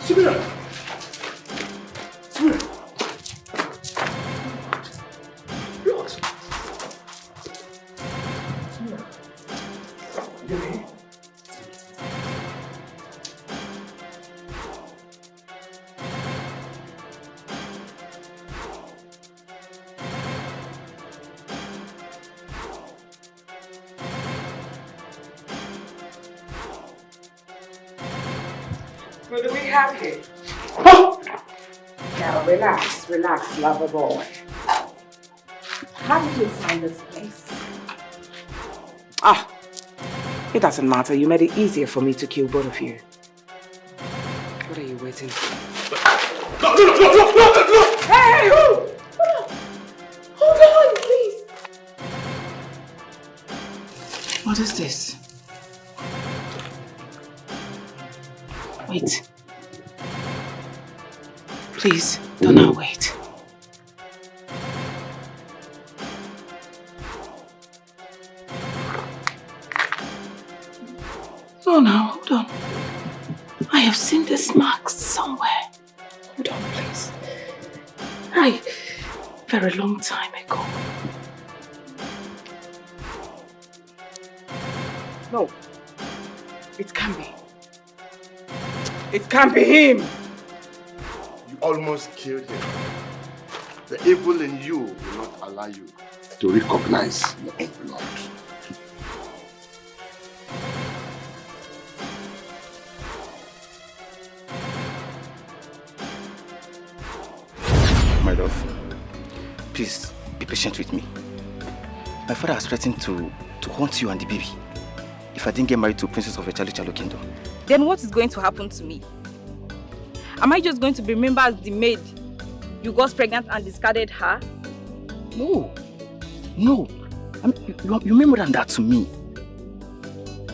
Samira! Samira! What? Samira! You okay? What do we have here? Now relax, relax, lover boy. How did you find this place? Ah, it doesn't matter. You made it easier for me to kill both of you. What are you waiting for? No! Hey! Hold on, please. What is this? Wait. Please, do not wait. No, now, hold on. I have seen this mark somewhere. Hold on, please. Very long time ago. No. It can't be. It can't be him! You almost killed him. The evil in you will not allow you to recognize your own blood. My love, please be patient with me. My father has threatened to haunt you and the baby if I didn't get married to Princess of the Chalo Kingdom. Then what is going to happen to me? Am I just going to be remembered as the maid? You got pregnant and discarded her? No. I mean, you mean more than that to me.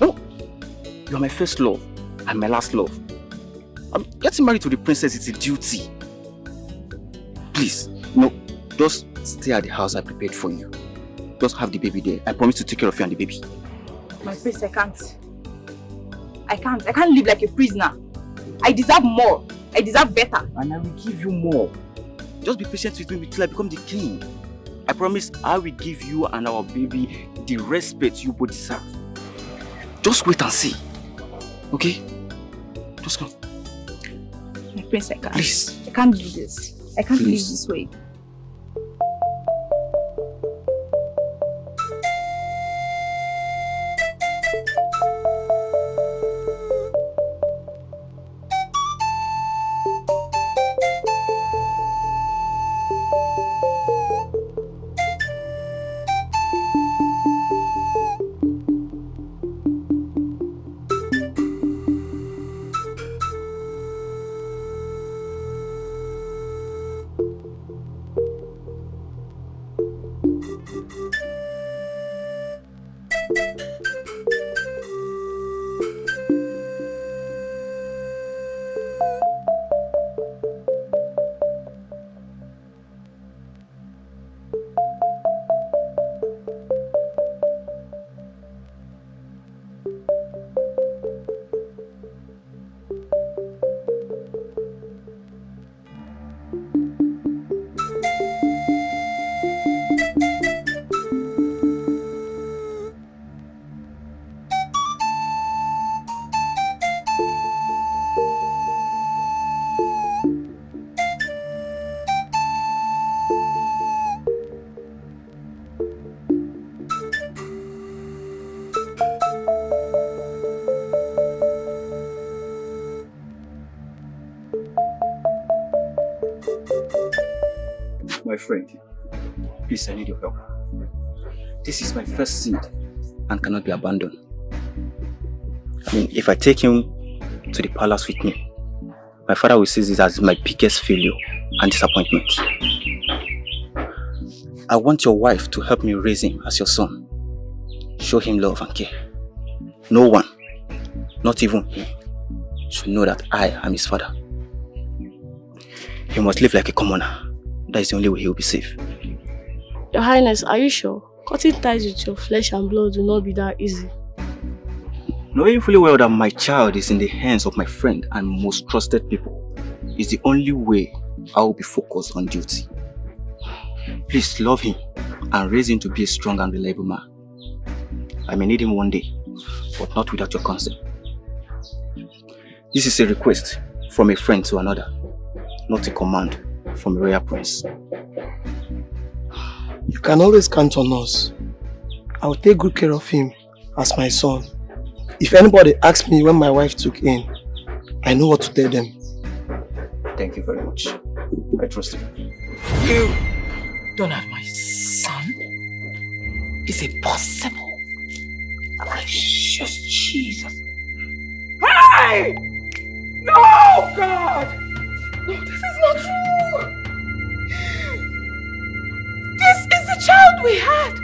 No. You are my first love and my last love. Getting married to the princess is a duty. Please, no. Just stay at the house I prepared for you. Just have the baby there. I promise to take care of you and the baby. My prince, I can't. I can't live like a prisoner. I deserve more. I deserve better. And I will give you more. Just be patient with me until I become the king. I promise I will give you and our baby the respect you both deserve. Just wait and see. Okay? Just come. My prince, I can't. Please. I can't do this. I can't live this way. My friend, please, I need your help. This is my first seed and cannot be abandoned. I mean, if I take him to the palace with me, my father will see this as my biggest failure and disappointment. I want your wife to help me raise him as your son. Show him love and care. No one, not even him, should know that I am his father. He must live like a commoner. That is the only way he will be safe. Your Highness, are you sure? Cutting ties with your flesh and blood will not be that easy. Knowing fully well that my child is in the hands of my friend and most trusted people, is the only way I will be focused on duty. Please love him and raise him to be a strong and reliable man. I may need him one day, but not without your consent. This is a request from a friend to another, not a command from a royal prince. You can always count on us. I will take good care of him as my son. If anybody asks me when my wife took in, I know what to tell them. Thank you very much. I trust you. You don't have my son? Is it possible? Precious Jesus. Hey! No, God! No, this is not true! This is the child we had!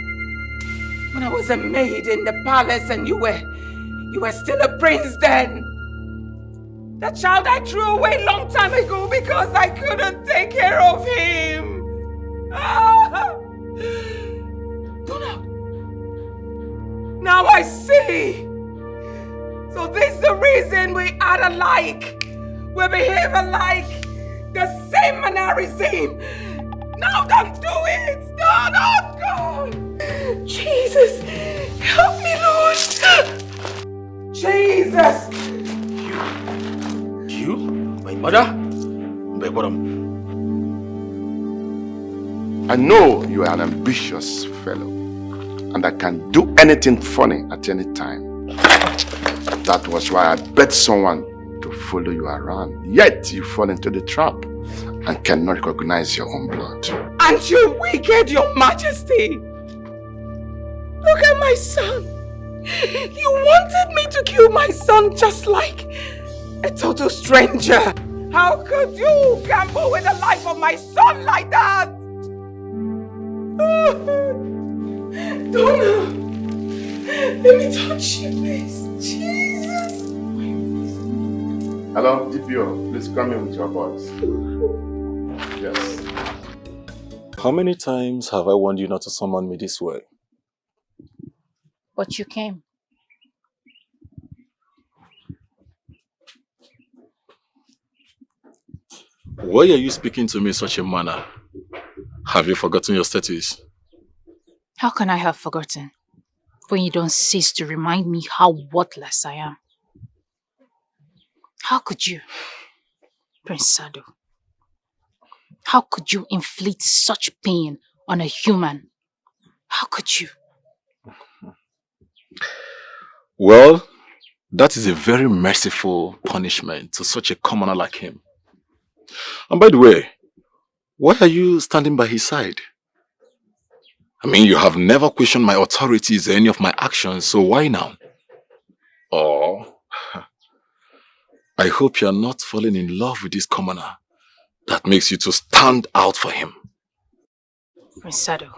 When I was a maid in the palace and you were still a prince then. The child I threw away long time ago because I couldn't take care of him. Donald. Now I see. So this is the reason we act alike. We behave alike. The same mannerism. Now don't do it. No, God. Jesus. Help me, Lord. Jesus. You? My mother? I know you are an ambitious fellow and I can do anything funny at any time. That was why I bet someone to follow you around. Yet you fall into the trap and cannot recognize your own blood. Aren't you wicked, your majesty? Look at my son. You wanted me to kill my son just like a total stranger. How could you gamble with the life of my son like that? Donna, let me touch you, please. Jesus. Hello, DPO. Please come in with your boys. Yes. How many times have I warned you not to summon me this way? But you came. Why are you speaking to me in such a manner? Have you forgotten your status? How can I have forgotten when you don't cease to remind me how worthless I am? How could you, Prince Sado? How could you inflict such pain on a human? How could you? Well, that is a very merciful punishment to such a commoner like him. And by the way, why are you standing by his side? I mean, you have never questioned my authorities or any of my actions, so why now? Oh, I hope you are not falling in love with this commoner that makes you to stand out for him. Prince Sado,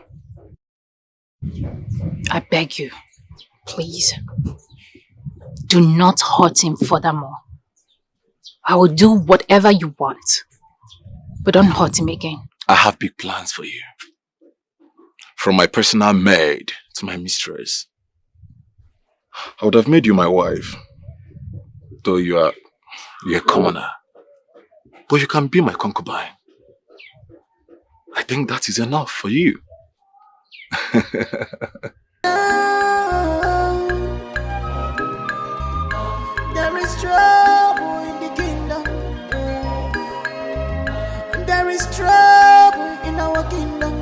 I beg you, please, do not hurt him furthermore. I will do whatever you want, but don't hurt him again. I have big plans for you. From my personal maid to my mistress. I would have made you my wife, though you're a commoner. But you can be my concubine. I think that is enough for you. There is trouble in the kingdom. There is trouble in our kingdom.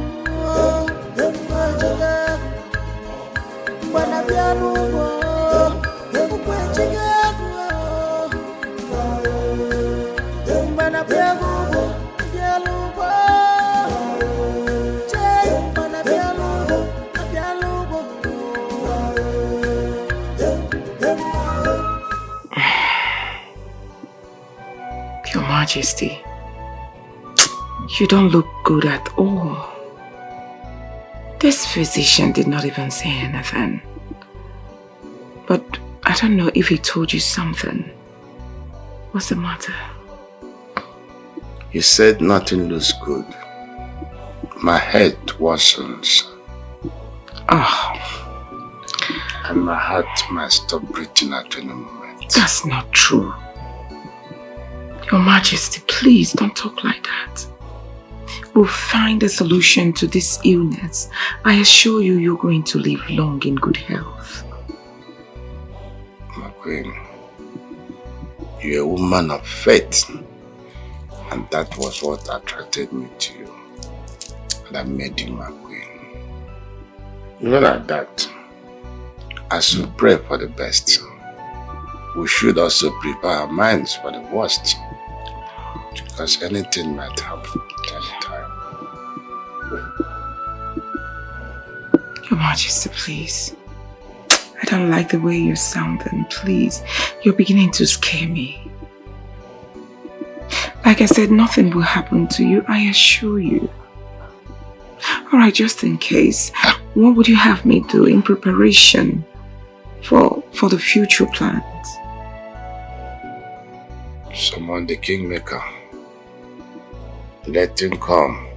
Your Majesty, you don't look good at all. This physician did not even say anything. But I don't know if he told you something. What's the matter? He said nothing looks good. My head worsens. And my heart might stop breathing at any moment. That's not true. Your Majesty, please don't talk like that. We'll find a solution to this illness. I assure you, you're going to live long in good health. My queen, you're a woman of faith. And that was what attracted me to you. And I made you my queen. Even at that, as we pray for the best, we should also prepare our minds for the worst. Because anything might happen at any time. Your Majesty, please. I don't like the way you're sounding, please. You're beginning to scare me. Like I said, nothing will happen to you, I assure you. Alright, just in case, what would you have me do in preparation for the future plans? Summon the Kingmaker. Let him come,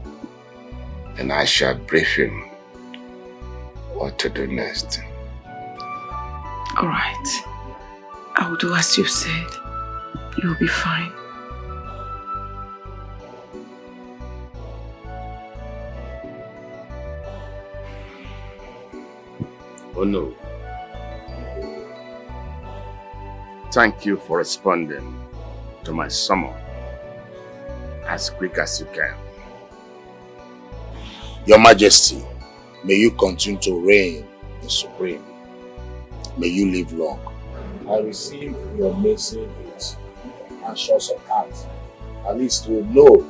and I shall brief him what to do next. Alright. I will do as you said. You'll be fine. Oh no. Thank you for responding to my summon as quick as you can. Your Majesty, may you continue to reign in supreme. May you live long. I receive your message with assurance of heart, at least to know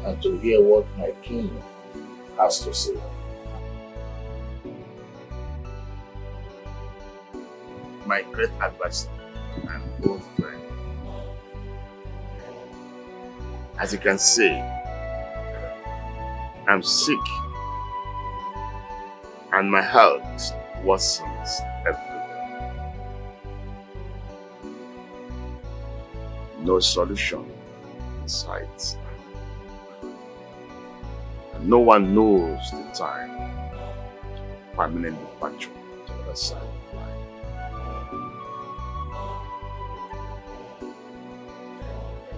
and to hear what my king has to say. My great advisor and old friend. As you can see, I'm sick and my health worsens every day. No solution in sight. And no one knows the time permanent departure to the other side of life.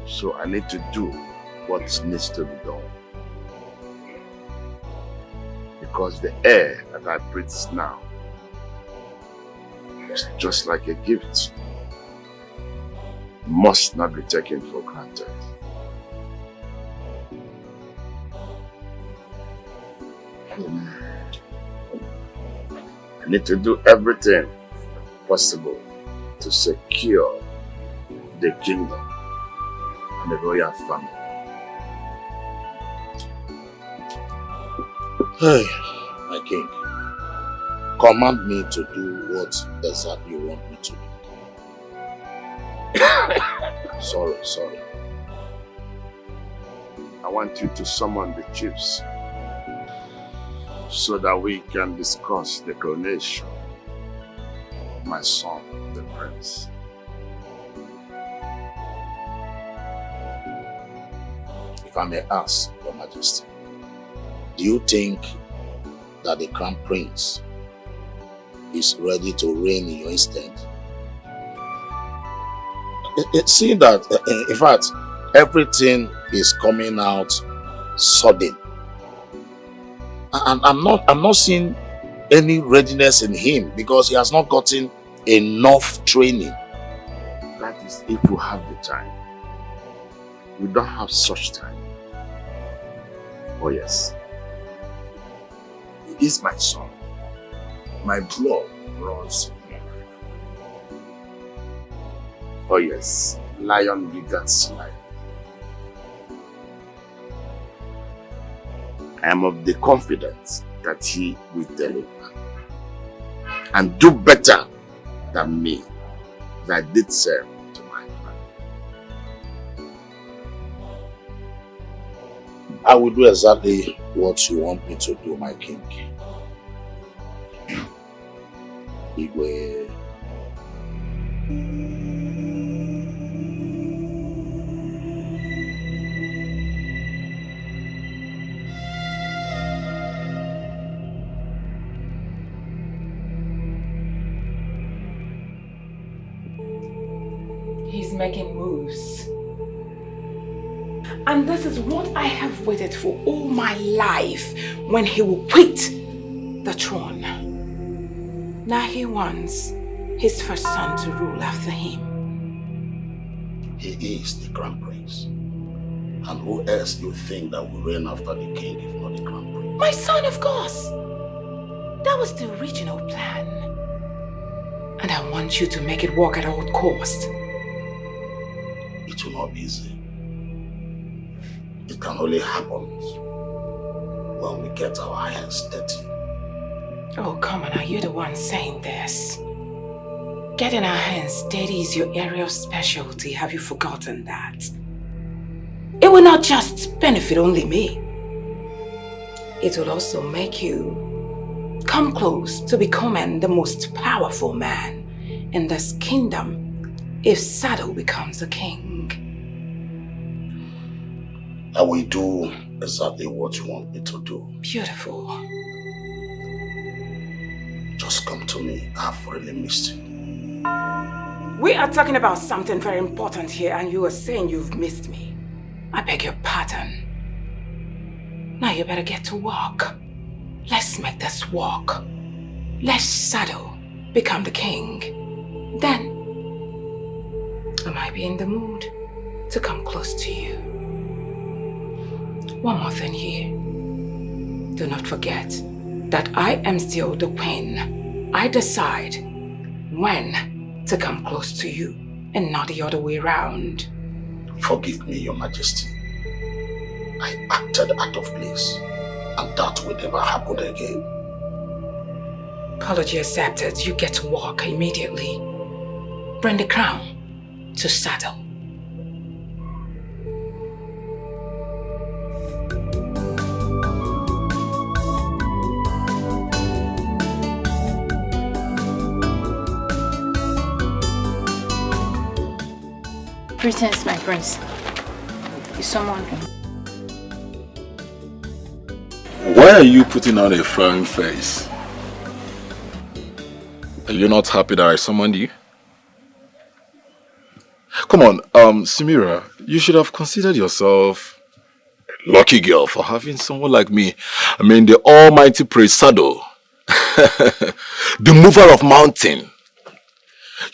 So I need to do what needs to be done. Because the air that I breathe now is just like a gift. It must not be taken for granted. I need to do everything possible to secure the kingdom and the royal family. Hey, my king, command me to do what exactly you want me to do. Sorry. I want you to summon the chiefs so that we can discuss the coronation of my son, the prince. If I may ask, Your Majesty, do you think that the Crown Prince is ready to reign in your instead? See that, in fact, everything is coming out sudden. And I'm not seeing any readiness in him because he has not gotten enough training. That is if we have the time. We don't have such time. Oh yes. He is my son. My blood runs in him. Oh yes. Lion begats lion. I am of the confidence that he will deliver and do better than me that did serve to my family. I will do exactly what you want me to do, my king. Igwe. He's making moves. And this is what I have waited for all my life, when he will quit the throne. Now he wants his first son to rule after him. He is the crown prince. And who else do you think that will reign after the king if not the crown prince? My son, of course. That was the original plan. And I want you to make it work at all costs. It will not be easy. It can only happen when we get our hands dirty. Oh, come on, are you the one saying this? Getting our hands dirty is your area of specialty. Have you forgotten that? It will not just benefit only me. It will also make you come close to becoming the most powerful man in this kingdom if Sado becomes a king. I will do exactly what you want me to do. Beautiful. Just come to me. I've really missed you. We are talking about something very important here, and you are saying you've missed me. I beg your pardon. Now you better get to work. Let's make this work. Let Sado become the king. Then, I might be in the mood to come close to you. One more thing here. Do not forget that I am still the queen. I decide when to come close to you and not the other way around. Forgive me, Your Majesty. I acted out of place, and that will never happen again. Apology accepted. You get to walk immediately. Bring the crown to Sado. Greetings, my prince. Is someone here? Why are you putting on a frowning face? Are you not happy that I summoned you? Come on, Samira, you should have considered yourself a lucky girl for having someone like me. I mean, the almighty Prince Sado, the mover of mountain.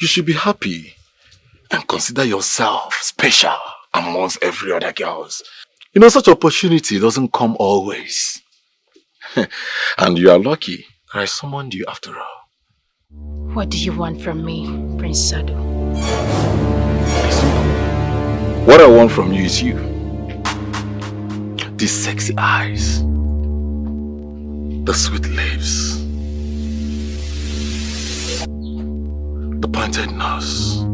You should be happy and consider yourself special amongst every other girls. You know, such opportunity doesn't come always. And you are lucky that I summoned you after all. What do you want from me, Prince Sado? What I want from you is you. These sexy eyes. The sweet lips. The pointed nose.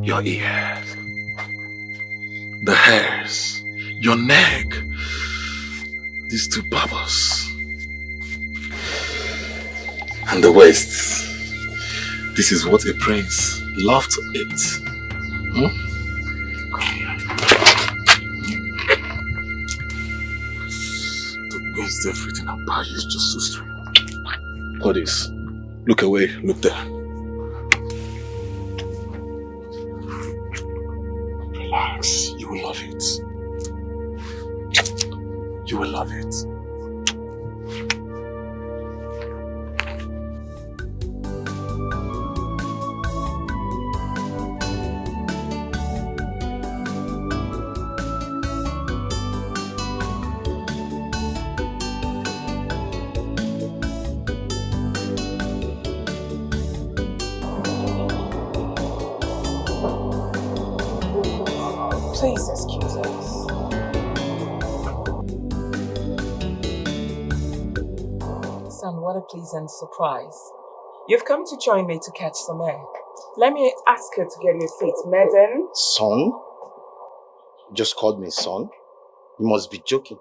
Your ears. The hairs. Your neck. These two bubbles. And the waist. This is what a prince loves to eat. Hmm? The waist, everything about you is just so straight. Hold this. Look away. Look there. Relax. You will love it. You will love it. Please excuse us. Son, what a pleasant surprise. You've come to join me to catch some air. Let me ask you to get your seat, madam. Son? You just called me son? You must be joking.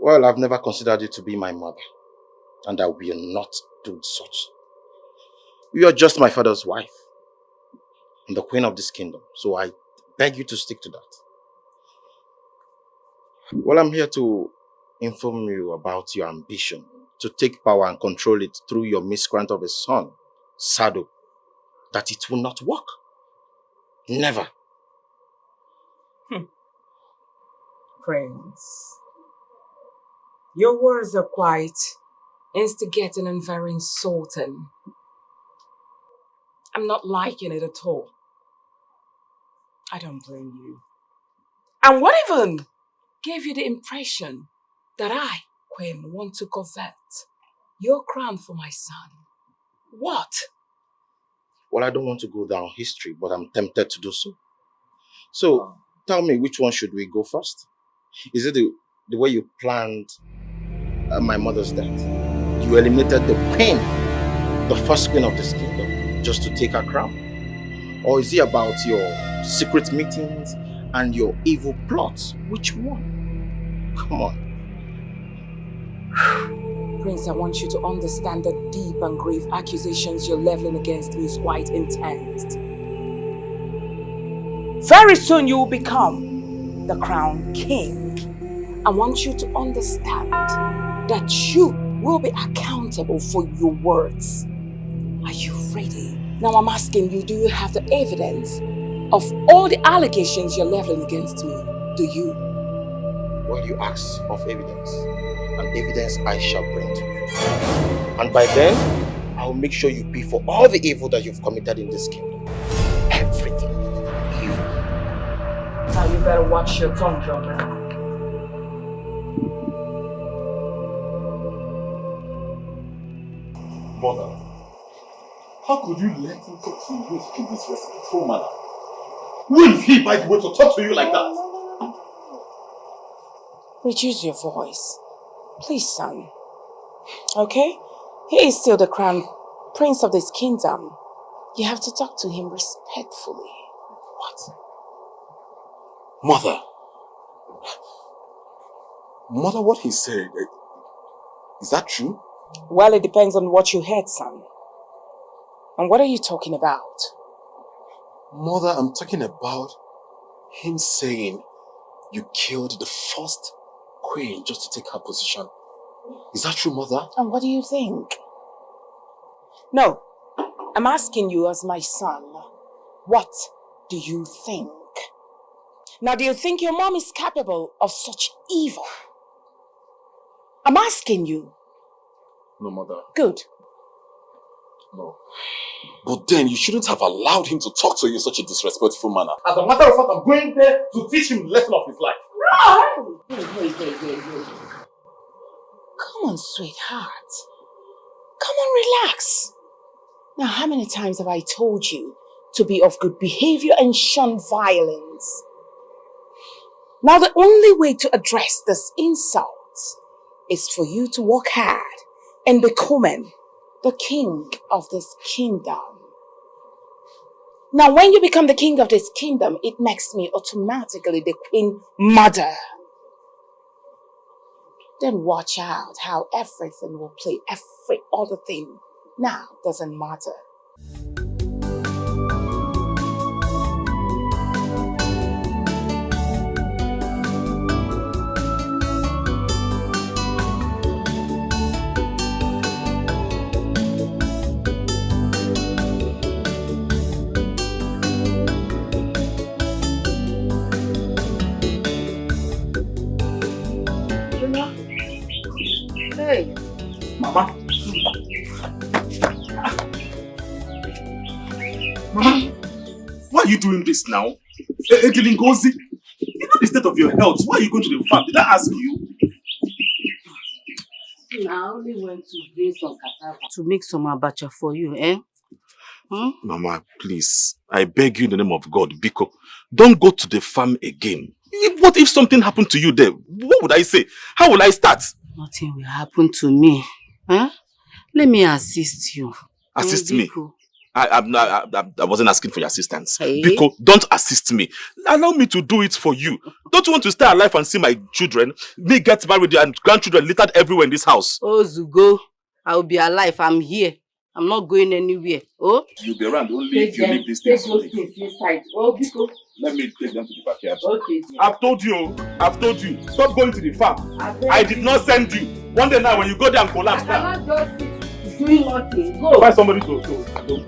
Well, I've never considered you to be my mother. And I will not do such. You are just my father's wife. I'm the queen of this kingdom. So I beg you to stick to that. Well, I'm here to inform you about your ambition to take power and control it through your miscreant of a son, Sado, that it will not work. Never. Prince, your words are quite instigating and very insulting. I'm not liking it at all. I don't blame you. And what even gave you the impression that I, Queen, want to covet your crown for my son? What? Well, I don't want to go down history, but I'm tempted to do so. So, tell me, which one should we go first? Is it the way you planned my mother's death? You eliminated the queen, the first queen of this kingdom, just to take her crown? Or is it about your secret meetings and your evil plots? Which one? Come on. Prince, I want you to understand the deep and grave accusations you're leveling against me is quite intense. Very soon you will become the crown king. I want you to understand that you will be accountable for your words. Are you ready? Now I'm asking you, do you have the evidence of all the allegations you're leveling against me? Do you? Well, you ask of evidence, and evidence I shall bring to you. And by then, I will make sure you pay for all the evil that you've committed in this kingdom. Everything. Evil. Now you better watch your tongue, young man. Mother, how could you let him talk to you in such a disrespectful manner? Who is he, by the way, to talk to you like that? Reduce your voice. Please, son. Okay? He is still the crown prince of this kingdom. You have to talk to him respectfully. What? Mother? Mother, what he said, is that true? Well, it depends on what you heard, son. And what are you talking about? Mother, I'm talking about him saying you killed the first queen just to take her position. Is that true, Mother? And what do you think? No, I'm asking you as my son, what do you think? Now, do you think your mom is capable of such evil? I'm asking you. No, Mother. Good. No. But then you shouldn't have allowed him to talk to you in such a disrespectful manner. As a matter of fact, I'm going there to teach him the lesson of his life. No! Wait. Come on, sweetheart. Come on, relax. Now, how many times have I told you to be of good behavior and shun violence? Now, the only way to address this insult is for you to work hard and become the king of this kingdom. Now, when you become the king of this kingdom, it makes me automatically the queen mother. Then watch out how everything will play, every other thing now doesn't matter. Hey. Mama. Mama, why are you doing this now? Ngozi, you know the state of your health. Why are you going to the farm? Did I ask you? I only went to bring some cassava to make some abacha for you, eh? Mama, please. I beg you in the name of God, Biko. Don't go to the farm again. What if something happened to you there? What would I say? How will I start? Nothing will happen to me. Huh? Let me assist you. Assist me? I wasn't asking for your assistance. Hey. Biko, don't assist me. Allow me to do it for you. Don't you want to stay alive and see my children? Me get married and grandchildren littered everywhere in this house. Oh, Zugo, I will be alive. I'm here. I'm not going anywhere. Oh? You'll be around only if you leave this thing. Take those things inside. Oh, Biko. Let me take them to the backyard. Okay. I've told you. Stop going to the farm. I did not send you. One day now when you go there and collapse now. I cannot just sit doing nothing. Go. Find somebody to.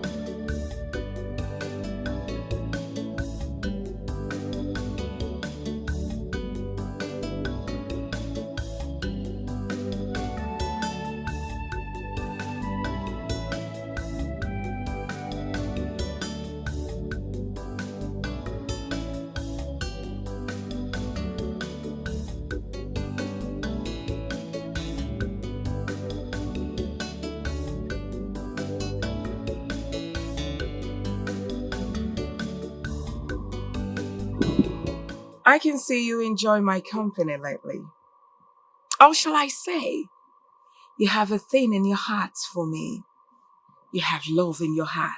I can see you enjoy my company lately. Or shall I say, you have a thing in your heart for me. You have love in your heart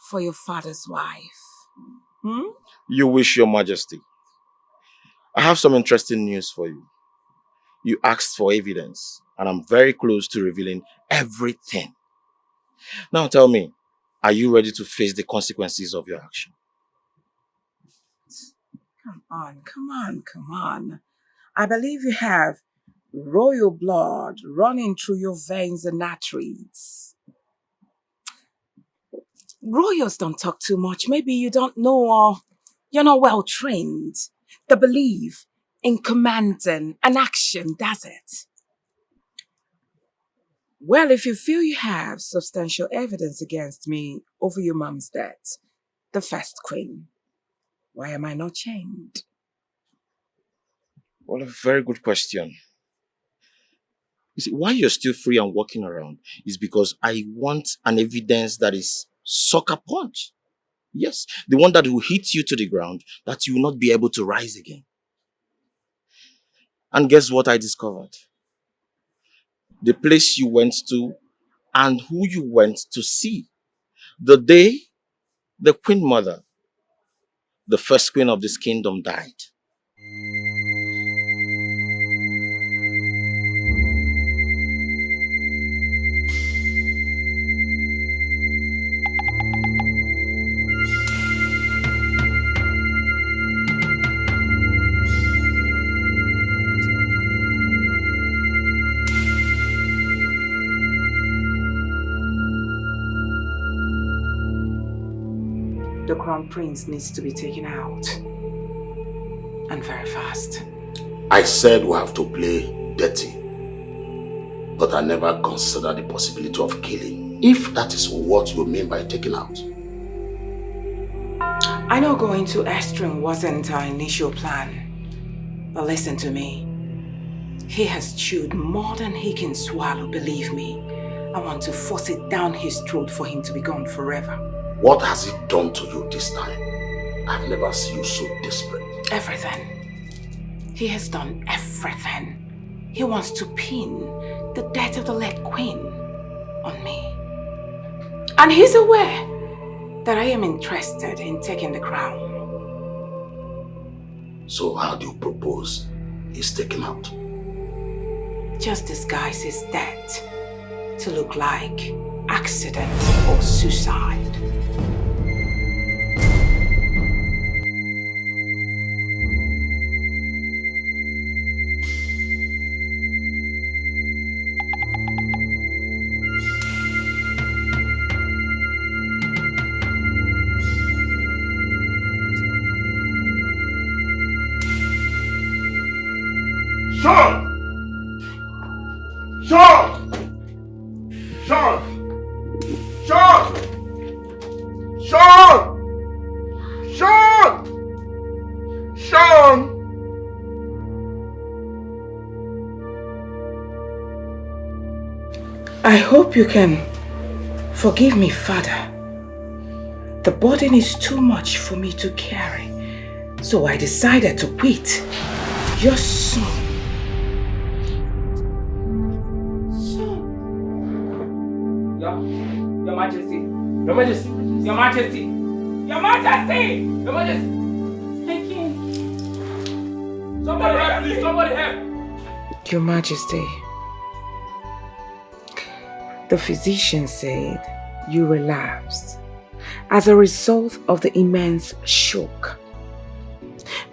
for your father's wife. Hmm? You wish, Your Majesty. I have some interesting news for you. You asked for evidence, and I'm very close to revealing everything. Now tell me, are you ready to face the consequences of your action? Come on. I believe you have royal blood running through your veins and arteries. Royals don't talk too much. Maybe you don't know or you're not well trained. The belief in commanding an action does it. Well, if you feel you have substantial evidence against me over your mom's death, the first queen, why am I not chained? Well, a very good question. You see, why you're still free and walking around is because I want an evidence that is sucker punch. Yes, the one that will hit you to the ground, that you will not be able to rise again. And guess what I discovered? The place you went to and who you went to see. The day the Queen Mother, the first queen of this kingdom, died. The crown prince needs to be taken out. And very fast. I said we have to play dirty. But I never considered the possibility of killing, if that is what you mean by taking out. I know going to Estrin wasn't our initial plan. But listen to me. He has chewed more than he can swallow, believe me. I want to force it down his throat for him to be gone forever. What has he done to you this time? I've never seen you so desperate. Everything. He has done everything. He wants to pin the death of the late queen on me. And he's aware that I am interested in taking the crown. So how do you propose he's taken out? Just disguise his death to look like accident or suicide. I hope you can forgive me, Father. The burden is too much for me to carry, so I decided to quit. Your son. Your Majesty. Your Majesty. Your Majesty. Your Majesty. Your Majesty. Thank you. Somebody help, please. Somebody help. Your Majesty. The physician said you relapsed as a result of the immense shock.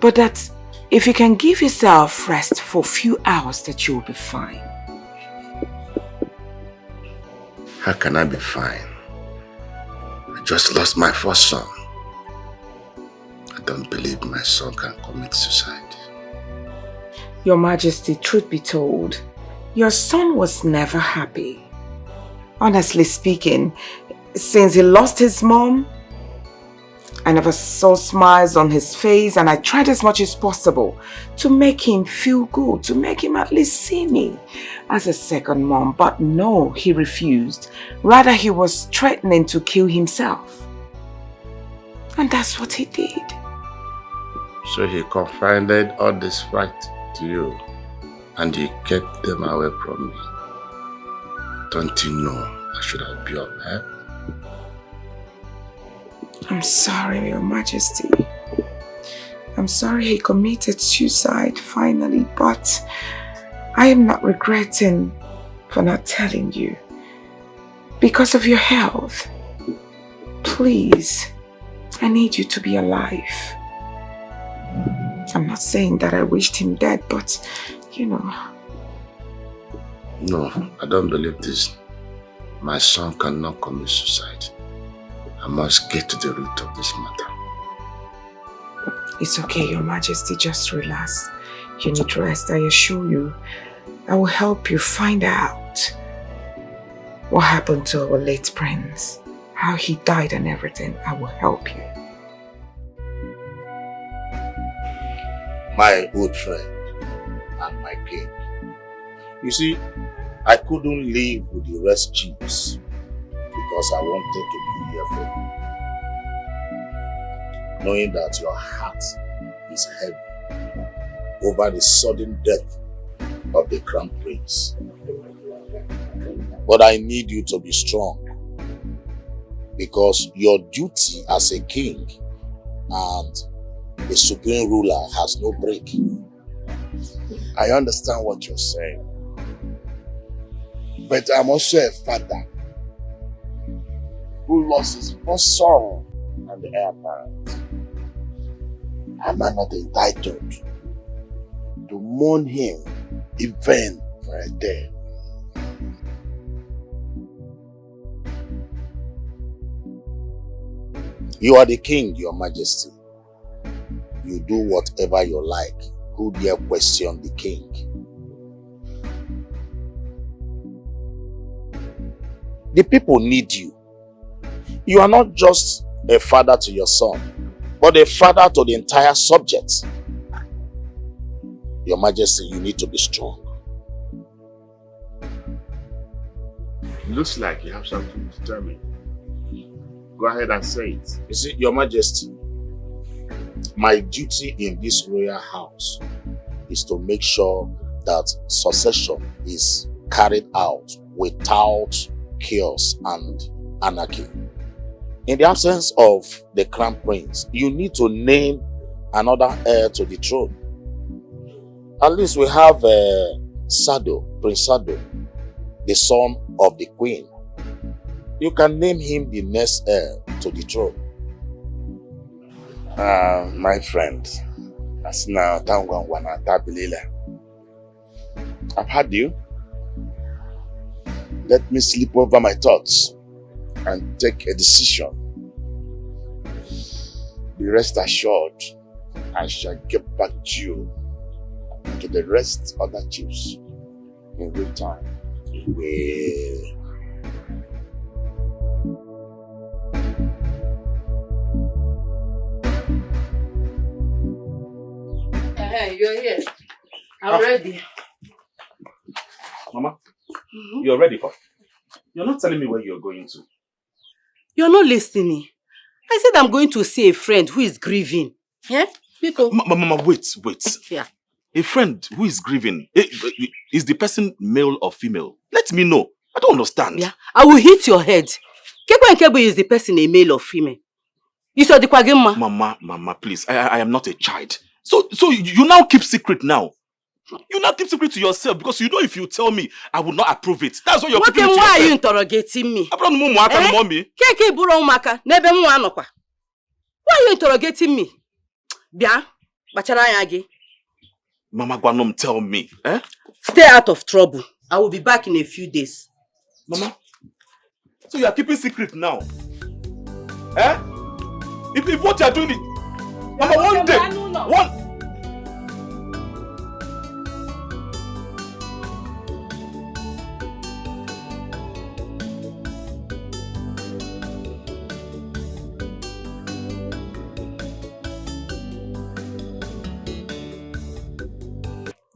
But that if you can give yourself rest for a few hours, that you'll be fine. How can I be fine? I just lost my first son. I don't believe my son can commit suicide. Your Majesty, truth be told, your son was never happy. Honestly speaking, since he lost his mom, I never saw smiles on his face, and I tried as much as possible to make him feel good, to make him at least see me as a second mom. But no, he refused. Rather, he was threatening to kill himself. And that's what he did. So he confided all this fight to you and you kept them away from me. Don't you know I should have been your help? I'm sorry, Your Majesty. I'm sorry he committed suicide finally, but I am not regretting for not telling you. Because of your health. Please, I need you to be alive. I'm not saying that I wished him dead, but you know. No, I don't believe this. My son cannot commit suicide. I must get to the root of this matter. It's okay, Your Majesty, just relax. You need rest, I assure you. I will help you find out what happened to our late prince, how he died and everything. I will help you. My old friend and my king. You see, I couldn't live with the rest chiefs because I wanted to be here for you. Knowing that your heart is heavy over the sudden death of the crown prince. But I need you to be strong because your duty as a king and a supreme ruler has no break. I understand what you're saying. But I'm also a father who lost his first son and the heir apparent. Am I not entitled to mourn him even for a day? You are the king, Your Majesty. You do whatever you like. Who dare question the king? The people need you. You are not just a father to your son, but a father to the entire subject. Your Majesty, you need to be strong. Looks like you have something to tell me. Go ahead and say it. You see, Your Majesty, my duty in this royal house is to make sure that succession is carried out without chaos and anarchy. In the absence of the crown prince, you need to name another heir to the throne. At least we have Sado, Prince Sado, the son of the queen. You can name him the next heir to the throne. My friend, I've had you. Let me sleep over my thoughts and take a decision. Be rest assured, I shall get back to you and to the rest of the chiefs in good time. Hey, you're here. I'm ready. Mama, you're ready for? You're not telling me where you're going to. You're not listening. I said I'm going to see a friend who is grieving. Yeah? Mama, wait. Yeah. A friend who is grieving. Is the person male or female? Let me know. I don't understand. Yeah. I will hit your head. Kebo and Kebo is the person a male or female? You saw the kwagema? Mama, please. I am not a child. So you now keep secret now. You now keep secret to yourself because you know if you tell me, I will not approve it. That's why you're keeping it to yourself. Why are you interrogating me? Why are you interrogating me? Bia, Mama Gwanom, tell me. Stay out of trouble. I will be back in a few days. Mama, so you are keeping secret now? If what you are doing it, Mama, one day,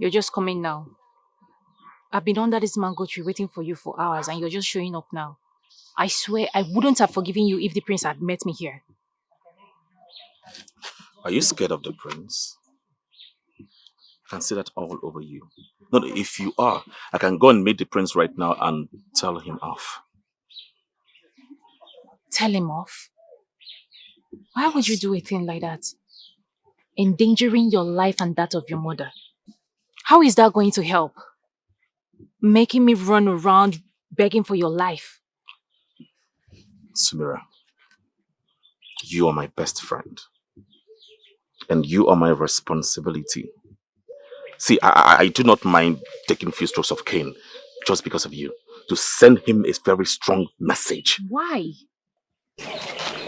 You're just coming now. I've been under this mango tree waiting for you for hours and you're just showing up now. I swear I wouldn't have forgiven you if the prince had met me here. Are you scared of the prince? I can see that all over you. No, if you are, I can go and meet the prince right now and tell him off. Tell him off? Why would you do a thing like that? Endangering your life and that of your mother. How is that going to help? Making me run around begging for your life. Sumira, you are my best friend. And you are my responsibility. See, I do not mind taking a few strokes of cane just because of you. To send him a very strong message. Why?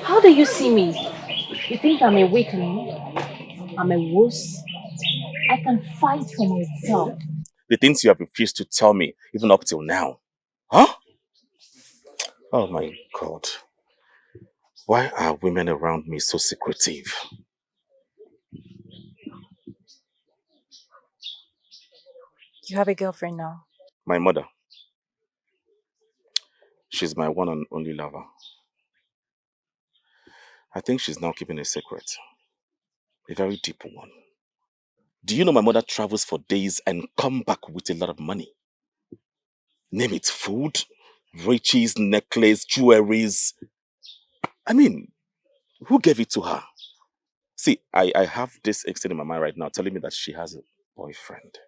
How do you see me? You think I'm a weakling? I'm a wuss? I can fight for myself. The things you have refused to tell me, even up till now. Huh? Oh my God. Why are women around me so secretive? You have a girlfriend now? My mother. She's my one and only lover. I think she's now keeping a secret. A very deep one. Do you know my mother travels for days and come back with a lot of money? Name it, food, riches, necklace, jewelries. I mean, who gave it to her? See, I have this extending in my mind right now telling me that she has a boyfriend.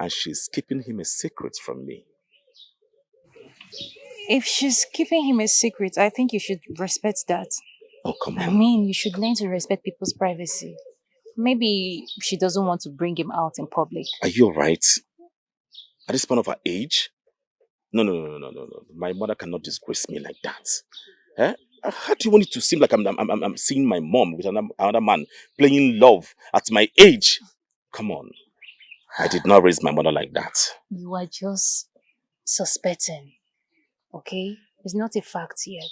And she's keeping him a secret from me. If she's keeping him a secret, I think you should respect that. Oh, come on. I mean, you should learn to respect people's privacy. Maybe she doesn't want to bring him out in public. Are you alright? At this point of her age? No. My mother cannot disgrace me like that. Eh? How do you want it to seem like I'm seeing my mom with another man playing love at my age? Come on. I did not raise my mother like that. You are just suspecting, okay? It's not a fact yet.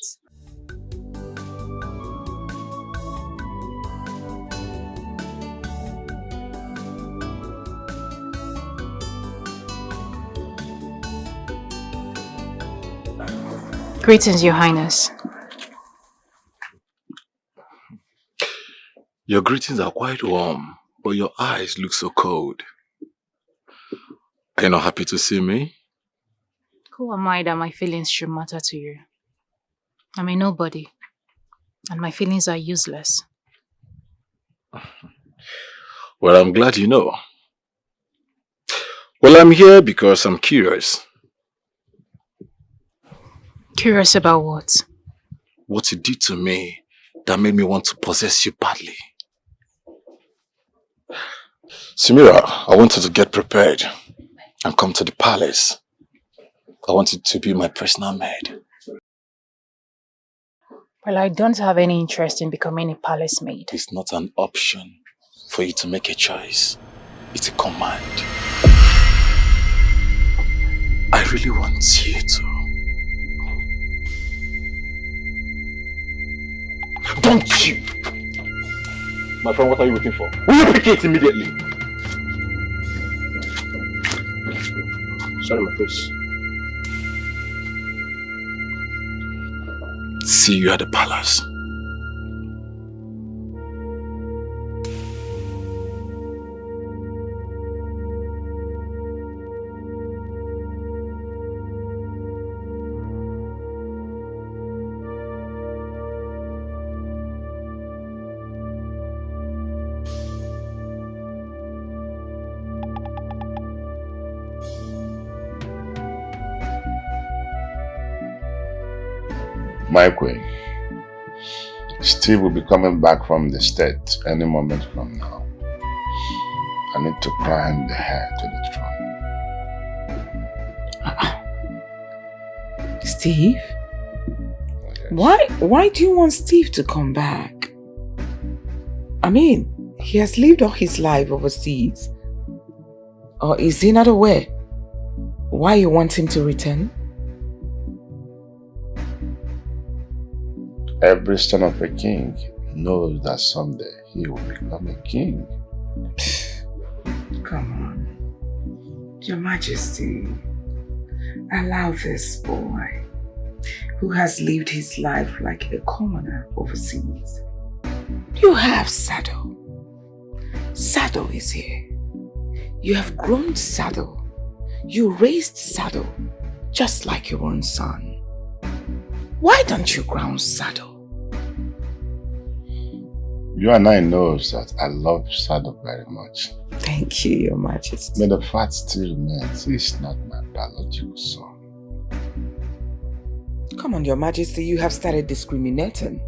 Greetings, Your Highness. Your greetings are quite warm, but your eyes look so cold. Are you not happy to see me? Who am I that my feelings should matter to you? I'm a nobody, and my feelings are useless. Well, I'm glad you know. Well, I'm here because I'm curious. Curious about what? What you did to me that made me want to possess you badly. Sumira, I wanted to get prepared and come to the palace. I wanted to be my personal maid. Well, I don't have any interest in becoming a palace maid. It's not an option for you to make a choice. It's a command. I really want you to. Don't you! My friend, what are you waiting for? Will you pick it immediately? Sorry, my prince. See you at the palace. My queen, Steve will be coming back from the state any moment from now. I need to climb the heir to the throne. Steve? Yes. Why do you want Steve to come back? I mean, he has lived all his life overseas. Or is he not aware why you want him to return? Every son of a king knows that someday he will become a king. Come on. Your Majesty, allow this boy, who has lived his life like a commoner overseas, You have Saddle. Saddle is here. You have grown Saddle. You raised Saddle just like your own son. Why don't you ground Saddle? You and I know that I love Saddle very much. Thank you, Your Majesty. But the fact still remains, he's not my biological son. Come on, Your Majesty, you have started discriminating.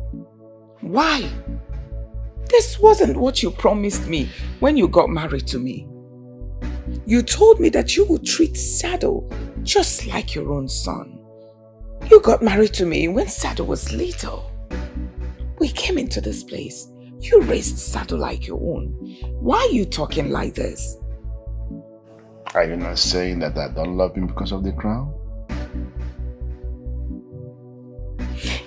Why? This wasn't what you promised me when you got married to me. You told me that you would treat Saddle just like your own son. You got married to me when Saddle was little. We came into this place. You raised Saddle like your own. Why are you talking like this? Are you not saying that I don't love him because of the crown?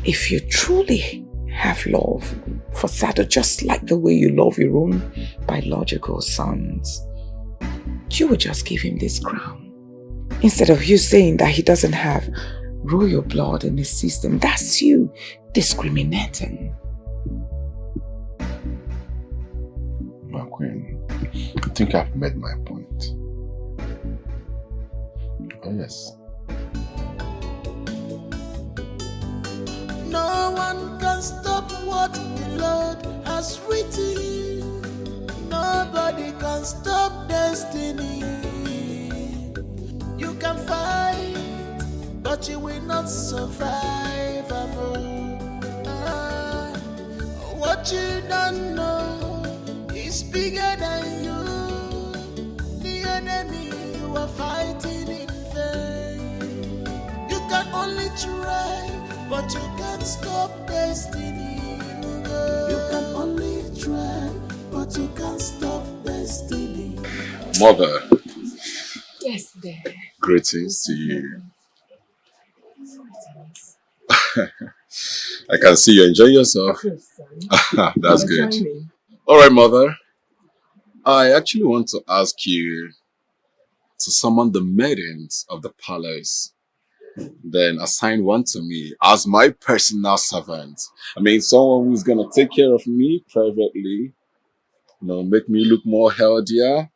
If you truly have love for Saddle just like the way you love your own biological sons, you would just give him this crown. Instead of you saying that he doesn't have royal blood in his system, that's you discriminating. My queen, I think I've made my point. Oh yes. No one can stop what the Lord has written. Nobody can stop destiny. You can fight, but you will not survive. What you don't know is bigger than you. The enemy you are fighting in vain. You can only try, but you can't stop destiny. You can only try, but you can't stop destiny. Mother. Yes, dear. Greetings to you. I can see you enjoy yourself. That's good. All right, Mother. I actually want to ask you to summon the maidens of the palace. Then assign one to me as my personal servant. I mean, someone who's going to take care of me privately. You know, make me look more healthier.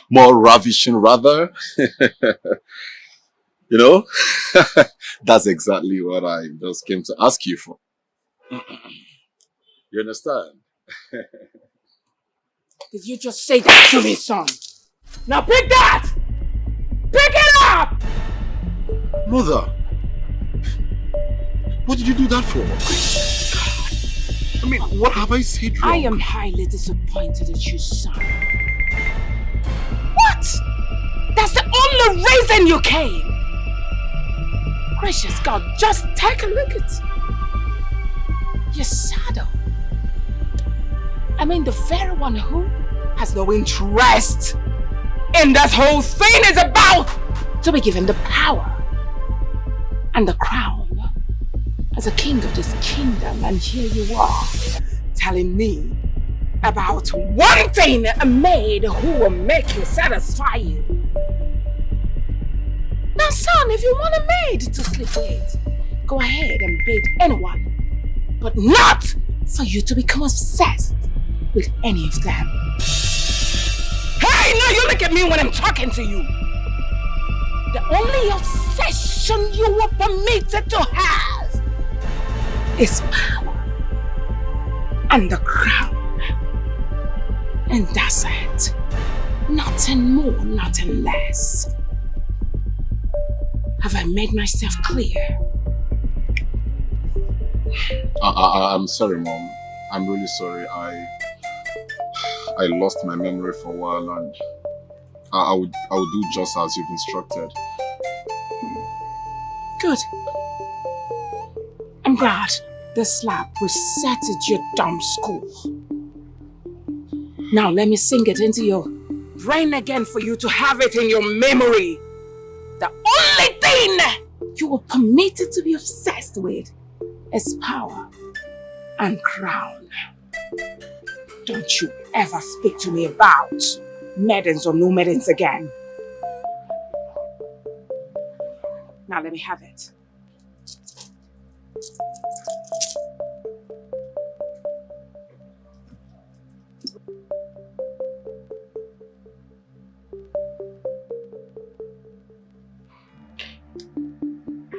More ravishing, rather. You know? That's exactly what I just came to ask you for. You understand? Did you just say that to me, son? Now pick that! Pick it up! Mother, what did you do that for? I mean, what have I said wrong? I am highly disappointed at you, son. What? That's the only reason you came! Gracious God, just take a look at your Saddle. I mean, the very one who has no interest in that whole thing is about to be given the power and the crown as a king of this kingdom, and here you are telling me about wanting a maid who will make you, satisfy you. Now son, if you want a maid to sleep with, go ahead and bid anyone, but not for you to become obsessed with any of them. Hey, now you look at me when I'm talking to you. The only obsession you were permitted to have is power and the crown. And that's it. Nothing more, nothing less. Have I made myself clear? I'm sorry, Mom. I'm really sorry. I lost my memory for a while, and I would do just as you've instructed. Good. I'm glad the slap resetted your dumb school. Now let me sing it into your brain again for you to have it in your memory. The only thing you were permitted to be obsessed with is power and crown. Don't you ever speak to me about maidens or no maidens again. Now let me have it.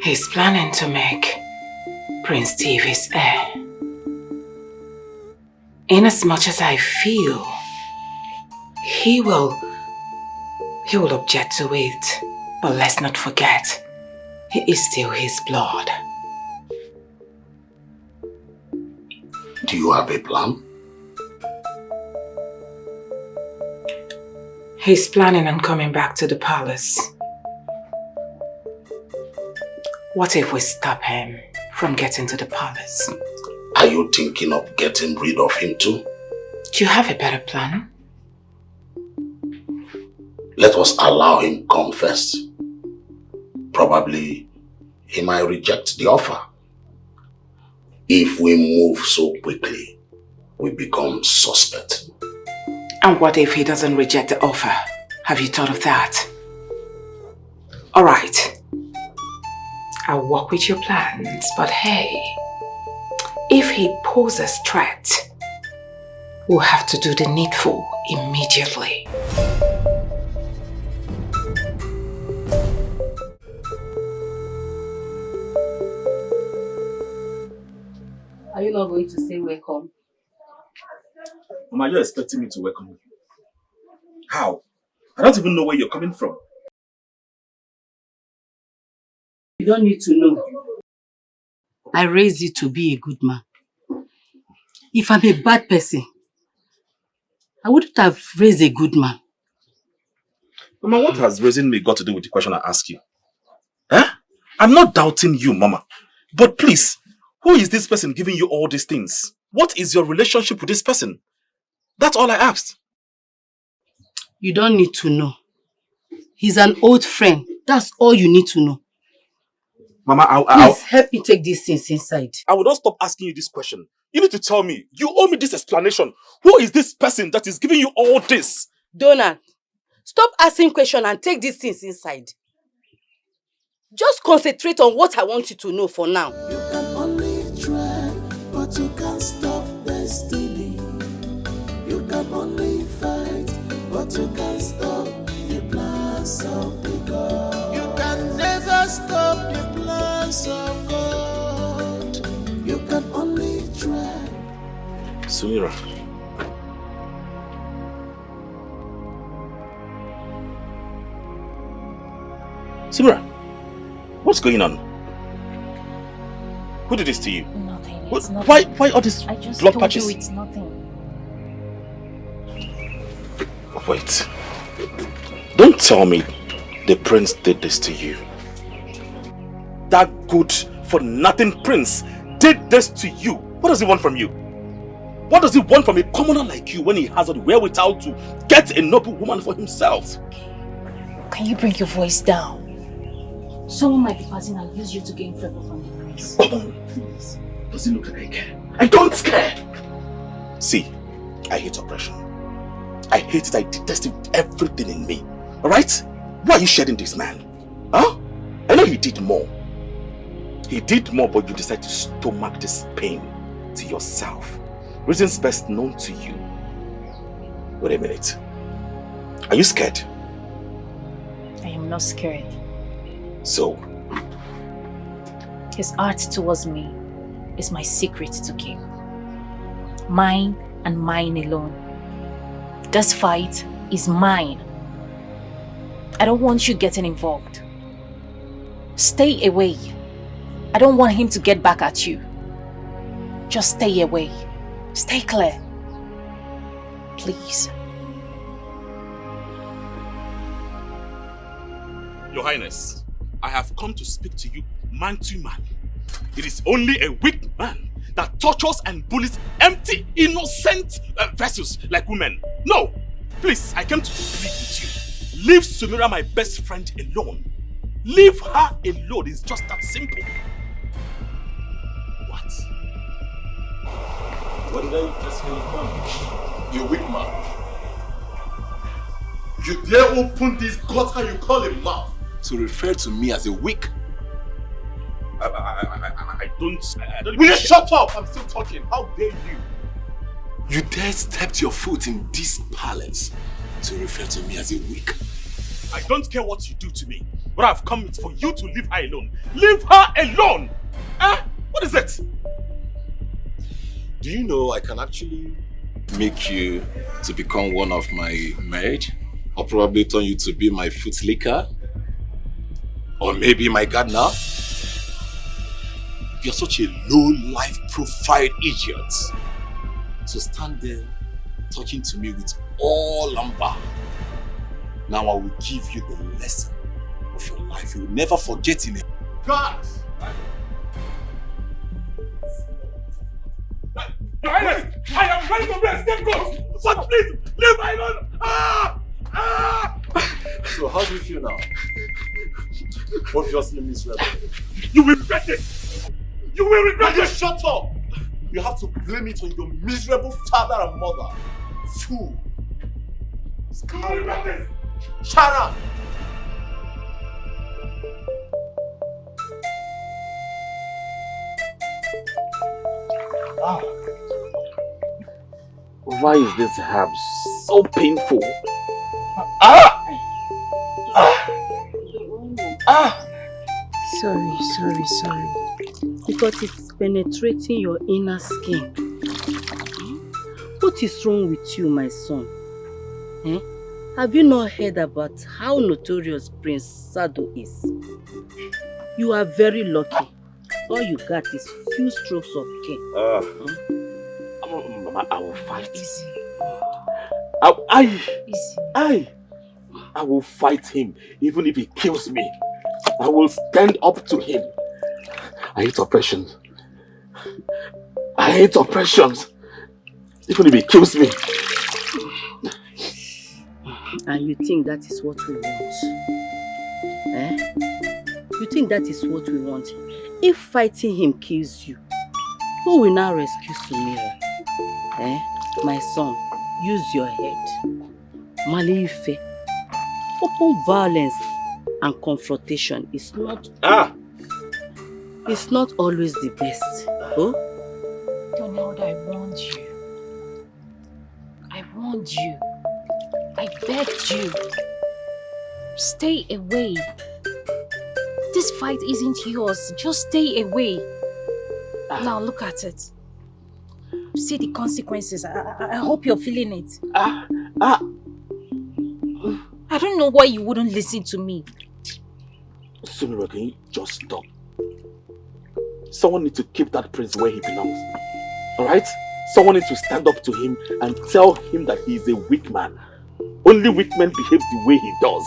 He's planning to make Prince Steve his heir. Inasmuch as I feel he will object to it. But let's not forget, he is still his blood. Do you have a plan? He's planning on coming back to the palace. What if we stop him from getting to the palace? Are you thinking of getting rid of him too? Do you have a better plan? Let us allow him come first. Probably he might reject the offer. If we move so quickly, we become suspect. And what if he doesn't reject the offer? Have you thought of that? Alright. I'll work with your plans, but hey, if he poses threat, we'll have to do the needful immediately. Are you not going to say welcome? Mama, are you expecting me to welcome you? How? I don't even know where you're coming from. You don't need to know. I raised you to be a good man. If I'm a bad person, I wouldn't have raised a good man. Mama, what has raising me got to do with the question I ask you? Huh? I'm not doubting you, Mama. But please, who is this person giving you all these things? What is your relationship with this person? That's all I asked. You don't need to know. He's an old friend. That's all you need to know. Mama, Please help me take these things inside. I will not stop asking you this question. You need to tell me. You owe me this explanation. Who is this person that is giving you all this? Donald, stop asking questions and take these things inside. Just concentrate on what I want you to know for now. You can only try, but you can't stop destiny. You can only fight, but you can't stop the plans of the God. You can never stop the plans of God. You can only try. Sumira. Sumira, what's going on? Who did this to you? Nothing. What, It's nothing. why all these I just blood told patches? you it's nothing. Wait. Don't tell me the prince did this to you. That good for nothing prince did this to you. What does he want from you? What does he want from a commoner like you when he has the wherewithal to get a noble woman for himself? Can you bring your voice down? Someone might be passing and use you to gain favor from the prince. Come on, please. Does it look like I care? I don't care! See, I hate oppression. I hate it, I detest it with everything in me. Alright? Why are you shedding this man? Huh? I know he did more. He did more, but you decided to stomach this pain to yourself. Reasons best known to you. Wait a minute. Are you scared? I am not scared. So? His heart towards me is my secret to keep. Mine and mine alone. This fight is mine. I don't want you getting involved. Stay away. I don't want him to get back at you. Just stay away. Stay clear. Please. Your Highness, I have come to speak to you man to man. It is only a weak man that tortures and bullies empty, innocent vessels like women. No! Please, I came to plead with you. Leave Sumira, my best friend, alone. Leave her alone. It's just that simple. What? What did I just hear from? You weak man. You dare open this gutter you call a mouth to refer to me as a weak? I don't... Will you shut up? I'm still talking. How dare you? You dare step your foot in this palace to refer to me as a weak? I don't care what you do to me. But I've come for you to leave her alone. Leave her alone! Eh? What is it? Do you know I can actually make you to become one of my maid? Or probably turn you to be my foot licker? Or maybe my gardener? You're such a low-life profile idiot. So stand there talking to me with all amber. Now I will give you the lesson of your life. You will never forget in it. God! Your Highness, I am ready to be a scapegoat, but please, leave her alone! Ah! Ah! So how do you feel now? Obviously miserable. You will regret this! You will regret this! Shut up! You have to blame it on your miserable father and mother. Fool! You will regret this! Shut up! Ah. Why is this herb so painful? Ah! Ah! Ah! Sorry. Because it's penetrating your inner skin. What is wrong with you, my son? Eh? Have you not heard about how notorious Prince Sado is? You are very lucky. All you got is few strokes of cane. Mama, I will fight. Easy. I will fight him, even if he kills me. I will stand up to him. I hate oppression. Even if he kills me. And you think that is what we want? Eh? You think that is what we want? If fighting him kills you, who will now rescue Sumira? Eh? My son, use your head. Malife. Open violence and confrontation is not it's not always the best. Oh? Donald, I warned you. I begged you. Stay away. This fight isn't yours. Just stay away. Now look at it. See the consequences. I hope you're feeling it. I don't know why you wouldn't listen to me. Sumira, can you just stop? Someone needs to keep that prince where he belongs. Alright? Someone needs to stand up to him and tell him that he is a weak man. Only weak men behave the way he does.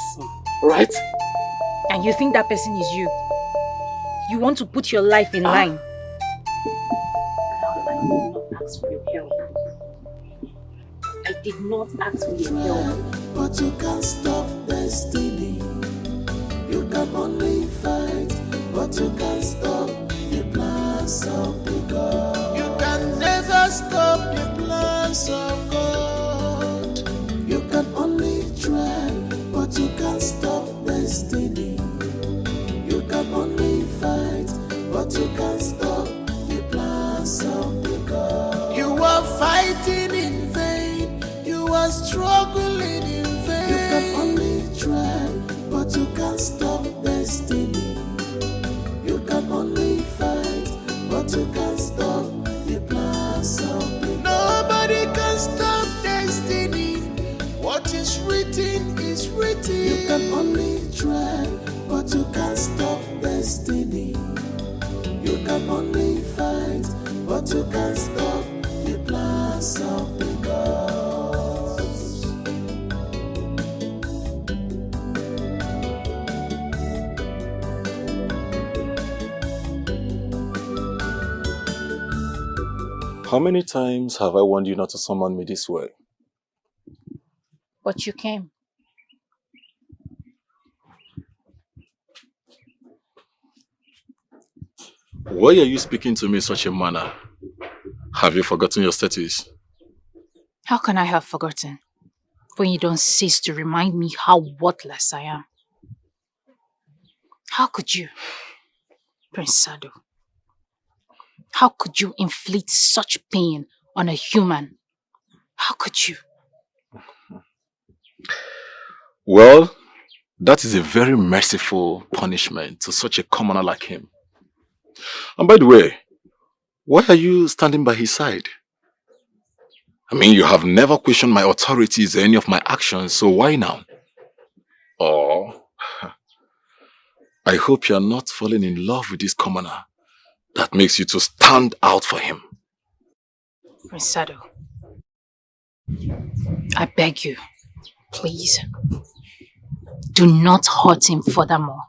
Alright? And you think that person is you? You want to put your life in line? I did not ask for your help. But you can't stop destiny. You can only fight, but you can't stop the plans of the God. You can never stop the plans of God. You can only try, but you can't stop destiny. You can only fight, but you can't stop the plans of the God. You are fighting in vain. You are struggling in vain. You can only try, but you can't stop destiny. You can only fight, but you can't stop the plans of the God. Nobody can stop destiny. What is written is written. You can only try, but you can't stop destiny. You can only fight, but you can't stop the plans of the God. How many times have I warned you not to summon me this way? But you came. Why are you speaking to me in such a manner? Have you forgotten your status? How can I have forgotten when you don't cease to remind me how worthless I am? How could you, Prince Sado? How could you inflict such pain on a human? How could you? Well, That is a very merciful punishment to such a commoner like him. And by the way, why are you standing by his side? I mean, you have never questioned my authorities or any of my actions, so why now? Oh, I hope you are not falling in love with this commoner that makes you to stand out for him. Prince Sado, I beg you, please, do not hurt him furthermore.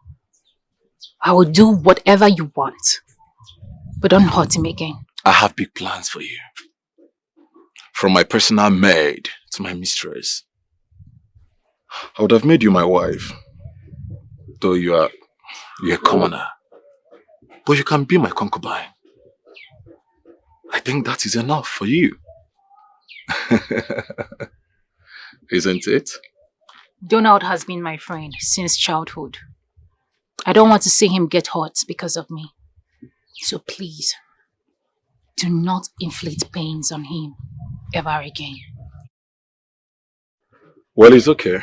I will do whatever you want, but don't hurt him again. I have big plans for you. From my personal maid to my mistress. I would have made you my wife, though you're a commoner. But you can be my concubine. I think that is enough for you. Isn't it? Donald has been my friend since childhood. I don't want to see him get hurt because of me. So please, do not inflict pains on him ever again. Well, it's okay.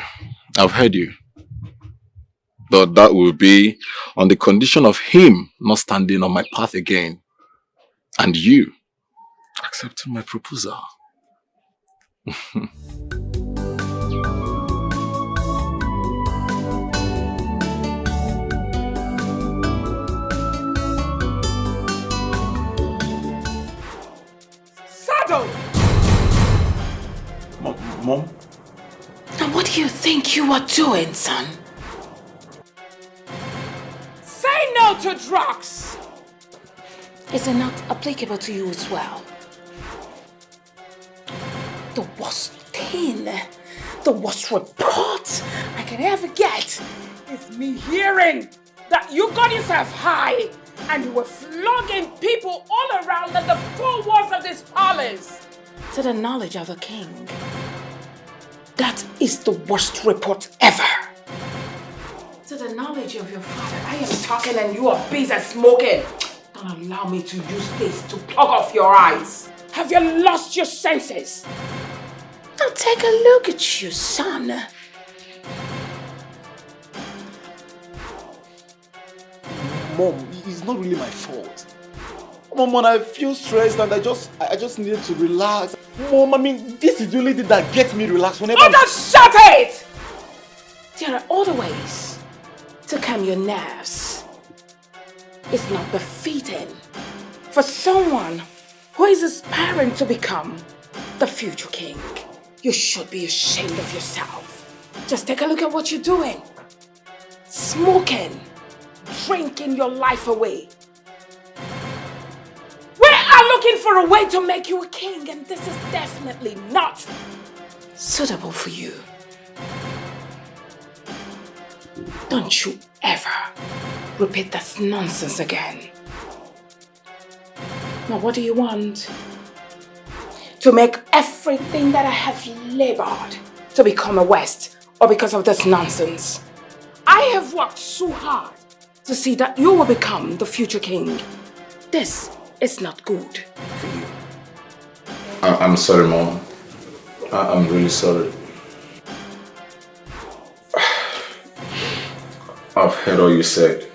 I've heard you. But that will be on the condition of him not standing on my path again. And you accepting my proposal. Sado! Mom? Now what do you think you are doing, son? Say no to drugs! Is it not applicable to you as well? The worst thing, the worst report I can ever get is me hearing that you got yourself high and you were flogging people all around the four walls of this palace to the knowledge of a king. That is the worst report ever. To the knowledge of your father, I am talking and you are busy smoking. Don't allow me to use this to plug off your eyes. Have you lost your senses? Now take a look at you, son. Mom, it's not really my fault. Mom, when I feel stressed and I just needed to relax. Mom, I mean, this is the only thing that gets me relaxed whenever just shut it! There are other ways to calm your nerves. It's not befitting for someone who is aspiring to become the future king. You should be ashamed of yourself. Just take a look at what you're doing. Smoking, drinking your life away. We are looking for a way to make you a king, and this is definitely not suitable for you. Don't you ever repeat this nonsense again. Now what do you want? To make everything that I have labored to become a West, or because of this nonsense? I have worked so hard to see that you will become the future king. This is not good for you. I'm sorry, Mom. I'm really sorry. I've heard all you said.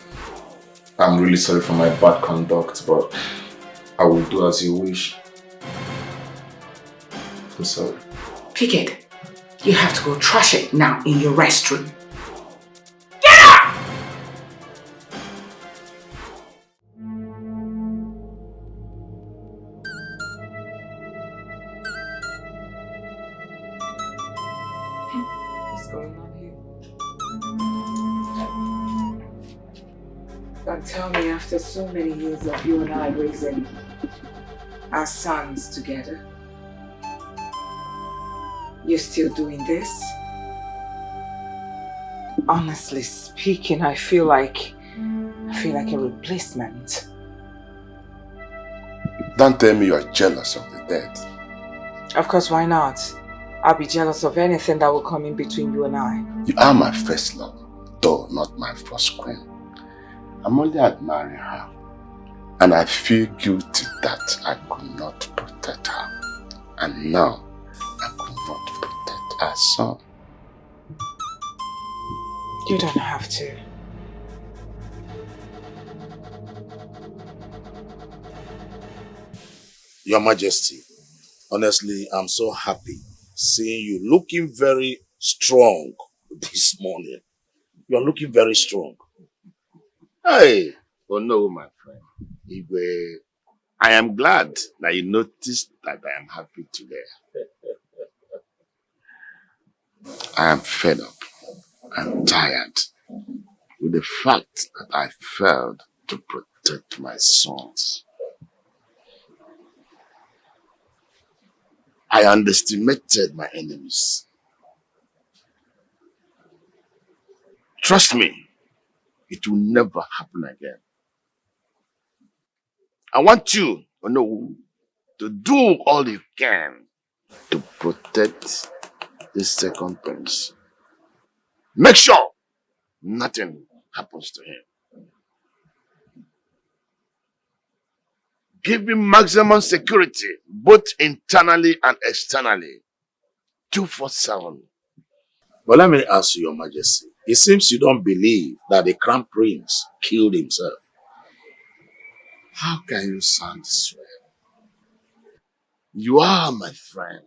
I'm really sorry for my bad conduct, but I will do as you wish. I'm sorry. Pick it. You have to go trash it now in your restroom. What's going on here? Don't tell me after so many years of you and I raising our sons together, you're still doing this? Honestly speaking, I feel like a replacement. Don't tell me you are jealous of the dead. Of course, why not? I'll be jealous of anything that will come in between you and I. You are my first love, though not my first queen. I'm only admiring her. And I feel guilty that I could not protect her. And now, I could not protect her son. You don't have to. Your Majesty, honestly, I'm so happy seeing you looking very strong this morning. You're looking very strong. Hey, oh no, my friend. Igwe, I am glad that you noticed that I am happy today. I am fed up. I'm tired with the fact that I failed to protect my sons. I underestimated my enemies. Trust me, it will never happen again. I want you, to do all you can to protect this second prince. Make sure nothing happens to him. Give him maximum security, both internally and externally. 247. But let me ask you, Your Majesty, it seems you don't believe that the Crown Prince killed himself. How can you sound this way? You are my friend.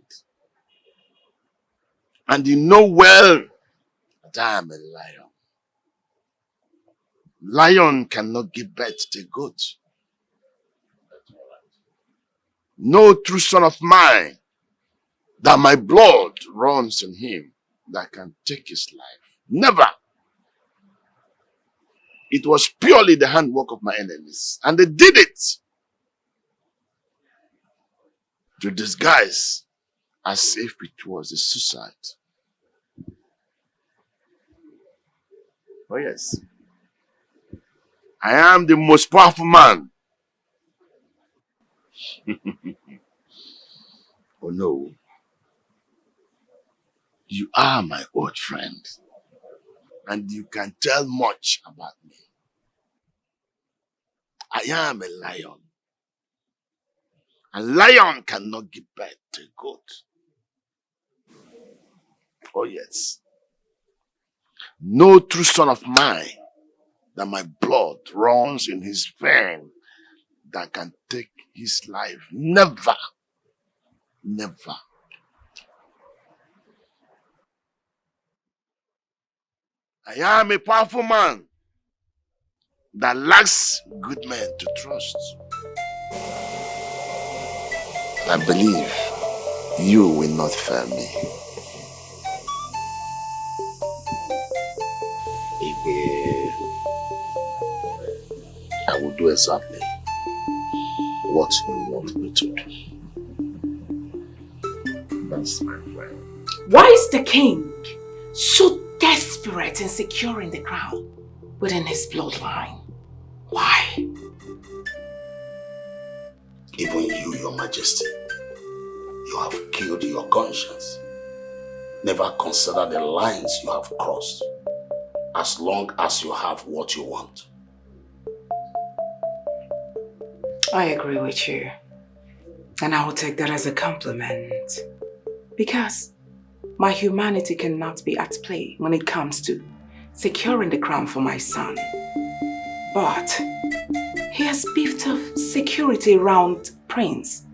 And you know well that I am a lion. Lion cannot give birth to a goat. No true son of mine that my blood runs in him that can take his life. Never. It was purely the handwork of my enemies. And they did it to disguise as if it was a suicide. Oh yes. I am the most powerful man. Oh no. You are my old friend. And you can tell much about me. I am a lion. A lion cannot give birth to a goat. Oh yes. No true son of mine that my blood runs in his vein that can take his life. Never. Never. I am a powerful man that lacks good men to trust. I believe you will not fail me. I will do exactly what you want me to do. That's my friend. Why is the king so desperate in securing the crown within his bloodline? Why? Even you, Your Majesty, you have killed your conscience. Never consider the lines you have crossed, as long as you have what you want. I agree with you. And I will take that as a compliment. Because my humanity cannot be at play when it comes to securing the crown for my son. But he has beefed up security around Prince,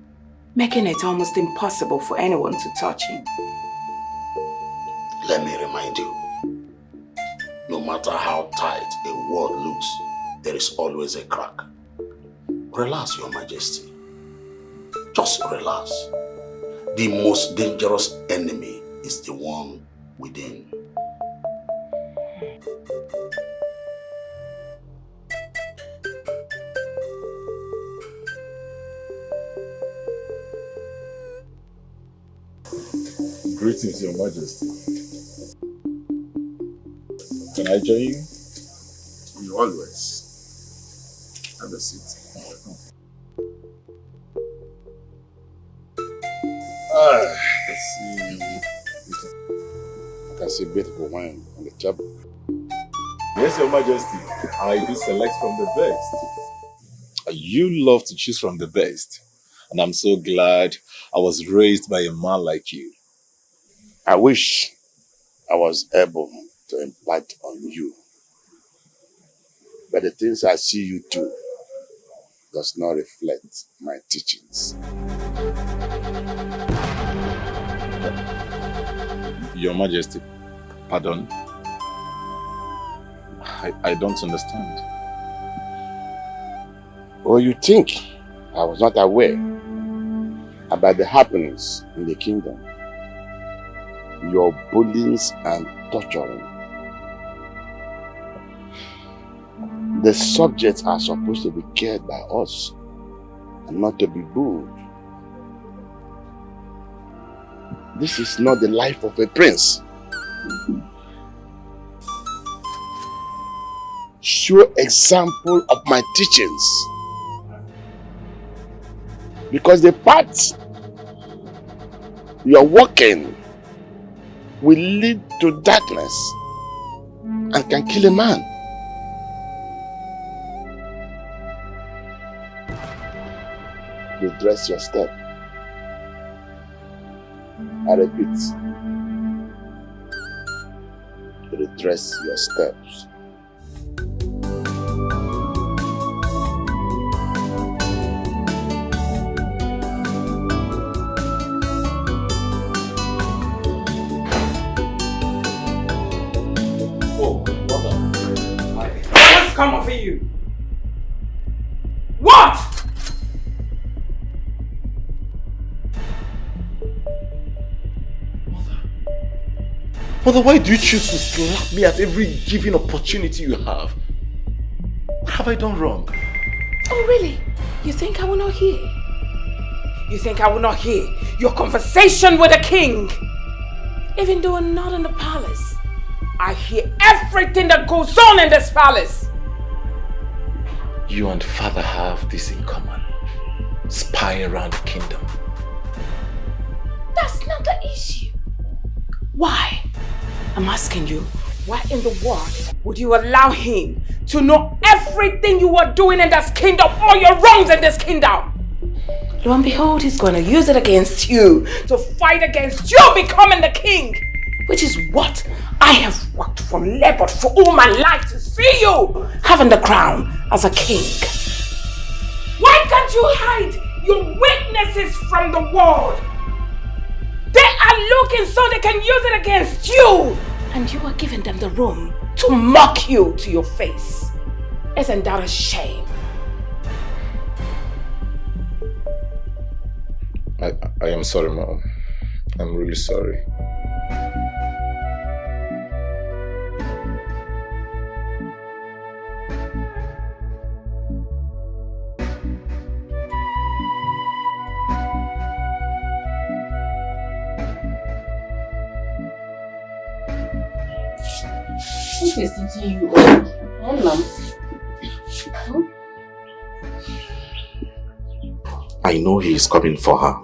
making it almost impossible for anyone to touch him. Let me remind you, no matter how tight a wall looks, there is always a crack. Relax, Your Majesty. Just relax. The most dangerous enemy is the one within. Greetings, Your Majesty. Can I join you? You always have a seat. Let's see. I can see beautiful wine on the table. Yes, Your Majesty. I do select from the best. You love to choose from the best. And I'm so glad I was raised by a man like you. I wish I was able to impart on you. But the things I see you do does not reflect my teachings. Your Majesty, pardon? I don't understand. Oh, you think I was not aware about the happenings in the kingdom? Your bullying and torturing. The subjects are supposed to be cared by us and not to be booed. This is not the life of a prince. Show example of my teachings. Because the path you are walking will lead to darkness and can kill a man. Redress your step. I repeat, redress your steps. What's come over you? What? Mother, why do you choose to slap me at every given opportunity you have? What have I done wrong? Oh, really? You think I will not hear? You think I will not hear your conversation with the king? Even though I'm not in the palace, I hear everything that goes on in this palace. You and father have this in common. Spying around the kingdom. That's not the issue. Why? I'm asking you, why in the world would you allow him to know everything you are doing in this kingdom, all your wrongs in this kingdom? Lo and behold, he's going to use it against you, to fight against you becoming the king, which is what I have worked for, labored for all my life to see you having the crown as a king. Why can't you hide your weaknesses from the world? They are looking so they can use it against you. And you are giving them the room to mock you to your face. Isn't that a shame? I am sorry, Mom. I'm really sorry. What is it you? Mom? I know he is coming for her.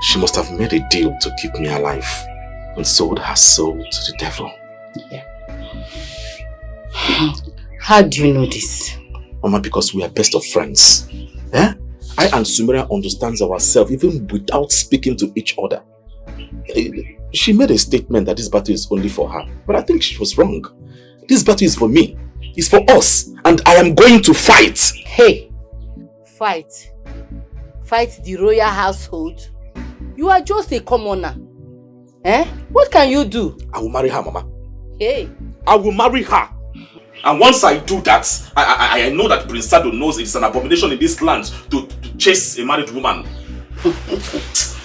She must have made a deal to keep me alive and sold her soul to the devil. Yeah. How do you know this? Mama, because we are best of friends. Eh? I and Sumeria understands ourselves even without speaking to each other. She made a statement that this battle is only for her, but I think she was wrong. This battle is for me. It's for us, and I am going to fight. Hey, fight? Fight the royal household? You are just a commoner. Eh? What can you do? I will marry her, Mama. Hey. I will marry her. And once I do that, I know that Prince Sado knows it's an abomination in this land to chase a married woman.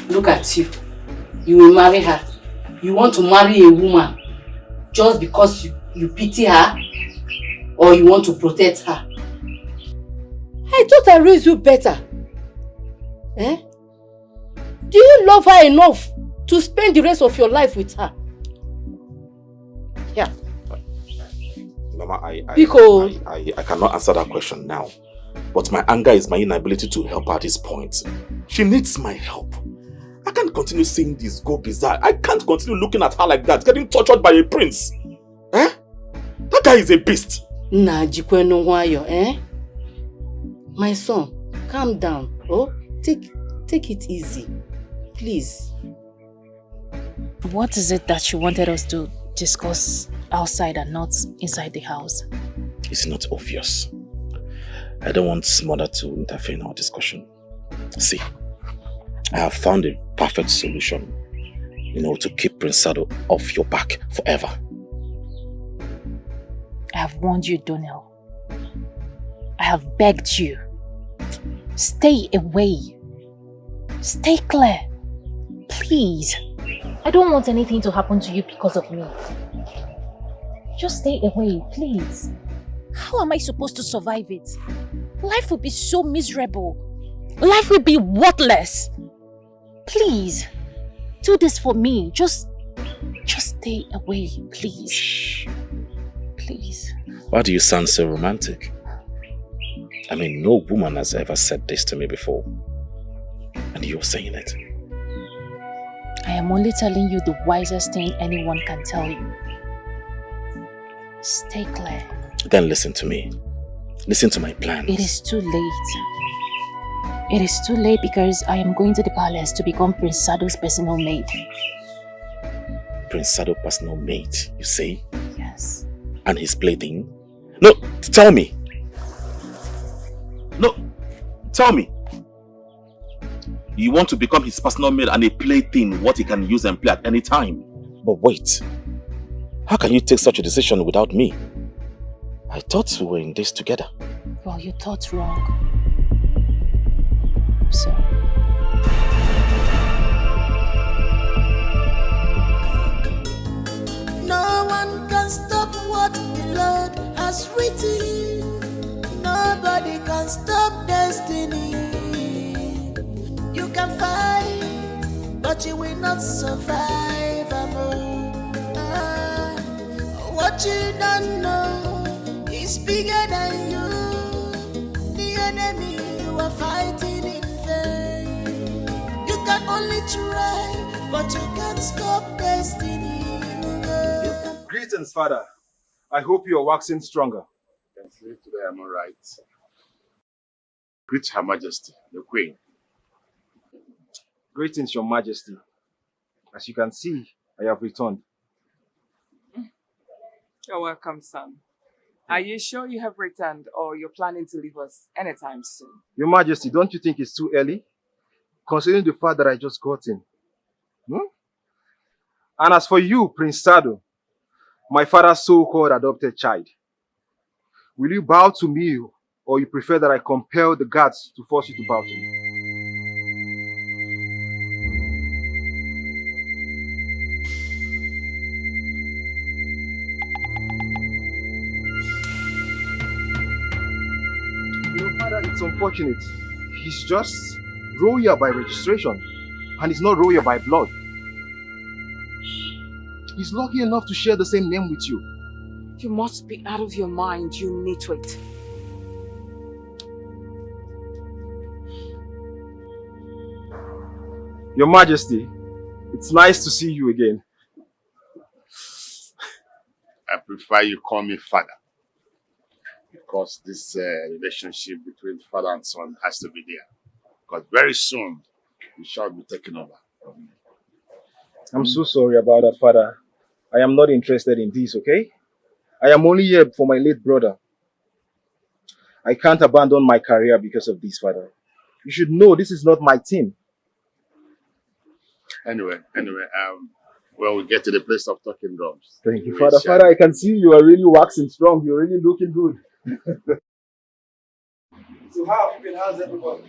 Look at you. You will marry her. You want to marry a woman just because you pity her? Or you want to protect her? I thought I raised you better. Eh? Do you love her enough to spend the rest of your life with her? Yeah. Mama, I cannot answer that question now. But my anger is my inability to help her at this point. She needs my help. I can't continue seeing this go bizarre. I can't continue looking at her like that, getting tortured by a prince. Eh? That guy is a beast. Eh? My son, calm down. Oh, take it easy. Please. What is it that you wanted us to discuss outside and not inside the house? It's not obvious. I don't want mother to interfere in our discussion. See, I have found a perfect solution, to keep Prince Sado off your back forever. I have warned you, Donnell. I have begged you. Stay away. Stay clear. Please. I don't want anything to happen to you because of me. Just stay away, please. How am I supposed to survive it? Life will be so miserable. Life will be worthless. Please. Do this for me. Just stay away, please. Shh. Please. Why do you sound so romantic? I mean, no woman has ever said this to me before. And you're saying it. I am only telling you the wisest thing anyone can tell you. Stay clear. Then listen to me. Listen to my plans. It is too late. It is too late because I am going to the palace to become Prince Sado's personal maid. Prince Sado personal maid, you say? Yes. And his plaything? No, tell me. No, tell me. You want to become his personal maid and a plaything, what he can use and play at any time. But wait. How can you take such a decision without me? I thought we were in this together. Well, you thought wrong. I'm sorry. No one can stop what the Lord has written. Nobody can stop destiny. You can fight, but you will not survive. What you don't know is bigger than you. The enemy you are fighting in vain. You can only try, but you can't stop destiny. Greetings, Father. I hope you are waxing stronger. Today I'm all right. Greet Her Majesty, the Queen. Greetings, Your Majesty. As you can see, I have returned. You're welcome, son. Are you sure you have returned or you're planning to leave us anytime soon? Your Majesty, don't you think it's too early? Considering the fact that I just got in. And as for you, Prince Sado, my father's so-called adopted child, will you bow to me or you prefer that I compel the guards to force you to bow to me? Father, it's unfortunate. He's just royal by registration and he's not royal by blood. He's lucky enough to share the same name with you. You must be out of your mind, you nitwit. Your Majesty, it's nice to see you again. I prefer you call me father. Because this relationship between father and son has to be there. Because very soon, we shall be taken over from me. I'm so sorry about that, Father. I am not interested in this, okay? I am only here for my late brother. I can't abandon my career because of this, Father. You should know this is not my team. Anyway, well, we get to the place of talking drums. Thank you, Father. Father, I can see you are really waxing strong. You're really looking good. So how have you been? How's everybody?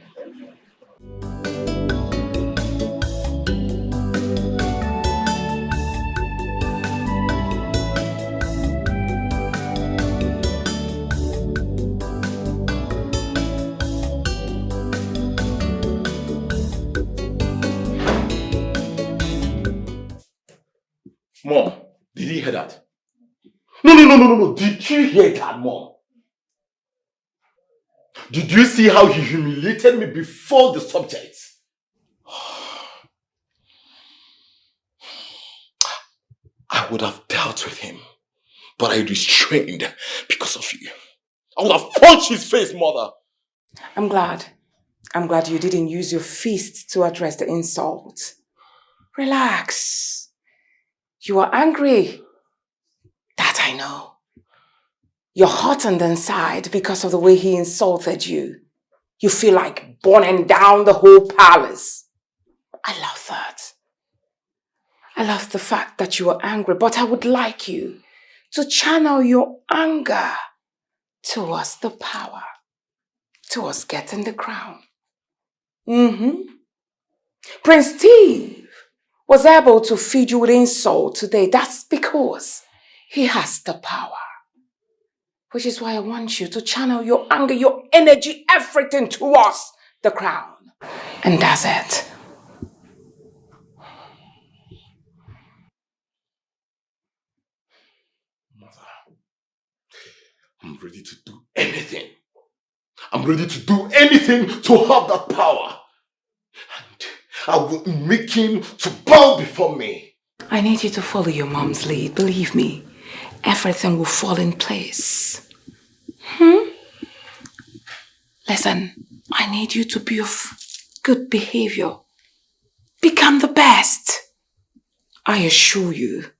Mom, did you hear that? No. Did you hear that, Mom? Did you see how he humiliated me before the subjects? I would have dealt with him, but I restrained because of you. I would have punched his face, Mother. I'm glad you didn't use your fist to address the insult. Relax. You are angry. I know. You're hot on the inside because of the way he insulted you. You feel like burning down the whole palace. I love that. I love the fact that you are angry, but I would like you to channel your anger towards the power, towards getting the crown. Prince Steve was able to feed you with insult today. That's because he has the power. Which is why I want you to channel your anger, your energy, everything towards the crown. And that's it. I'm ready to do anything. I'm ready to do anything to have that power. And I will make him to bow before me. I need you to follow your mom's lead. Believe me, everything will fall in place. Listen, I need you to be of good behavior. Become the best. I assure you,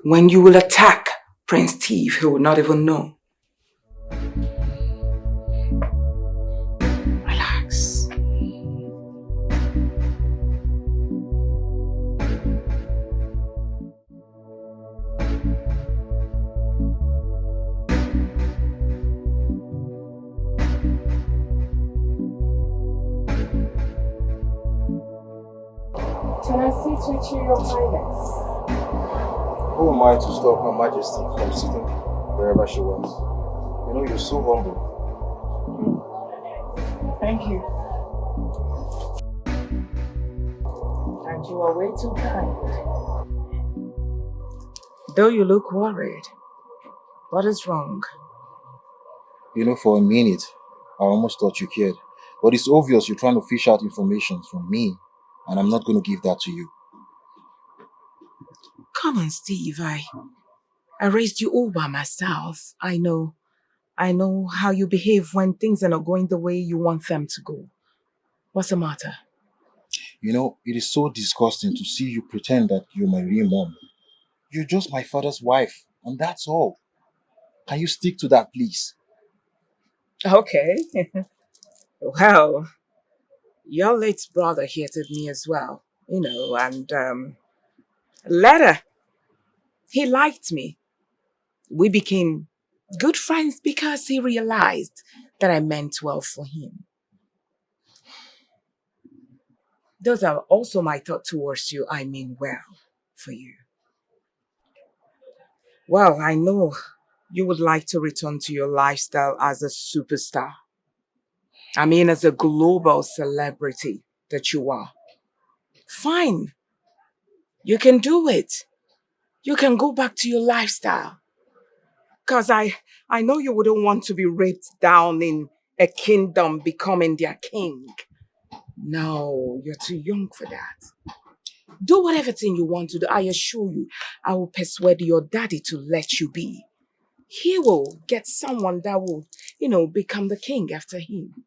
when you will attack Prince Steve, he will not even know. Relax. Can I sit with you, Your Highness? Who am I to stop Her Majesty from sitting wherever she wants? You know, you're so humble. Thank you. And you are way too kind. Though you look worried, what is wrong? You know, for a minute, I almost thought you cared. But it's obvious you're trying to fish out information from me, and I'm not going to give that to you. Come on, Steve. I raised you all by myself. I know how you behave when things are not going the way you want them to go. What's the matter? You know, it is so disgusting to see you pretend that you're my real mom. You're just my father's wife, and that's all. Can you stick to that, please? Okay. Well, your late brother hated me as well, and later, he liked me. We became good friends because he realized that I meant well for him. Those are also my thoughts towards you. I mean well for you. Well, I know you would like to return to your lifestyle as a superstar. I mean, as a global celebrity that you are. Fine. You can do it. You can go back to your lifestyle. Because I know you wouldn't want to be raped down in a kingdom becoming their king. No, you're too young for that. Do whatever thing you want to do. I assure you, I will persuade your daddy to let you be. He will get someone that will, become the king after him.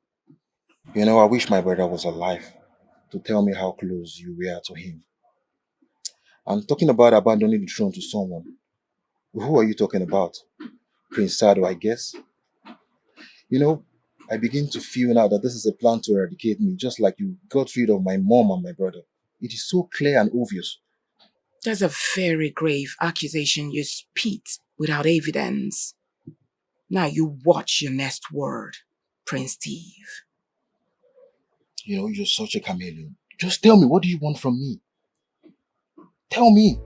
You know, I wish my brother was alive to tell me how close you were to him. I'm talking about abandoning the throne to someone. Who are you talking about? Prince Sado, I guess? You know, I begin to feel now that this is a plan to eradicate me, just like you got rid of my mom and my brother. It is so clear and obvious. That's a very grave accusation you spit without evidence. Now you watch your next word, Prince Steve. You know, you're such a chameleon. Just tell me, what do you want from me? Tell me.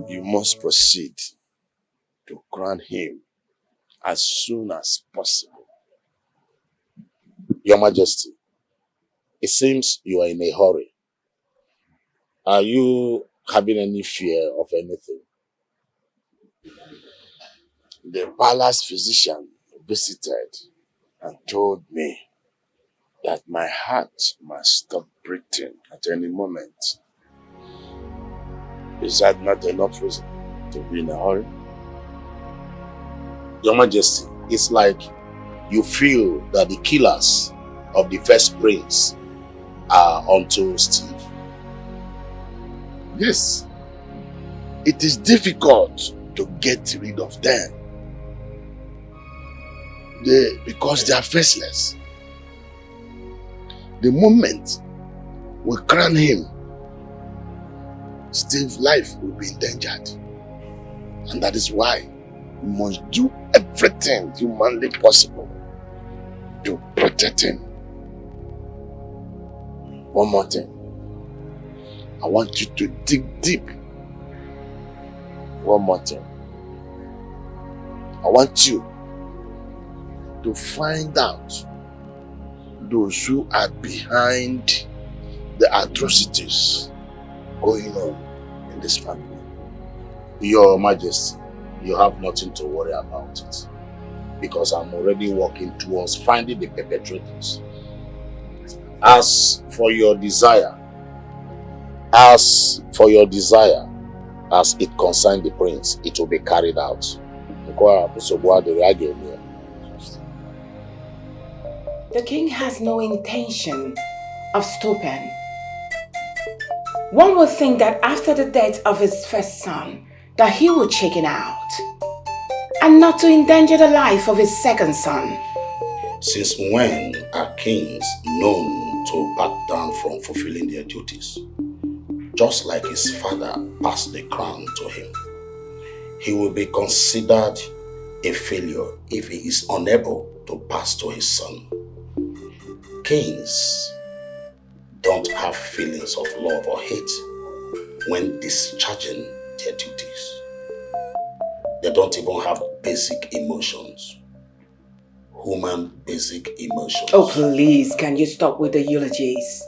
You must proceed to crown him as soon as possible. Your Majesty, it seems you are in a hurry. Are you having any fear of anything? The palace physician visited and told me that my heart must stop beating at any moment. Is that not enough reason to be in a hurry? Your Majesty, it's like you feel that the killers of the first prince are onto Steve? Yes. It is difficult to get rid of them. Because they are faceless. The moment we crown him, Steve's life will be endangered. And that is why we must do everything humanly possible to protect him. One more thing. I want you to dig deep. One more thing. I want you to find out those who are behind the atrocities going on in this family. Your Majesty, you have nothing to worry about it, because I'm already working towards finding the perpetrators. As for your desire, as it concerns the prince, it will be carried out. The king has no intention of stopping. One would think that after the death of his first son, that he would chicken out, and not to endanger the life of his second son. Since when are kings known to back down from fulfilling their duties? Just like his father passed the crown to him, he will be considered a failure if he is unable to pass to his son. Kings don't have feelings of love or hate when discharging their duties. They don't even have basic emotions. Human basic emotions. Oh, please, can you stop with the eulogies?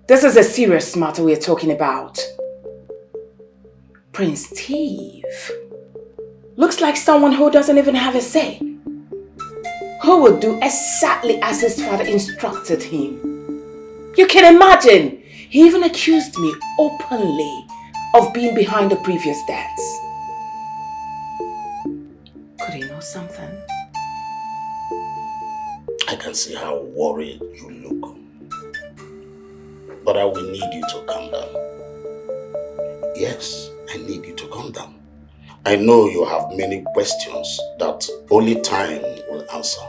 This is a serious matter we're talking about. Prince Steve looks like someone who doesn't even have a say. Who would do exactly as his father instructed him. You can imagine, he even accused me openly of being behind the previous deaths. Could he know something? I can see how worried you look. But I will need you to calm down. Yes, I need you to calm down. I know you have many questions that only time will answer.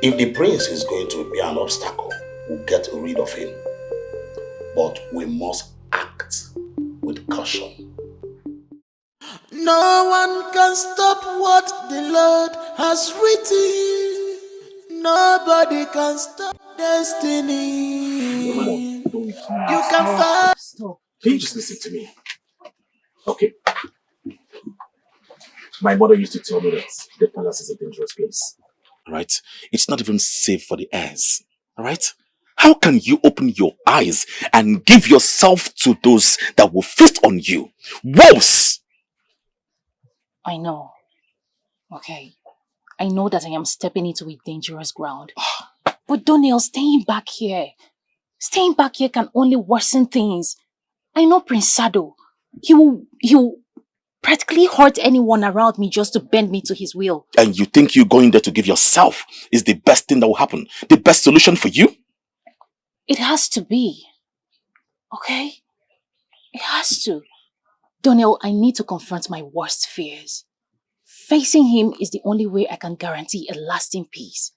If the prince is going to be an obstacle, we'll get rid of him. But we must act with caution. No one can stop what the Lord has written. Nobody can stop destiny. You can fight. Stop. Can you just listen to me? Okay. My mother used to tell me that the palace is a dangerous place. Right? It's not even safe for the heirs. Alright? How can you open your eyes and give yourself to those that will feast on you? Wolves! I know. Okay. I know that I am stepping into a dangerous ground. But Donnell, staying back here can only worsen things. I know Prince Sado. He will practically hurt anyone around me just to bend me to his will. And you think you going there to give yourself is the best thing that will happen? The best solution for you? It has to be. Okay? It has to. Donnell, I need to confront my worst fears. Facing him is the only way I can guarantee a lasting peace.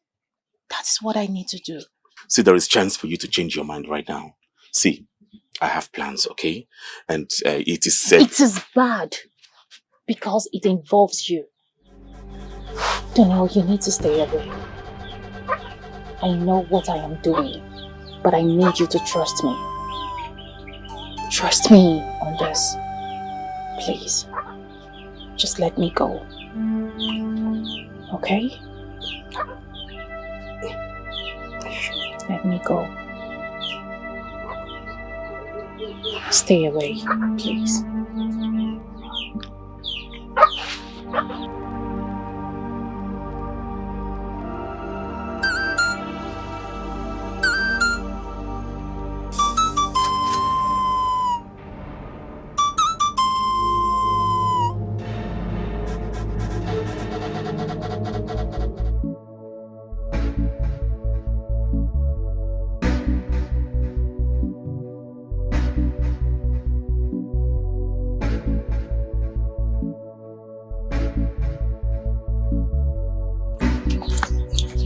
That's what I need to do. See, there is chance for you to change your mind right now. See, I have plans, okay? And it is said... It is bad. Because it involves you. Donnell, you need to stay away. I know what I am doing, but I need you to trust me. Trust me on this. Please. Just let me go. Okay? Let me go. Stay away, please.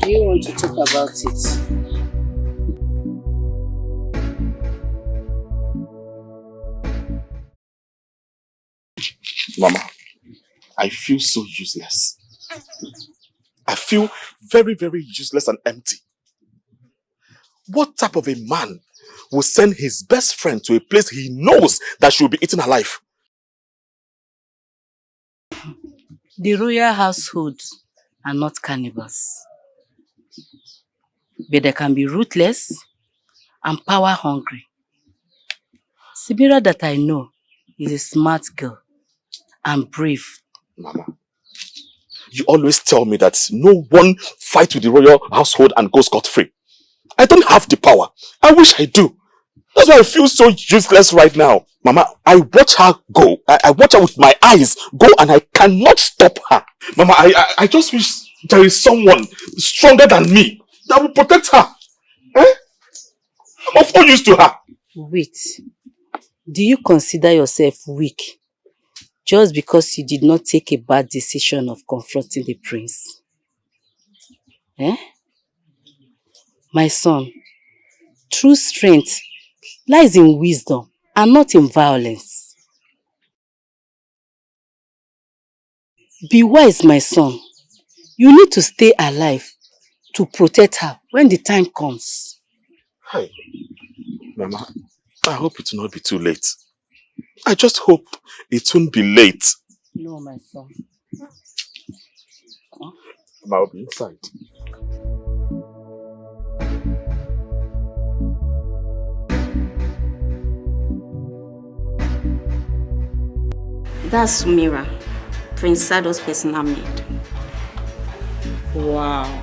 Do you want to talk about it? Mama, I feel so useless. I feel very, very useless and empty. What type of a man will send his best friend to a place he knows that she will be eaten alive? The royal household are not cannibals. But they can be ruthless and power hungry. Sibira that I know is a smart girl and brave. Mama, you always tell me that no one fights with the royal household and goes scot-free. I don't have the power. I wish I do. That's why I feel so useless right now. Mama, I watch her go. I watch her with my eyes go and I cannot stop her. Mama, I just wish there is someone stronger than me that will protect her. Eh? I'm of no use to her. Wait. Do you consider yourself weak just because you did not take a bad decision of confronting the prince? Eh? My son, true strength lies in wisdom and not in violence. Be wise, my son. You need to stay alive to protect her when the time comes. Hi. Mama, I hope it will not be too late. I just hope it won't be late. No, my son. I'll be inside. That's Sumira, Prince Sado's personal maid. Wow.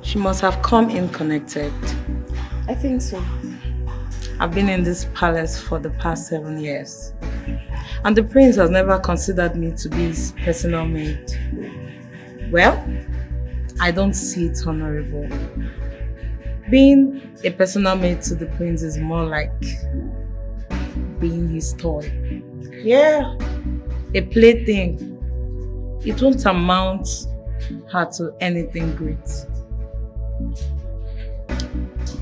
She must have come in connected. I think so. I've been in this palace for the past 7 years. And the prince has never considered me to be his personal maid. Well, I don't see it honorable. Being a personal maid to the prince is more like being his toy. Yeah, a plaything. It won't amount her to anything great.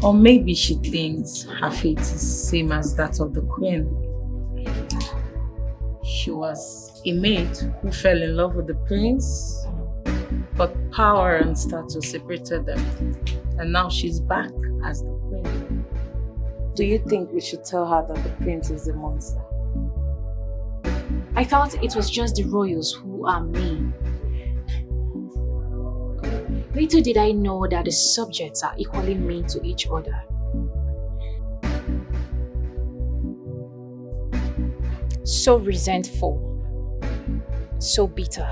Or maybe she thinks her fate is same as that of the queen. She was a maid who fell in love with the prince, but power and status separated them. And now she's back as the queen. Do you think we should tell her that the prince is a monster? I thought it was just the royals who are mean. Little did I know that the subjects are equally mean to each other. So resentful, so bitter.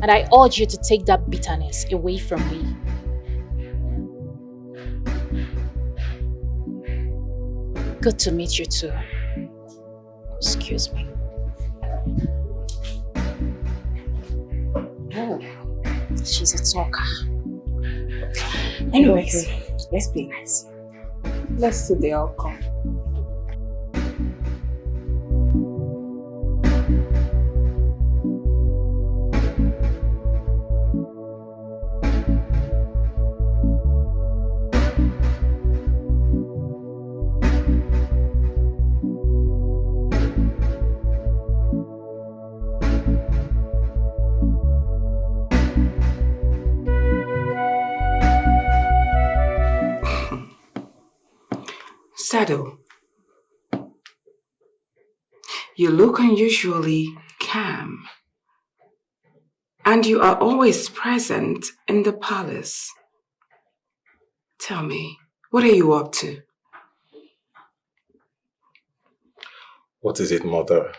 And I urge you to take that bitterness away from me. Good to meet you too. Excuse me. Oh. She's a talker. Anyways, let's be nice. Let's see the outcome. Sado, you look unusually calm, and you are always present in the palace. Tell me, what are you up to? What is it, mother?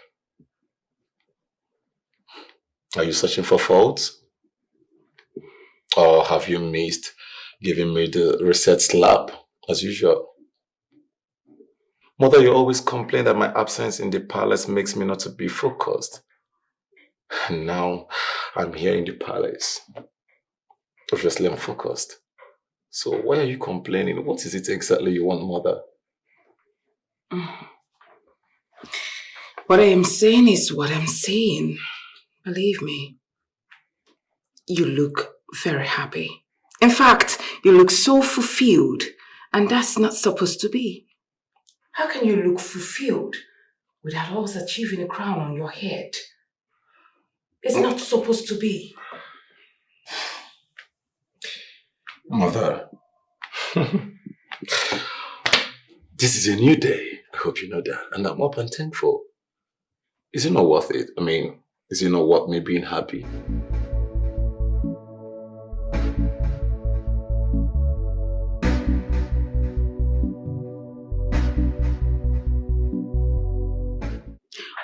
Are you searching for faults? Or have you missed giving me the reset slap, as usual? Mother, you always complain that my absence in the palace makes me not to be focused. And now I'm here in the palace. Obviously, I'm focused. So why are you complaining? What is it exactly you want, mother? What I am saying is what I'm saying. Believe me. You look very happy. In fact, you look so fulfilled, and that's not supposed to be. How can you look fulfilled without always achieving a crown on your head? It's not supposed to be. Mother, this is a new day. I hope you know that. And I'm up and thankful. Is it not worth it? I mean, is it not worth me being happy?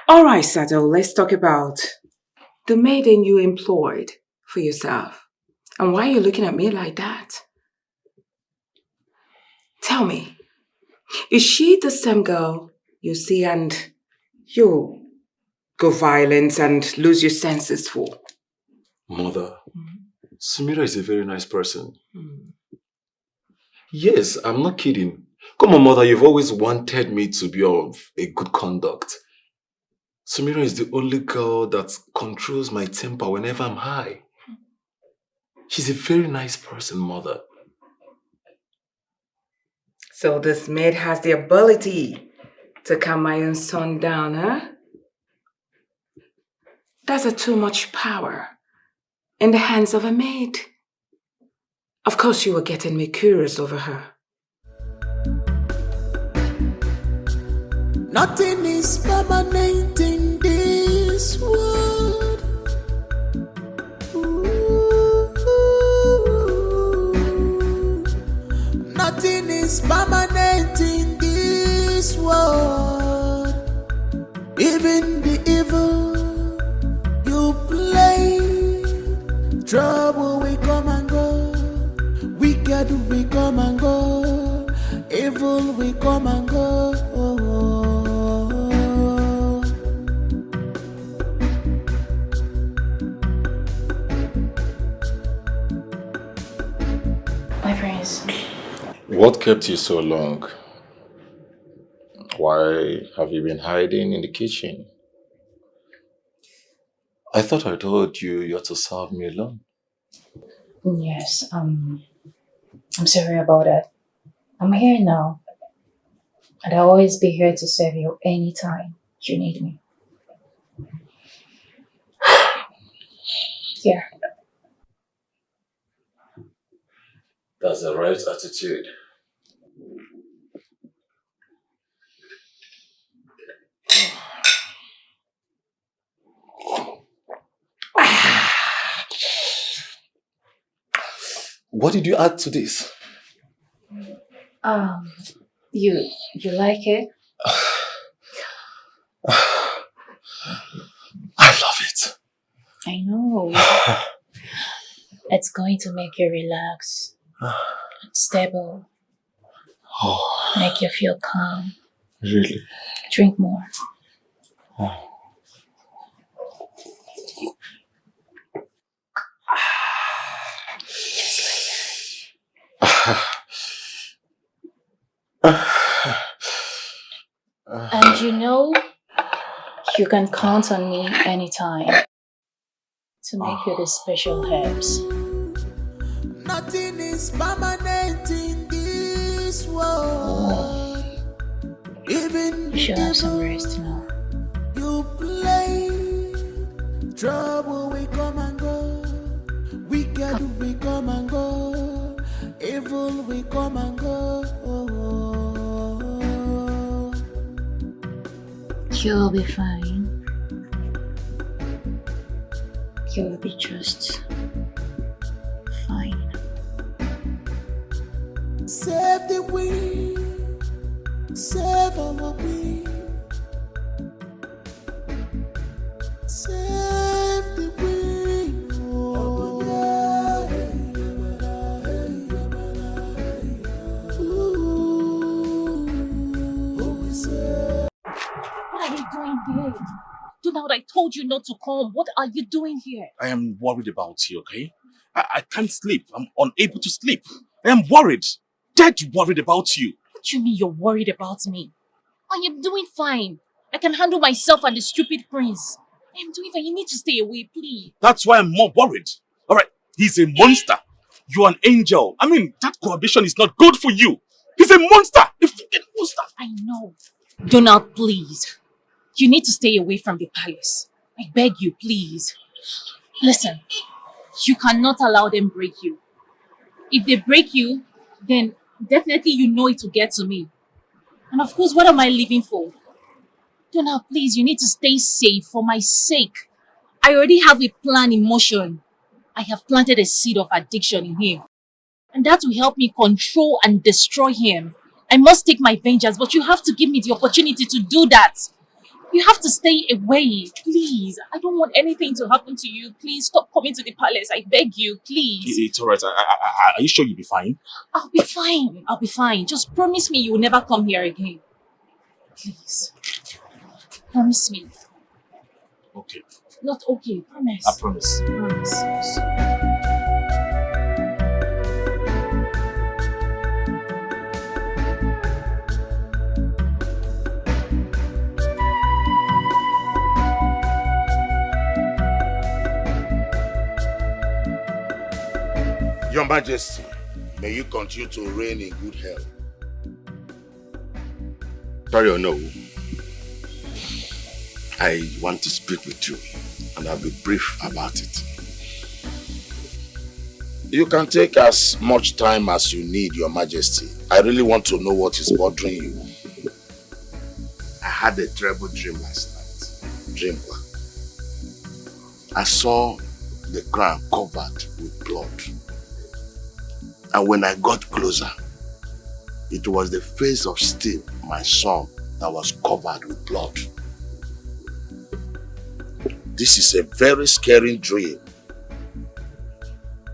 All right, Sado, let's talk about the maiden you employed for yourself. And why are you looking at me like that? Tell me, is she the same girl you see and you go violent and lose your senses for? Mother, Sumira is a very nice person. Yes, I'm not kidding. Come on, Mother, you've always wanted me to be of a good conduct. Sumira is the only girl that controls my temper whenever I'm high. She's a very nice person, Mother. So this maid has the ability to calm my own son down, huh? That's too much power in the hands of a maid. Of course you were getting me curious over her. Nothing is permanent in this world. Nothing is permanent in this world. Even the evil you play, trouble will come and go, wicked will come and go, evil will come and go. My friends. What kept you so long? Why have you been hiding in the kitchen? I thought I told you you're to serve me alone. Yes, I'm sorry about that. I'm here now. And I'll always be here to serve you anytime you need me. Here. That's the right attitude. What did you add to this? You like it? I love it. I know. It's going to make you relax, stable, make you feel calm. Really? Drink more. And you know, you can count on me anytime to make you the special herbs. Nothing is permanent in this world. Even you should have some rest now. You play, trouble will come and go, wicked will come and go, evil will come and go. You'll be fine. You'll be just fine. Save the wind, save our wind, save the wind. Oh, What are you doing here? Do now that I told you not to come. What are you doing here? I am worried about you, okay? I can't sleep. I'm unable to sleep. I am worried. Dead worried about you. What do you mean you're worried about me? I am doing fine. I can handle myself and the stupid prince. I am doing fine. You need to stay away, please. That's why I'm more worried. All right, He's a monster. You're an angel. I mean, that cohabitation is not good for you. He's a monster. A freaking monster. I know. Donald, please. You need to stay away from the palace. I beg you, please. Listen, you cannot allow them break you. If they break you, then definitely you know it will get to me. And of course, what am I living for? Donald, please, you need to stay safe for my sake. I already have a plan in motion. I have planted a seed of addiction in him. And that will help me control and destroy him. I must take my vengeance, but you have to give me the opportunity to do that. You have to stay away, please. I don't want anything to happen to you. Please stop coming to the palace. I beg you, please. It's alright. Are you sure you'll be fine? I'll be fine. I'll be fine. Just promise me you will never come here again. Please. Promise me. Okay. Not okay. Promise. I promise. Promise. Your Majesty, may you continue to reign in good health. Sorry or no, I want to speak with you, and I'll be brief about it. You can take as much time as you need, Your Majesty. I really want to know what is bothering you. I had a terrible dream last night. Dream what? I saw the crown covered with blood. And when I got closer, it was the face of Steve, my son, that was covered with blood. This is a very scary dream.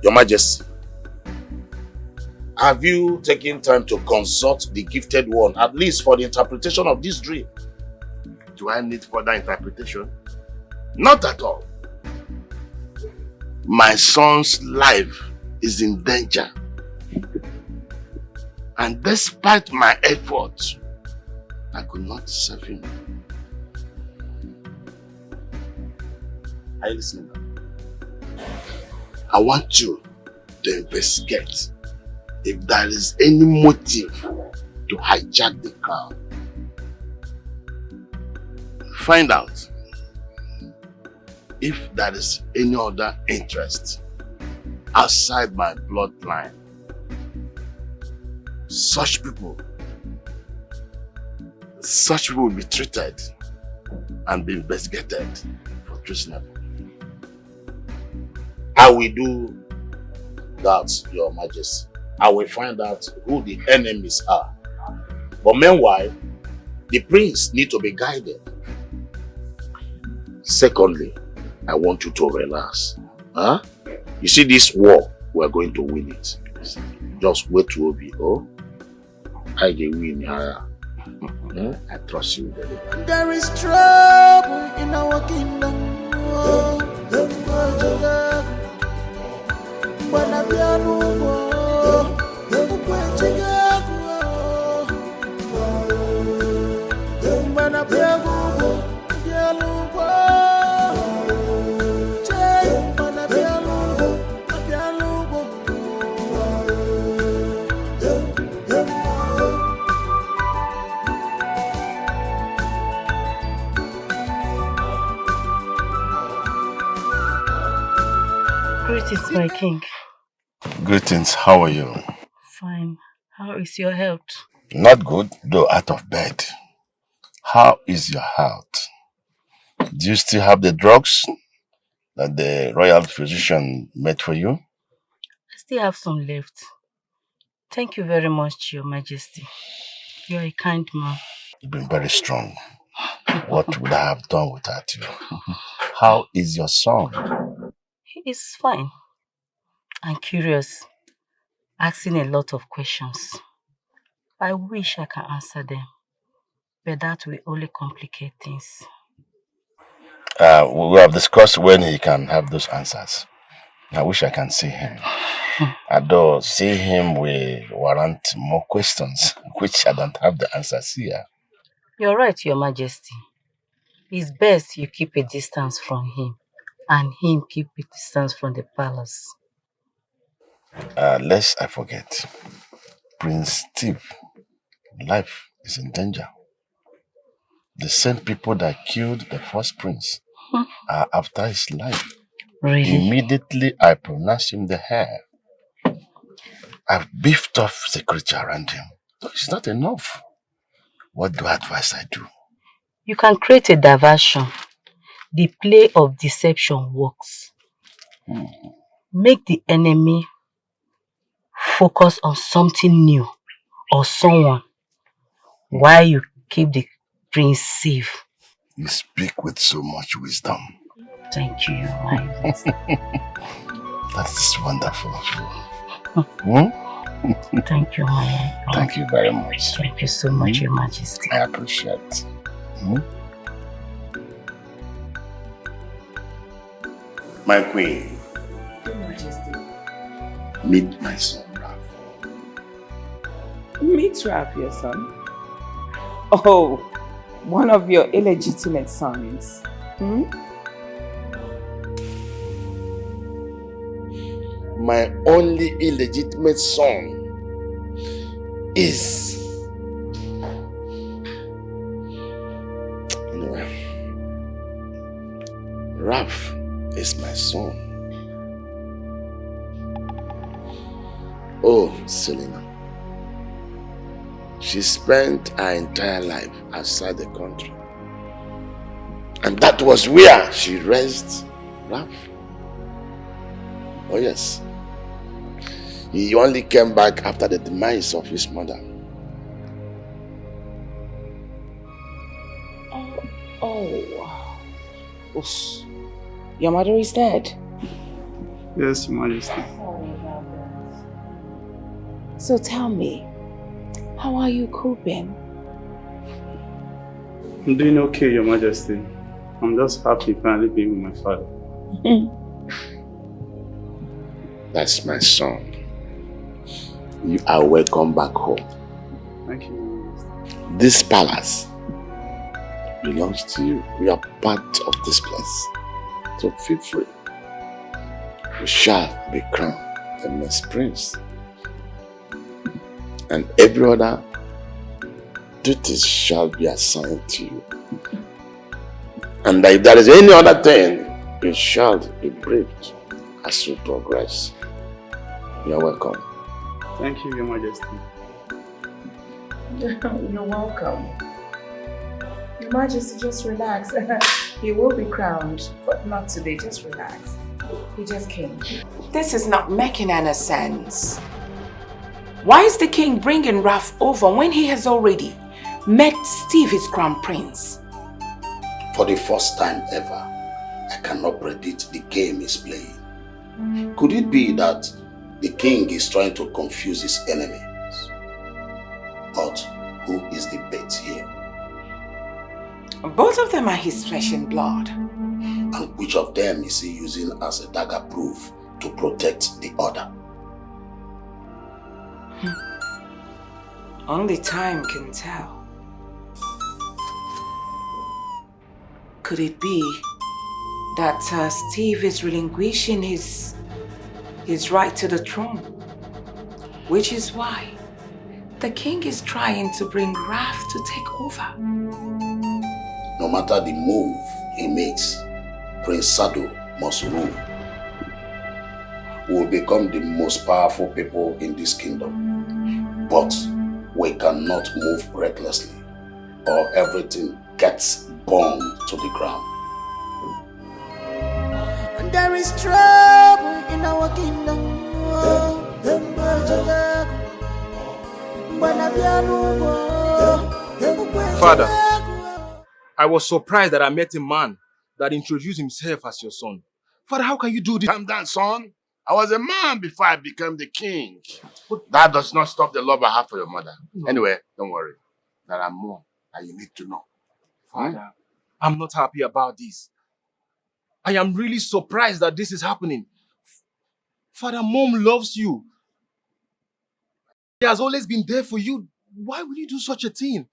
Your Majesty, have you taken time to consult the gifted one, at least for the interpretation of this dream? Do I need further interpretation? Not at all. My son's life is in danger. And despite my efforts, I could not save him. Are you listening? I want you to investigate if there is any motive to hijack the crown. Find out if there is any other interest outside my bloodline. Such people will be treated and be investigated for treasonable. I will do that, Your Majesty. I will find out who the enemies are. But meanwhile, the prince needs to be guided. Secondly, I want you to relax. Huh? You see this war, we are going to win it. Just wait to be. Oh, I can win. I trust you very much. There is trouble in our kingdom. Greetings, my king. Greetings, how are you? Fine. How is your health? Not good, though out of bed. How is your health? Do you still have the drugs that the royal physician made for you? I still have some left. Thank you very much, Your Majesty. You're a kind man. You've been very strong. What would I have done without you? How is your son? He is fine. I'm curious, asking a lot of questions. I wish I can answer them, but that will only complicate things. We have discussed when he can have those answers. I wish I can see him. Although see him will warrant more questions, which I don't have the answers here. You're right, Your Majesty. It's best you keep a distance from him, and him keep a distance from the palace. Lest I forget, Prince Steve, life is in danger. The same people that killed the first prince are after his life. Really? Immediately, I pronounced him the heir. I've beefed up security around him. Though it's not enough. What do I advise I do? You can create a diversion. The play of deception works. Make the enemy focus on something new or someone while you keep the prince safe. You speak with so much wisdom. Thank you, my That is wonderful of you. Thank you, my Thank you very much. Thank you so much, Your Majesty. I appreciate it. My queen. Your Majesty. Meet my son, Ralph. Meet Ralph, your son. Oh, one of your illegitimate sons. My only illegitimate son is... Anyway, Ralph is my son. Oh, Selena. She spent her entire life outside the country. And that was where she raised Ralph. Oh yes. He only came back after the demise of his mother. Oh. Oof. Your mother is dead? Yes, Your Majesty. So tell me, how are you coping? I'm doing okay, Your Majesty. I'm just happy finally being with my father. That's my son. You are welcome back home. Thank you, Your Majesty. This palace belongs to you. We are part of this place. So feel free. You shall be crowned the next prince. And every other duties shall be assigned to you. And if there is any other thing, you shall be briefed as we progress. You are welcome. Thank you, Your Majesty. You're welcome. Your Majesty, just relax. He will be crowned, but not today. Just relax. He just came. This is not making any sense. Why is the king bringing Ralph over when he has already met Steve, his crown prince? For the first time ever, I cannot predict the game he's playing. Could it be that the king is trying to confuse his enemies? But who is the bait here? Both of them are his flesh and blood. And which of them is he using as a dagger proof to protect the other? Only time can tell. Could it be that Steve is relinquishing his right to the throne? Which is why the king is trying to bring Ralph to take over. No matter the move he makes, Prince Sado must rule. We will become the most powerful people in this kingdom. But we cannot move recklessly, or everything gets burned to the ground. There is trouble in our kingdom. Father, I was surprised that I met a man that introduced himself as your son. Father, how can you do this? Calm down, son. I was a man before I became the king. That does not stop the love I have for your mother. Anyway, don't worry. There are more that you need to know. Father, I'm not happy about this. I am really surprised that this is happening. Father, Mom loves you. He has always been there for you. Why would you do such a thing?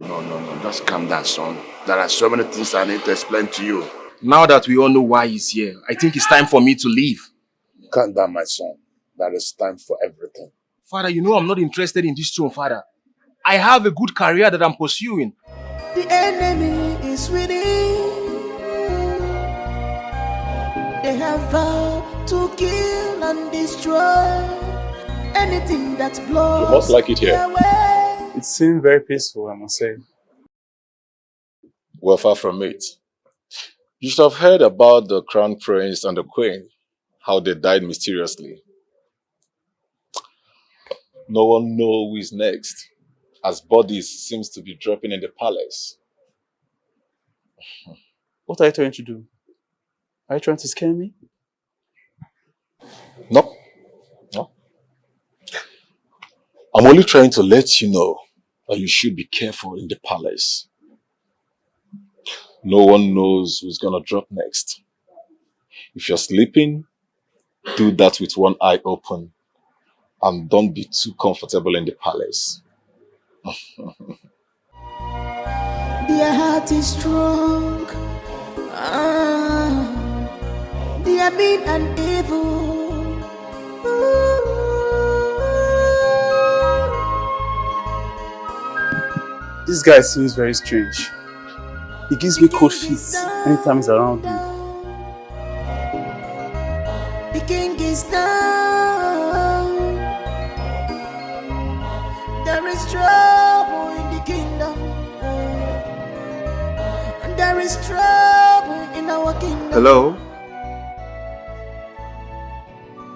No. Just calm down, son. There are so many things I need to explain to you. Now that we all know why he's here, I think it's time for me to leave. Calm down, my son. there is time for everything. Father, you know I'm not interested in this throne, Father. I have a good career that I'm pursuing. The enemy is winning. They have vowed to kill and destroy anything that blows. You must like it here. It seemed very peaceful, I must say. Well, far from it. You should have heard about the crown prince and the queen, how they died mysteriously. No one knows who is next, as bodies seems to be dropping in the palace. What are you trying to do? Are you trying to scare me? No. No. I'm only trying to let you know that you should be careful in the palace. No one knows who's gonna drop next. If you're sleeping, do that with one eye open and don't be too comfortable in the palace. Their heart is strong. They are mean and evil. This guy seems very strange. He gives me cold feet anytime he's around me. The king is down. There is trouble in the kingdom. And there is trouble in our kingdom. Hello?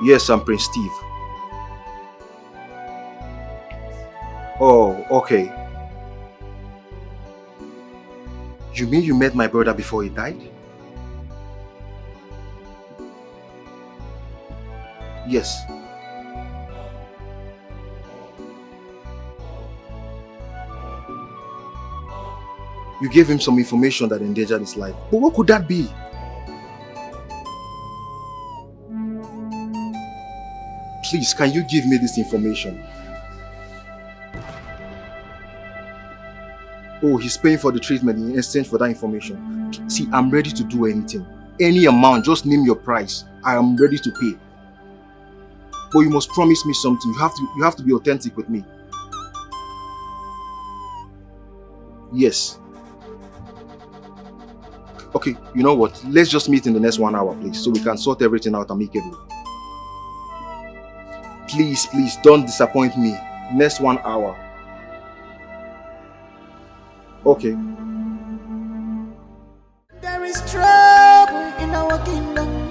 Yes, I'm Prince Steve. Oh, okay. You mean you met my brother before he died? Yes. You gave him some information that endangered his life. But what could that be? Please, can you give me this information? Oh, he's paying for the treatment in exchange for that information. See, I'm ready to do anything. Any amount, just name your price. I am ready to pay. But you must promise me something. You have to be authentic with me. Yes. Okay, you know what? Let's just meet in the next 1 hour, please, so we can sort everything out amicably. Please, please, don't disappoint me. Next 1 hour. Okay. There is trouble in our kingdom.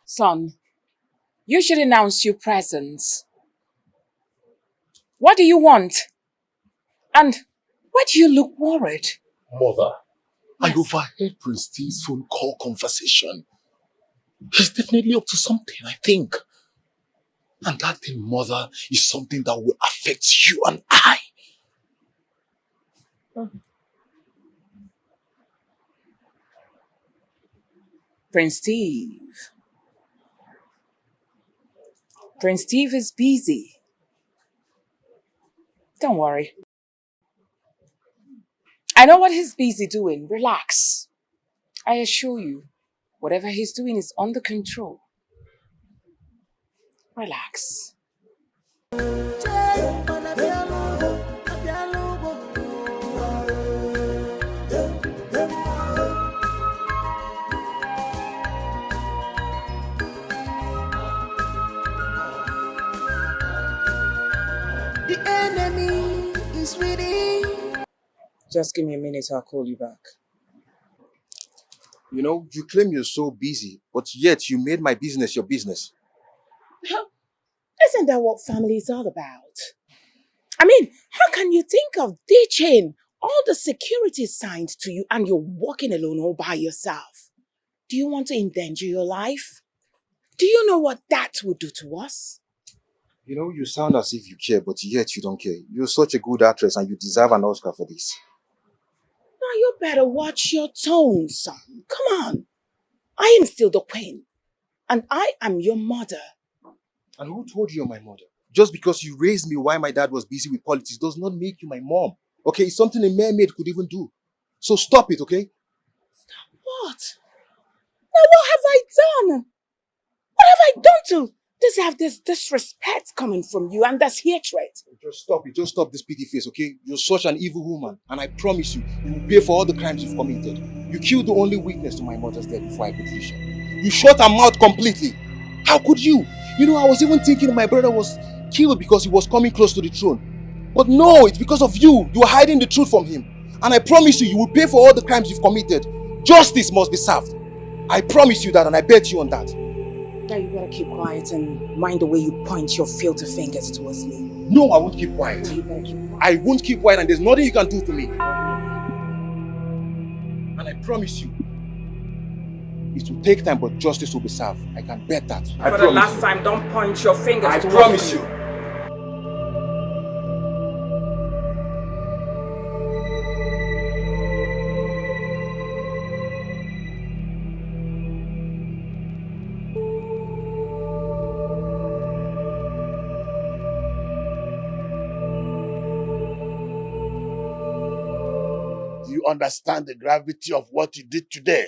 Son, you should announce your presence. What do you want? And why do you look worried? Mother, I overheard Prince T's phone call conversation. He's definitely up to something, I think. And that thing, Mother, is something that will affect you and I. Prince Steve. Prince Steve is busy. Don't worry. I know what he's busy doing. Relax. I assure you, whatever he's doing is under control. Relax. The enemy is winning. Just give me a minute, I'll call you back. You know, you claim you're so busy, but yet you made my business your business. Isn't that what family is all about? I mean, how can you think of ditching all the security signed to you and you're walking alone all by yourself? Do you want to endanger your life? Do you know what that would do to us? You know, you sound as if you care, but yet you don't care. You're such a good actress and you deserve an Oscar for this. better watch your tone, son. Come on. I am still the queen. And I am your mother. And who told you you're my mother? Just because you raised me while my dad was busy with politics does not make you my mom. Okay, it's something a mermaid could even do. So stop it, okay? What? Now what have I done? What have I done to deserve this disrespect coming from you and this hatred? Just stop it. Just stop this pity face, okay? You're such an evil woman. And I promise you, you will pay for all the crimes you've committed. You killed the only witness to my mother's death before I could reach her. You shut her mouth completely. How could you? You know, I was even thinking my brother was killed because he was coming close to the throne. But no, it's because of you. You are hiding the truth from him. And I promise you, you will pay for all the crimes you've committed. Justice must be served. I promise you that, and I bet you on that. Now you better keep quiet and mind the way you point your filthy fingers towards me. No, I won't keep quiet. You better keep quiet. I won't keep quiet, and there's nothing you can do to me. And I promise you, it will take time, but justice will be served. I can bet that. For the last time, don't point your fingers towards me. I promise you. Do you understand the gravity of what you did today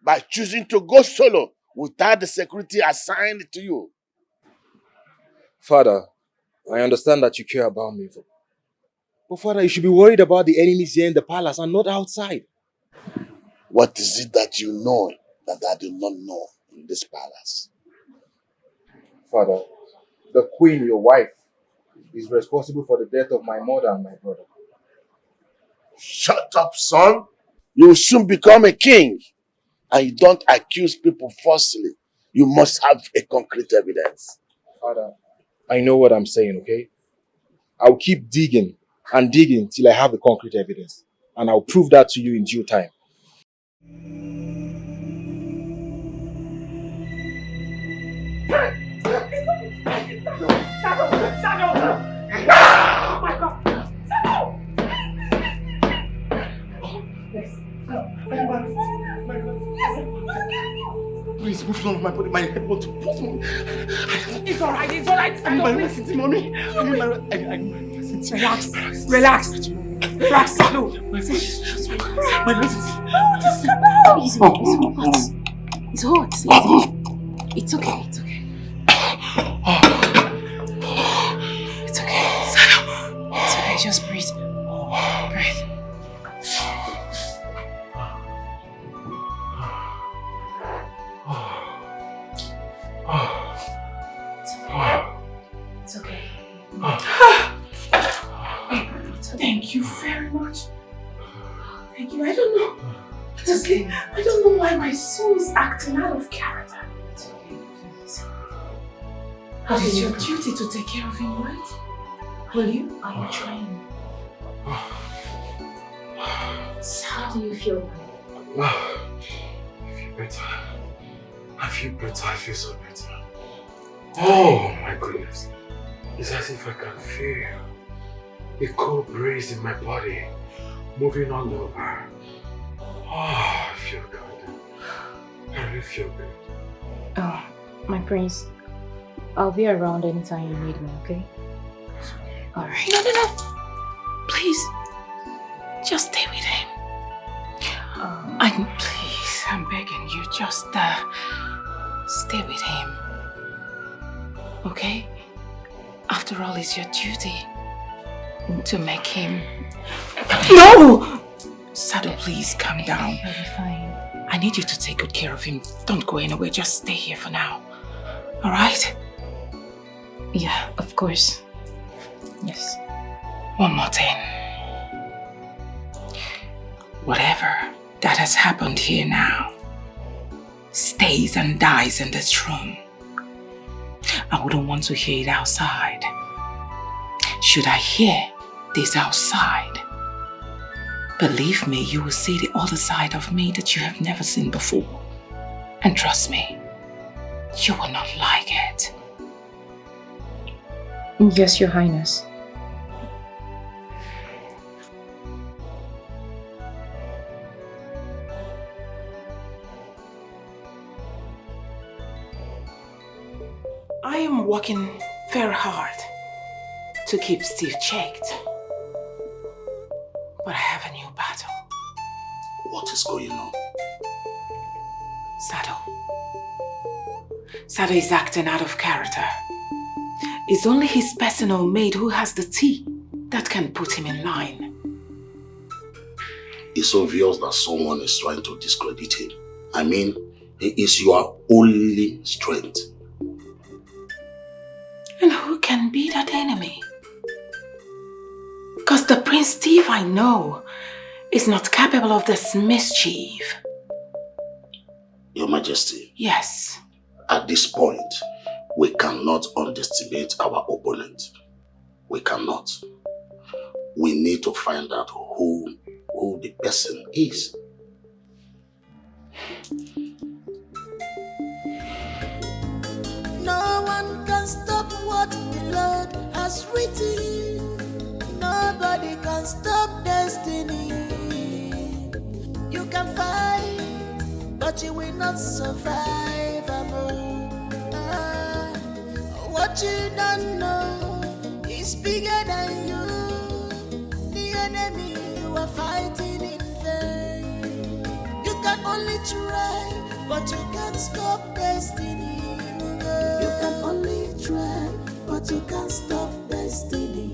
by choosing to go solo without the security assigned to you? Father, I understand that you care about me. But Father, you should be worried about the enemies here in the palace and not outside. What is it that you know that I do not know in this palace? Father, the queen, your wife, is responsible for the death of my mother and my brother. Shut up, son. You will soon become a king. And you don't accuse people falsely. You must have a concrete evidence. Father, I know what I'm saying, okay? I'll keep digging and digging till I have the concrete evidence. And I'll prove that to you in due time. Oh my God! Please move on my body. My head wants to put me. It's alright, it's alright. I need my rest, mommy. I need my rest. Relax. Relax, Sado. My rest. Easy, it's hot. It's hot. It's okay. It's okay. It's okay. Sado. It's okay. Just breathe. Breathe. It's okay. Thank you very much. Thank you. I don't know. Honestly, I don't know why my soul is acting out of character. But it's your duty to take care of him, right? Will you? Are you trying? So how do you feel? I feel better. I feel so better. Oh my goodness. It's as if I can feel the cold breeze in my body moving all over. Oh, I feel good. I really feel good. Oh, my prince. I'll be around anytime you need me, okay? Alright. No. Please. Just stay with him. And please, I'm begging you, just stay with him. Okay? After all, it's your duty to make him... No! Sado, please calm down. I'll be fine. I need you to take good care of him. Don't go anywhere, just stay here for now. Alright? Yeah, of course. Yes. One more thing. Whatever that has happened here now stays and dies in this room. I wouldn't want to hear it outside. Should I hear this outside, believe me, you will see the other side of me that you have never seen before. And trust me, you will not like it. Yes, Your Highness. working very hard to keep Steve checked. But I have a new battle. What is going on? Sado is acting out of character. It's only his personal maid who has the tea that can put him in line. It's obvious that someone is trying to discredit him. I mean, he is your only strength. And who can be that enemy? Because the Prince Steve I know is not capable of this mischief. Your Majesty. Yes. At this point, we cannot underestimate our opponent. We cannot. We need to find out who the person is. No one can stop what the Lord has written. Nobody can stop destiny. You can fight, but you will not survive. What you don't know is bigger than you. The enemy you are fighting in vain. You can only try, but you can't stop destiny. You can only try, but you can't stop destiny.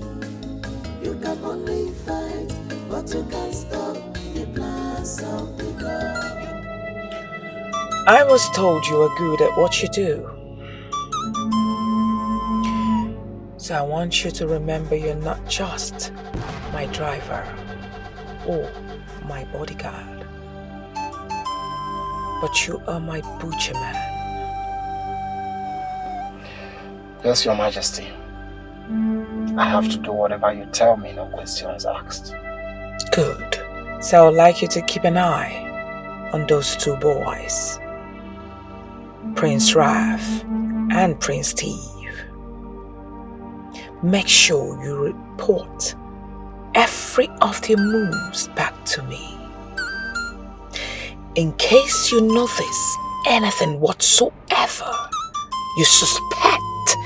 You can only fight, but you can't stop the plans of the God. I was told you were good at what you do. So I want you to remember you're not just my driver or my bodyguard, but you are my butcher man. Yes, Your Majesty. I have to do whatever you tell me, no questions asked. Good. So I'd like you to keep an eye on those two boys, Prince Raf and Prince Steve. Make sure you report every of their moves back to me. In case you notice anything whatsoever, you suspect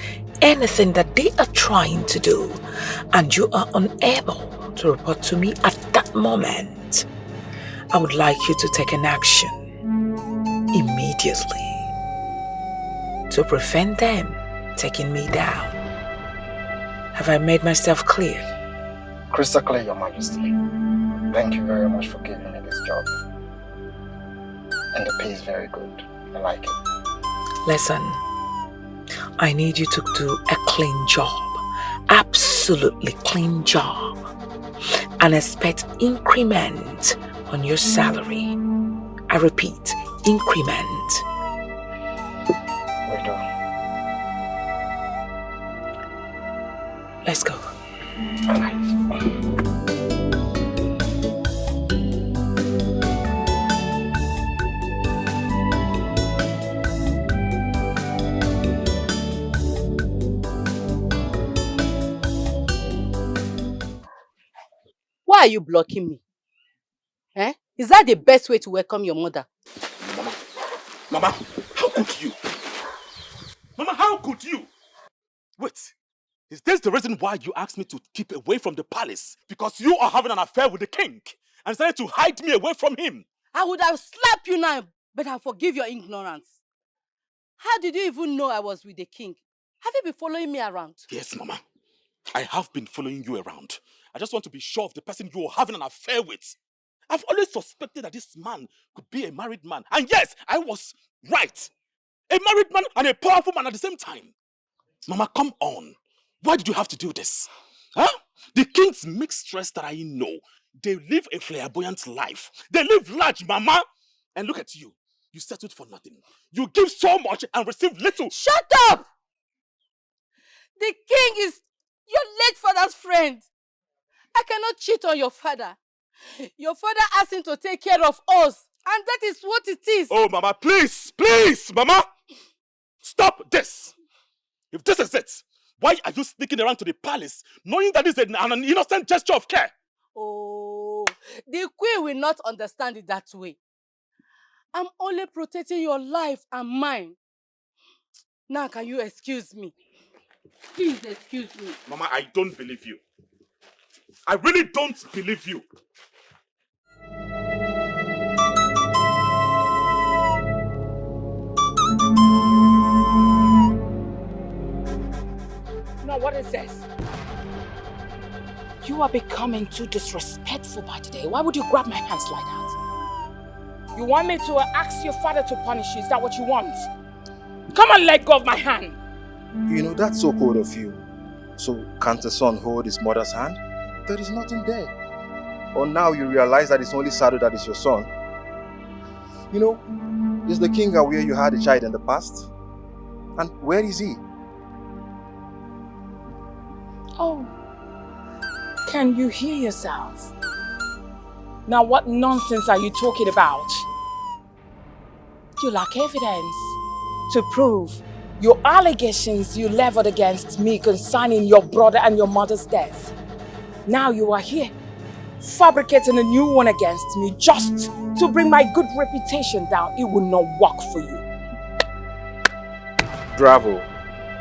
anything that they are trying to do, and you are unable to report to me at that moment, I would like you to take an action immediately to prevent them taking me down. Have I made myself clear? Crystal clear, Your Majesty. Thank you very much for giving me this job. And the pay is very good. I like it. Listen, I need you to do a clean job. Absolutely clean job. And expect increment on your salary. I repeat, increment. Will do. Let's go. Why are you blocking me? Eh? Is that the best way to welcome your mother? Mama, how could you? Mama, how could you? Wait, is this the reason why you asked me to keep away from the palace? Because you are having an affair with the king and decided to hide me away from him? I would have slapped you now, but I forgive your ignorance. How did you even know I was with the king? Have you been following me around? Yes, Mama. I have been following you around. I just want to be sure of the person you are having an affair with. I've always suspected that this man could be a married man. And yes, I was right. A married man and a powerful man at the same time. Mama, come on. Why did you have to do this? Huh? The king's mistress that I know, they live a flamboyant life. They live large, Mama. And look at you. You settled for nothing. You give so much and receive little. Shut up! The king is your late father's friend. I cannot cheat on your father. Your father asked him to take care of us. And that is what it is. Oh, Mama, please, please, Mama. Stop this. If this is it, why are you sneaking around to the palace knowing that this is an innocent gesture of care? Oh, the queen will not understand it that way. I'm only protecting your life and mine. Now can you excuse me? Please excuse me. Mama, I don't believe you. I really don't believe you. Now, what is this? You are becoming too disrespectful by today. Why would you grab my hands like that? You want me to ask your father to punish you? Is that what you want? Come on, let go of my hand. You know, that's so cold of you. So can't a son hold his mother's hand? There is nothing there. Or now you realize that it's only Sado that is your son. You know, is the king aware you had a child in the past? And where is he? Oh, can you hear yourself? Now what nonsense are you talking about? You lack evidence to prove your allegations you leveled against me concerning your brother and your mother's death. Now you are here, fabricating a new one against me just to bring my good reputation down. It will not work for you. Bravo.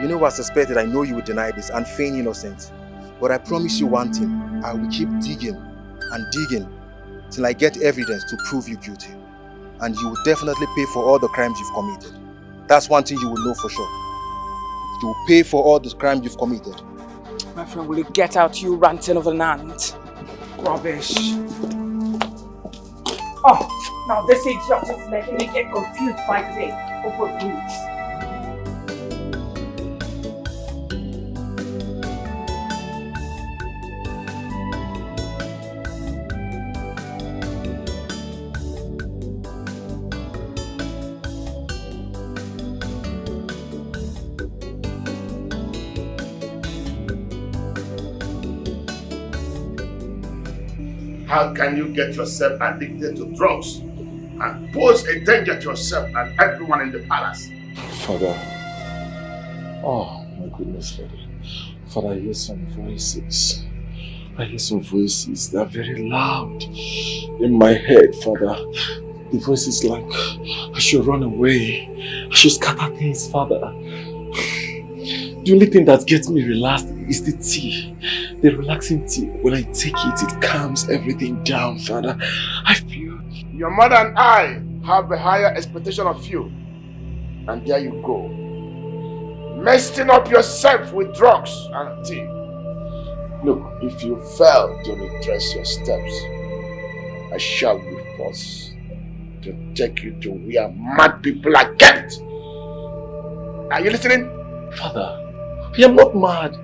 You know what I suspected? I know you would deny this and feign innocence. But I promise you one thing. I will keep digging and digging till I get evidence to prove you guilty. And you will definitely pay for all the crimes you've committed. That's one thing you will know for sure. You will pay for all the crimes you've committed. My friend, will you get out, you ranting of an ant? Rubbish. Oh, now this idiot is making me get confused by the day. Over please. How can you get yourself addicted to drugs and pose a danger to yourself and everyone in the palace? Father. Oh my goodness, Father. Father, I hear some voices. I hear some voices that are very loud in my head, Father. The voices like, I should run away. I should scatter things, Father. The only thing that gets me relaxed is the tea. The relaxing tea. When I take it, it calms everything down, Father. I feel... Your mother and I have a higher expectation of you. And there you go. Messing up yourself with drugs and tea. Look, if you fail to retrace your steps, I shall be forced to take you to where mad people are kept. Are you listening? Father, I am not mad.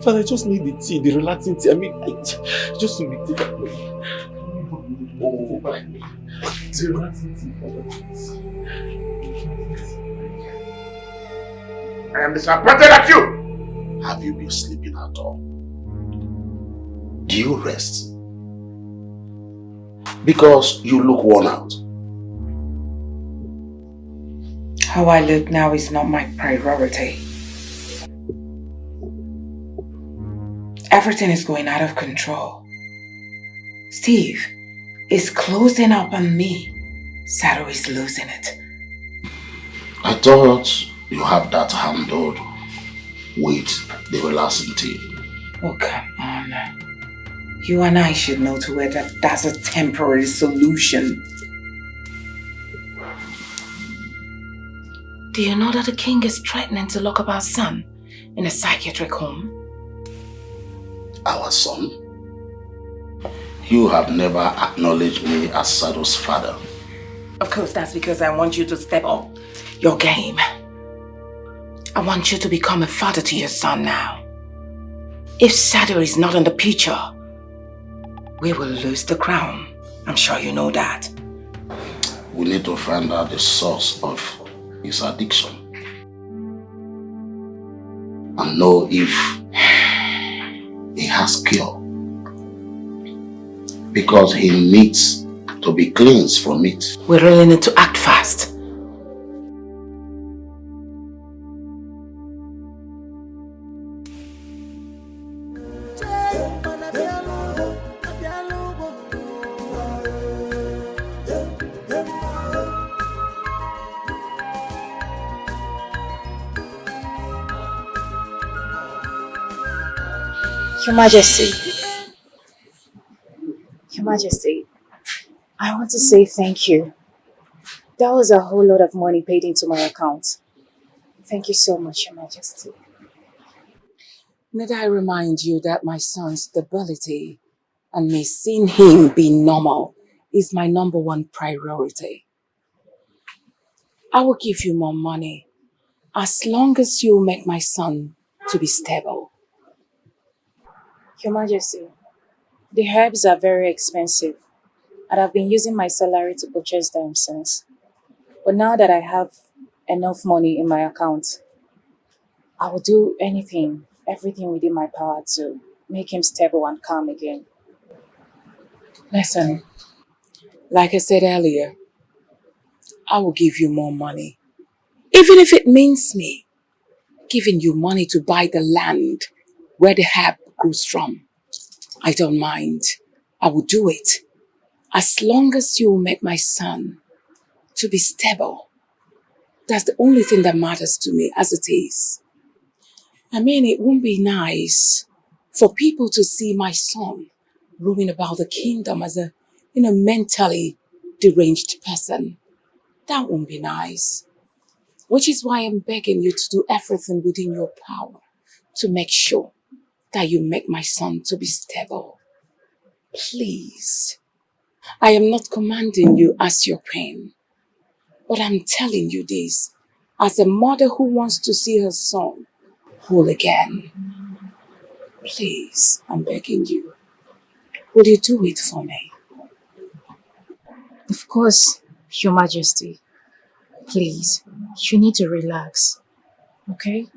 Father, I just need the tea, the relaxing tea. I mean, just to be taken away. Oh my God. The relaxing tea, Father. I am disappointed at you. Have you been sleeping at all? Do you rest? Because you look worn out. How I look now is not my priority. Everything is going out of control. Steve is closing up on me. Sado is losing it. I thought you had that handled with the relaxing tea. Oh, come on. You and I should know to where that's a temporary solution. Do you know that the king is threatening to lock up our son in a psychiatric home? Our son? You have never acknowledged me as Sado's father. Of course, that's because I want you to step up your game. I want you to become a father to your son now. If Sado is not in the picture, we will lose the crown. I'm sure you know that. We need to find out the source of his addiction and know if he has cure, because he needs to be cleansed from it. We really need to act fast. Your Majesty, Your Majesty, I want to say thank you. That was a whole lot of money paid into my account. Thank you so much, Your Majesty. Need I remind you that my son's stability and me seeing him be normal is my #1 priority. I will give you more money as long as you make my son to be stable. Your Majesty, the herbs are very expensive and I've been using my salary to purchase them since. But now that I have enough money in my account, I will do anything, everything within my power to make him stable and calm again. Listen, like I said earlier, I will give you more money. Even if it means me giving you money to buy the land where the herb grows from. I don't mind. I will do it. As long as you make my son to be stable. That's the only thing that matters to me as it is. I mean, it won't be nice for people to see my son roaming about the kingdom as a, mentally deranged person. That won't be nice. Which is why I'm begging you to do everything within your power to make sure that you make my son to be stable. Please. I am not commanding you as your pain, but I'm telling you this as a mother who wants to see her son whole again. Please, I'm begging you. Will you do it for me? Of course, Your Majesty. Please, you need to relax, okay?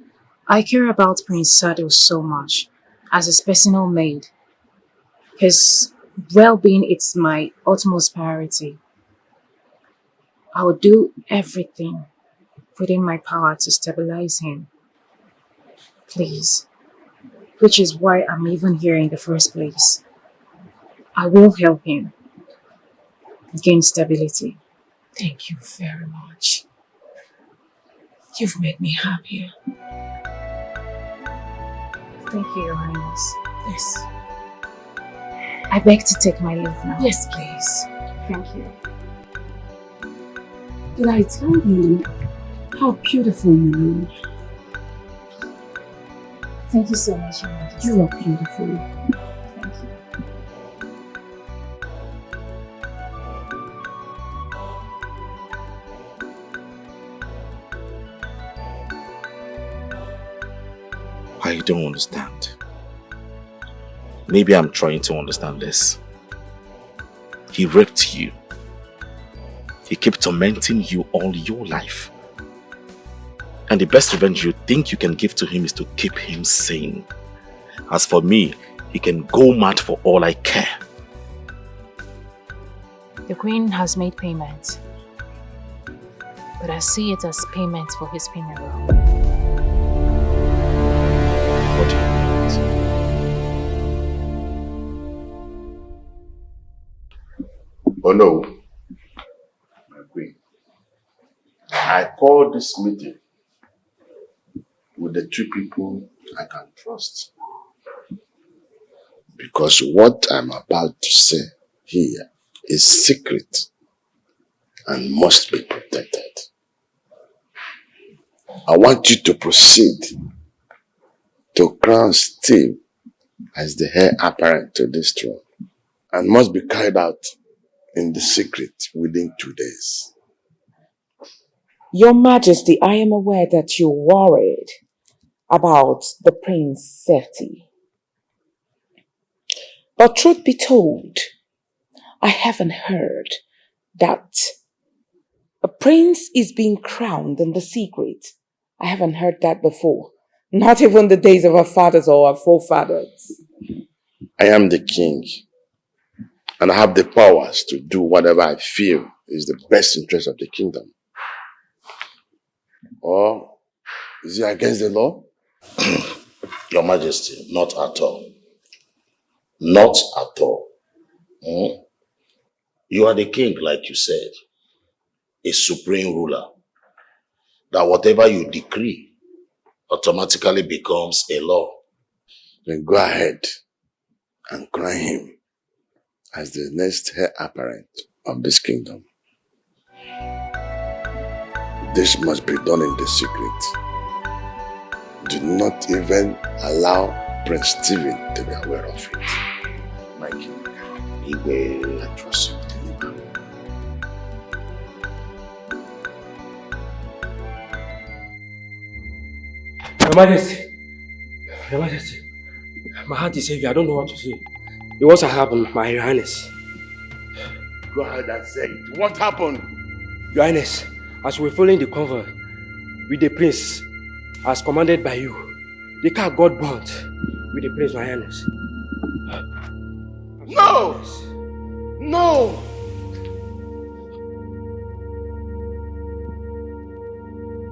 I care about Prince Sado so much as his personal maid. His well-being is my utmost priority. I will do everything within my power to stabilize him. Please. Which is why I'm even here in the first place. I will help him gain stability. Thank you very much. You've made me happier. Thank you, Your Highness. Yes. I beg to take my leave now. Yes, please. Thank you. Did I tell you how beautiful you look? Thank you so much, Your Majesty. You are beautiful. Thank you. I don't understand. Maybe I'm trying to understand this. He raped you. He kept tormenting you all your life. And the best revenge you think you can give to him is to keep him sane. As for me, he can go mad for all I care. The Queen has made payment, but I see it as payment for his funeral. What do you mean? Oh no, my queen. I called this meeting with the two people I can trust. Because what I'm about to say here is secret and must be protected. I want you to proceed to crown Steve as the heir apparent to this throne and must be carried out in the secret within 2 days. Your Majesty, I am aware that you're worried about the prince's safety. But truth be told, I haven't heard that a prince is being crowned in the secret. I haven't heard that before. Not even the days of our fathers or our forefathers. I am the king, and I have the powers to do whatever I feel is the best interest of the kingdom. Or is it against the law? Your Majesty, not at all. Not at all. You are the king, like you said, a supreme ruler. That whatever you decree automatically becomes a law. then go ahead and crown him as the next heir apparent of this kingdom. This must be done in the secret. Do not even allow Prince Stephen to be aware of it. My king, he will trust you. Your Majesty, my heart is heavy. I don't know what to say. It was happened, my Your Highness. Go ahead and say it. What happened? Your Highness, as we were following the convoy with the prince, as commanded by you, the car got burnt with the prince, my Highness. No! No!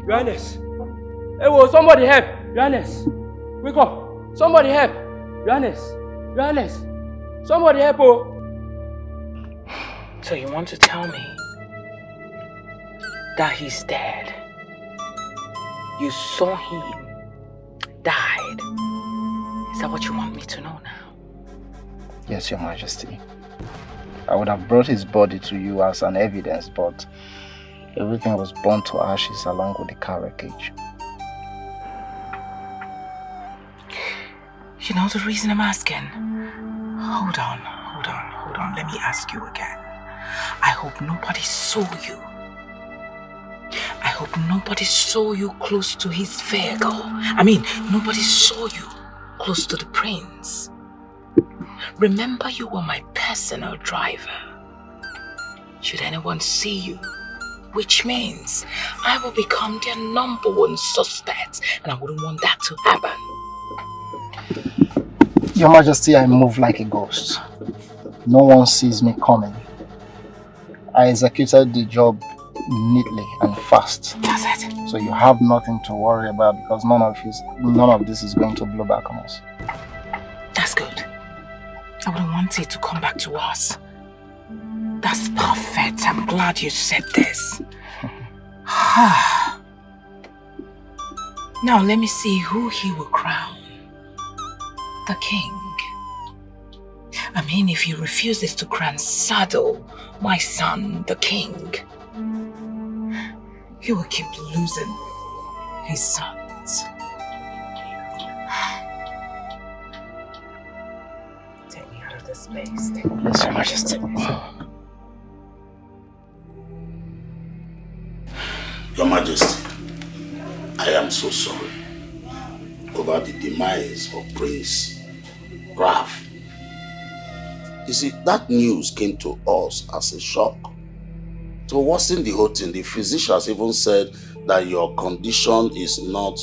Your Highness! Hey, whoa, somebody help! Your Highness! Wake up! Somebody help! Your Highness! Your Highness! Somebody help! Oh! So you want to tell me that he's dead? You saw him died. Is that what you want me to know now? Yes, Your Majesty. I would have brought his body to you as an evidence, but everything was burnt to ashes along with the car wreckage. You know the reason I'm asking? Hold on. Let me ask you again. I hope nobody saw you. I hope nobody saw you close to his vehicle. I mean, nobody saw you close to the prince. Remember, you were my personal driver. Should anyone see you, which means I will become their #1 suspect, and I wouldn't want that to happen. Your Majesty, I move like a ghost. No one sees me coming. I executed the job neatly and fast. That's it. So you have nothing to worry about because none of this is going to blow back on us. That's good. I wouldn't want it to come back to us. That's perfect. I'm glad you said this. Now let me see who he will crown. The king. I mean, if he refuses to crown Sado, my son, the king, he will keep losing his sons. Take me out of this space. Yes, Your Majesty. Your Majesty, I am so sorry over the demise of Prince Ralph. You see, that news came to us as a shock. To worsen the whole thing, the physicians even said that your condition is not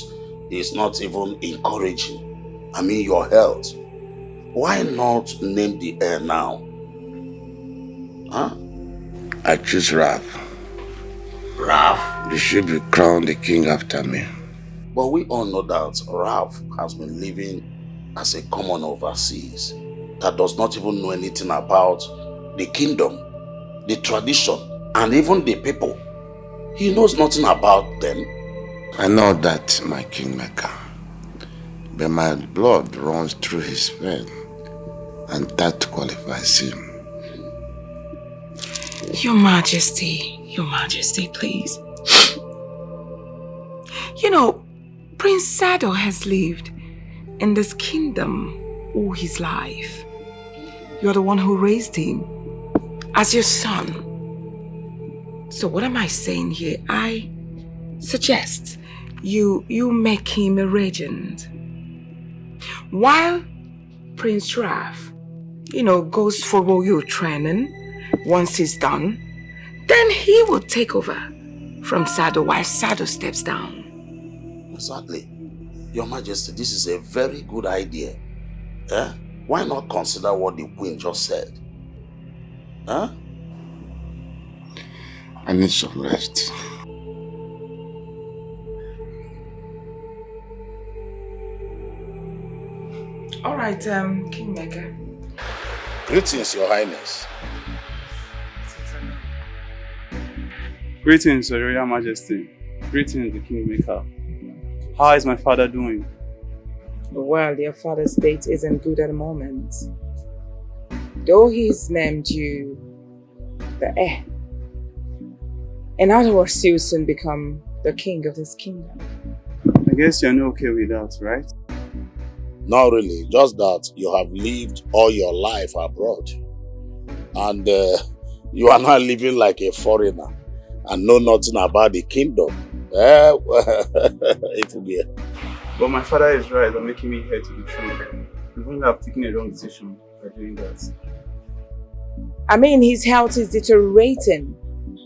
even encouraging. I mean, your health. Why not name the heir now? Huh? I choose Ralph. Ralph? You should be crowned the king after me. But we all know that Ralph has been living as a common overseas that does not even know anything about the kingdom, the tradition, and even the people. He knows nothing about them. I know that, my kingmaker. But my blood runs through his veins, and that qualifies him. Your Majesty, please. You know, Prince Sado has lived in this kingdom all his life. You're the one who raised him as your son. So what am I saying here? I suggest you make him a regent. While Prince Ralph, goes for royal training, once he's done, then he will take over from Sado while Sado steps down. Exactly. Your Majesty, this is a very good idea. Eh? Why not consider what the Queen just said? Huh? I need some rest. All right, Kingmaker. Greetings, Your Highness. Greetings, Your Royal Majesty. Greetings, the Kingmaker. How is my father doing? Well, your father's state isn't good at the moment. Though he's named you the heir. In other words, you'll soon become the king of this kingdom. I guess you're not okay with that, right? Not really, just that you have lived all your life abroad. And you are now living like a foreigner and know nothing about the kingdom. It will be. But my father is right on making me head to the throne. Even though I've taken a wrong decision by doing that. I mean, his health is deteriorating.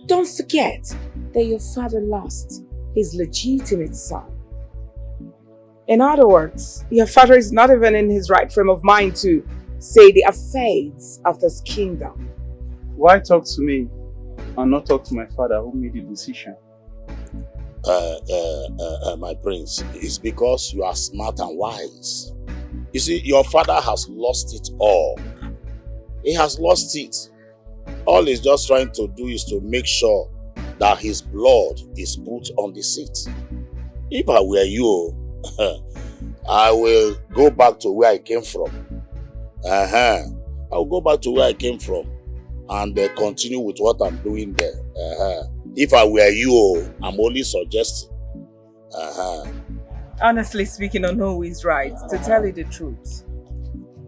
Don't forget that your father lost his legitimate son. In other words, your father is not even in his right frame of mind to say the affairs of this kingdom. Why talk to me and not talk to my father who made the decision? My prince, it's because you are smart and wise. You see, your father has lost it all. He has lost it. All he's just trying to do is to make sure that his blood is put on the seat. If I were you, I will go back to where I came from. I'll go back to where I came from and continue with what I'm doing there. If I were you, I'm only suggesting. Honestly speaking, I know who is right. To tell you the truth,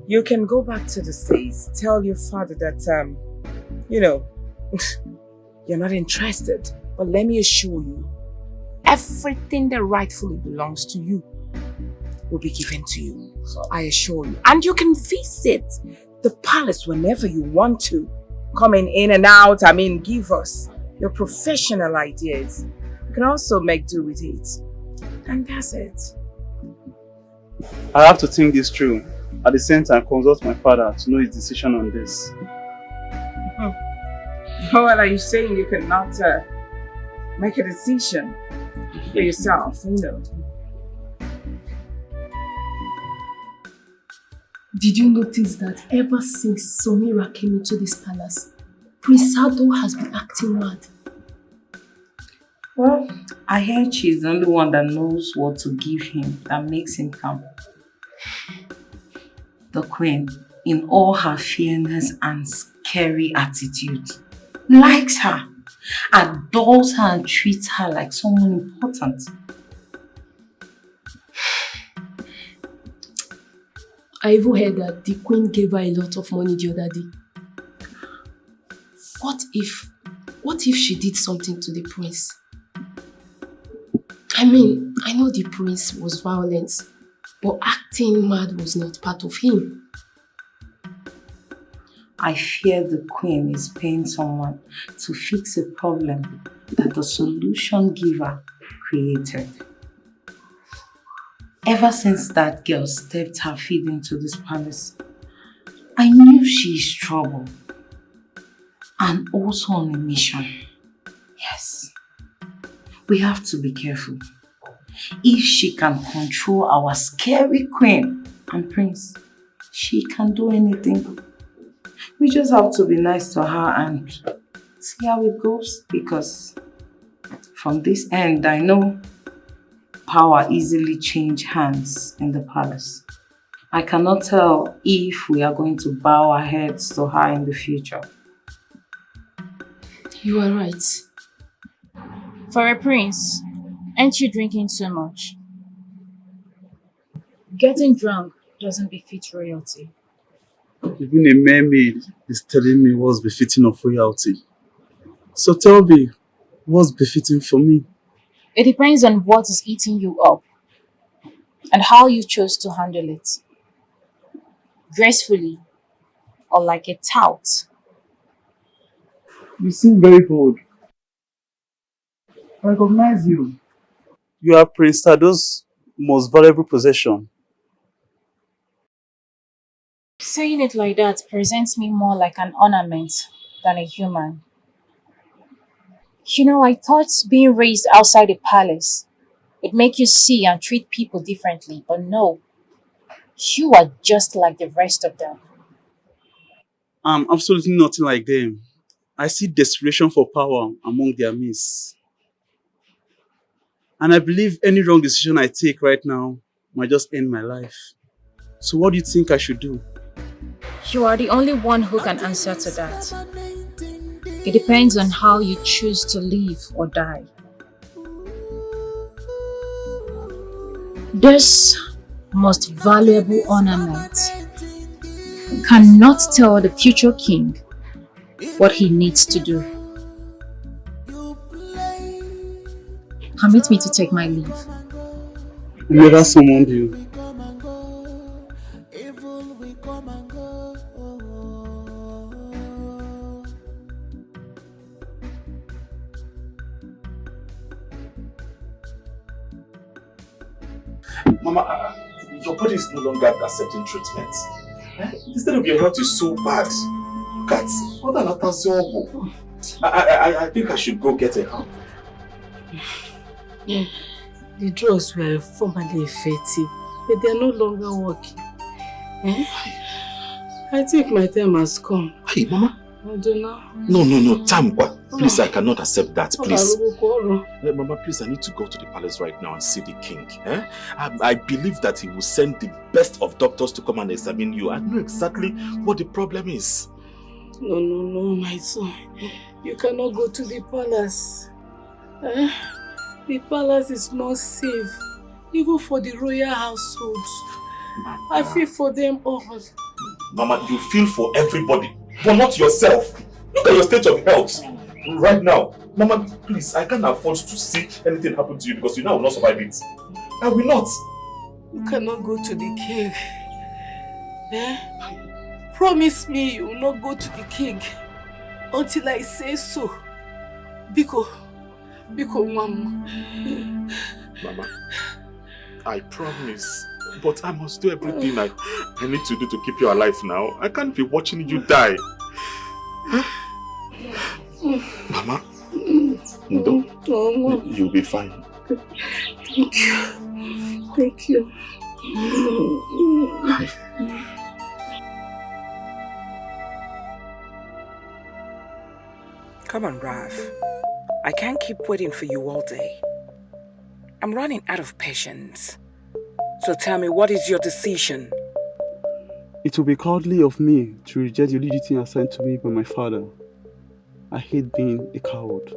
you can go back to the States, tell your father that, you're not interested. But let me assure you, everything that rightfully belongs to you will be given to you. I assure you. And you can visit the palace whenever you want to. Coming in and out, give us your professional ideas. You can also make do with it. And that's it. I have to think this through. At the same time, consult my father to know his decision on this. Well, are you saying you cannot make a decision for yourself, Did you notice that ever since Samira came into this palace, Prince Sado has been acting mad? Well, I heard she's the only one that knows what to give him that makes him calm. The queen, in all her fairness and scary attitude, likes her, adores her and treats her like someone important. I even heard that the queen gave her a lot of money the other day. What if she did something to the prince? I know the prince was violent, but acting mad was not part of him. I fear the queen is paying someone to fix a problem that the solution giver created. Ever since that girl stepped her feet into this palace, I knew she is trouble. And also on a mission. Yes. We have to be careful. If she can control our scary queen and prince, she can do anything. We just have to be nice to her and see how it goes, because from this end, I know power easily change hands in the palace. I cannot tell if we are going to bow our heads to her in the future. You are right. For a prince, aren't you drinking too much? Getting drunk doesn't befit royalty. Even a mermaid is telling me what's befitting of royalty. So tell me, what's befitting for me? It depends on what is eating you up and how you chose to handle it. Gracefully or like a tout. You seem very bold. I recognize you. You are Prince Sado's most valuable possession. Saying it like that presents me more like an ornament than a human. I thought being raised outside a palace would make you see and treat people differently, but no. You are just like the rest of them. I'm absolutely nothing like them. I see desperation for power among their midst. And I believe any wrong decision I take right now might just end my life. So what do you think I should do? You are the only one who can answer to that. It depends on how you choose to live or die. This most valuable ornament cannot tell the future king what he needs to do. Permit me to take my leave. I never summoned you. Mama, your body is no longer accepting treatment. Instead of your health is so bad. Look at what an atazobo. I think I should go get a help. The drugs were formerly effective, but they are no longer working. I think my time has come. Hey, Mama. I don't know. No, Tamkwa. Please, I cannot accept that, please. Mama, please, I need to go to the palace right now and see the king. I believe that he will send the best of doctors to come and examine you. I know exactly what the problem is. No, my son. You cannot go to the palace. The palace is not safe, even for the royal household. I feel for them all. Mama, you feel for everybody, but not yourself. Look at your state of health right now. Mama, please, I can't afford to see anything happen to you because you know I will not survive it. I will not. You cannot go to the king. Promise me you will not go to the king until I say so. Biko, Mama. Mama, I promise. But I must do everything I need to do to keep you alive now. I can't be watching you die. Mama, no, you'll be fine. Thank you. Come on, Rav. I can't keep waiting for you all day. I'm running out of patience. So tell me, what is your decision? It will be cowardly of me to reject the duty assigned to me by my father. I hate being a coward.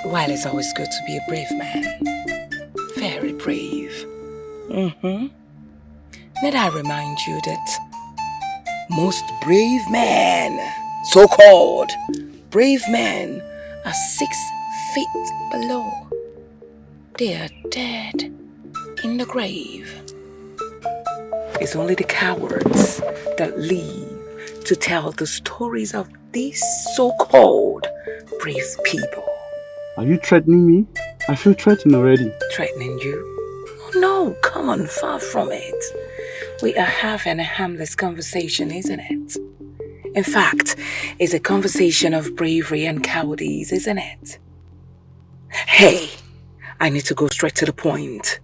While it's always good to be a brave man. Very brave. Need I remind you that most brave men, so-called brave men, are 6 feet below. They are dead in the grave. It's only the cowards that live to tell the stories of these so-called brave people. Are you threatening me? I feel threatened already. Threatening you? Oh no, come on, far from it. We are having a harmless conversation, isn't it? In fact, it's a conversation of bravery and cowardice, isn't it? Hey, I need to go straight to the point.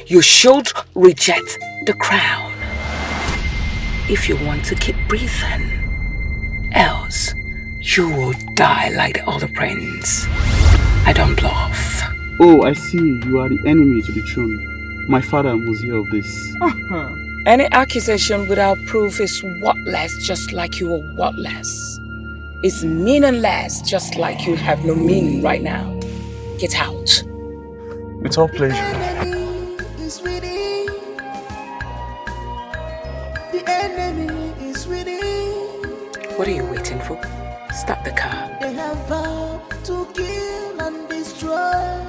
You should reject the crown if you want to keep breathing. Else, you will die like the other prince. I don't bluff. Oh, I see. You are the enemy to the throne. My father must hear of this. Any accusation without proof is worthless, just like you are worthless. It's meaningless, just like you have no meaning right now. Get out. With all pleasure. The enemy is within. What are you waiting for? Start the car. They have vowed to kill and destroy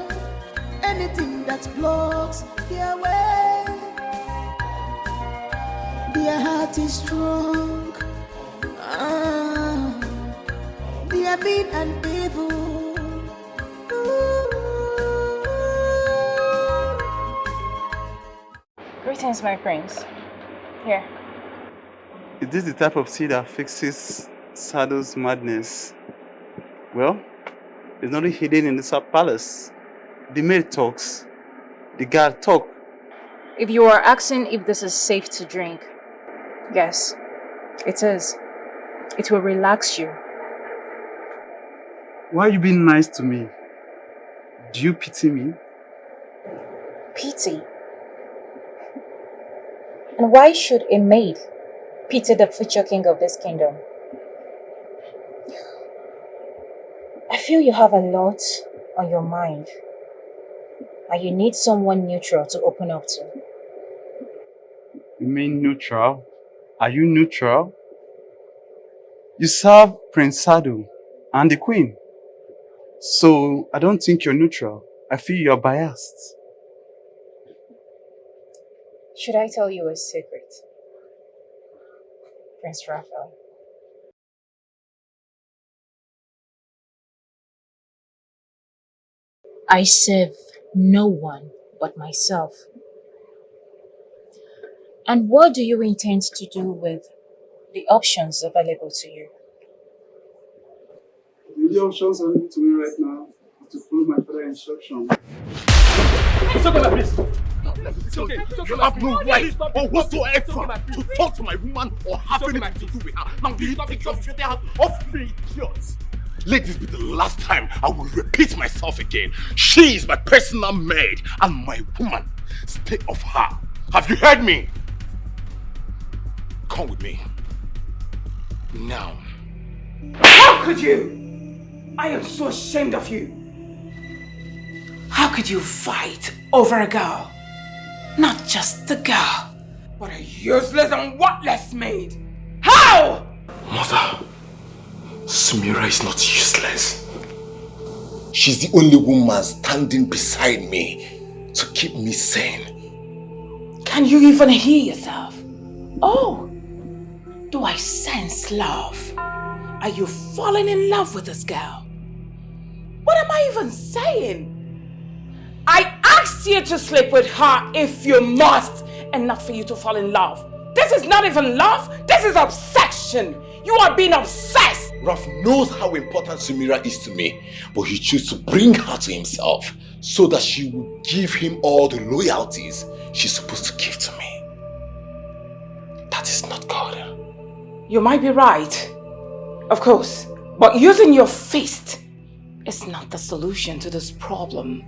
anything that blocks their way. Their heart is strong. They are mean and evil. Greetings, my prince. Here. Is this the type of tea that fixes Sado's madness? Well, there's nothing hidden in this palace. The maid talks. The guard talk. If you are asking if this is safe to drink, yes, it is. It will relax you. Why are you being nice to me? Do you pity me? Pity? And why should a maid pity the future king of this kingdom? I feel you have a lot on your mind, and you need someone neutral to open up to. You mean neutral? Are you neutral? You serve Prince Sadu and the Queen. So I don't think you're neutral. I feel you're biased. Should I tell you a secret, Prince Raphael? I serve no one but myself. And what do you intend to do with the options available to you? The only options available to me right now is to follow my father's instructions. It's okay, my priest. It's okay. You have no right or whatsoever to talk to my woman or have anything to do with her. Now, do you take your filthy hands off me, idiots? Let this be the last time I will repeat myself again. She is my personal maid and my woman. Stay off her. Have you heard me? Come with me. Now. How could you? I am so ashamed of you. How could you fight over a girl? Not just a girl, but a useless and worthless maid. How? Mother, Samira is not useless. She's the only woman standing beside me to keep me sane. Can you even hear yourself? Oh, do I sense love? Are you falling in love with this girl? What am I even saying? I asked you to sleep with her if you must, and not for you to fall in love. This is not even love, this is obsession. You are being obsessed. Ralph knows how important Samira is to me, but he chose to bring her to himself so that she will give him all the loyalties she's supposed to give to me. That is not God. You might be right, of course, but using your fist is not the solution to this problem.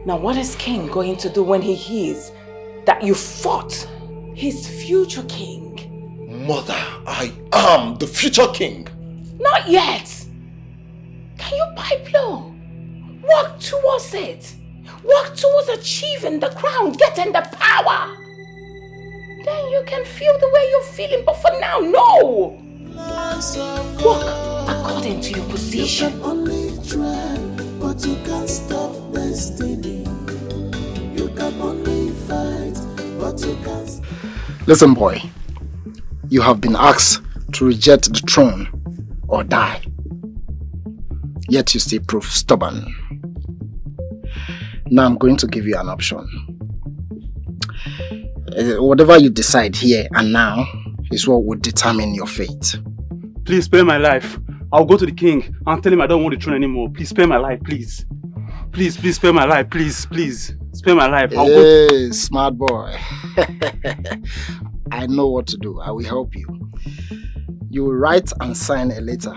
Now, what is King going to do when he hears that you fought his future king? Mother, I am the future king. Not yet. Can you pipe low? Work towards it. Work towards achieving the crown, getting the power. Then you can feel the way you're feeling, but for now, no. Work according to your position. You can only try, but you can't stop destiny. You can only fight, but you can't. Listen, boy. You have been asked to reject the throne or die. Yet you still prove stubborn. Now I'm going to give you an option. Whatever you decide here and now is what will determine your fate. Please spare my life. I'll go to the king and tell him I don't want the throne anymore. Please spare my life, please. Please spare my life, please. Spare my life. I'll go. Smart boy. I know what to do. I will help you. You will write and sign a letter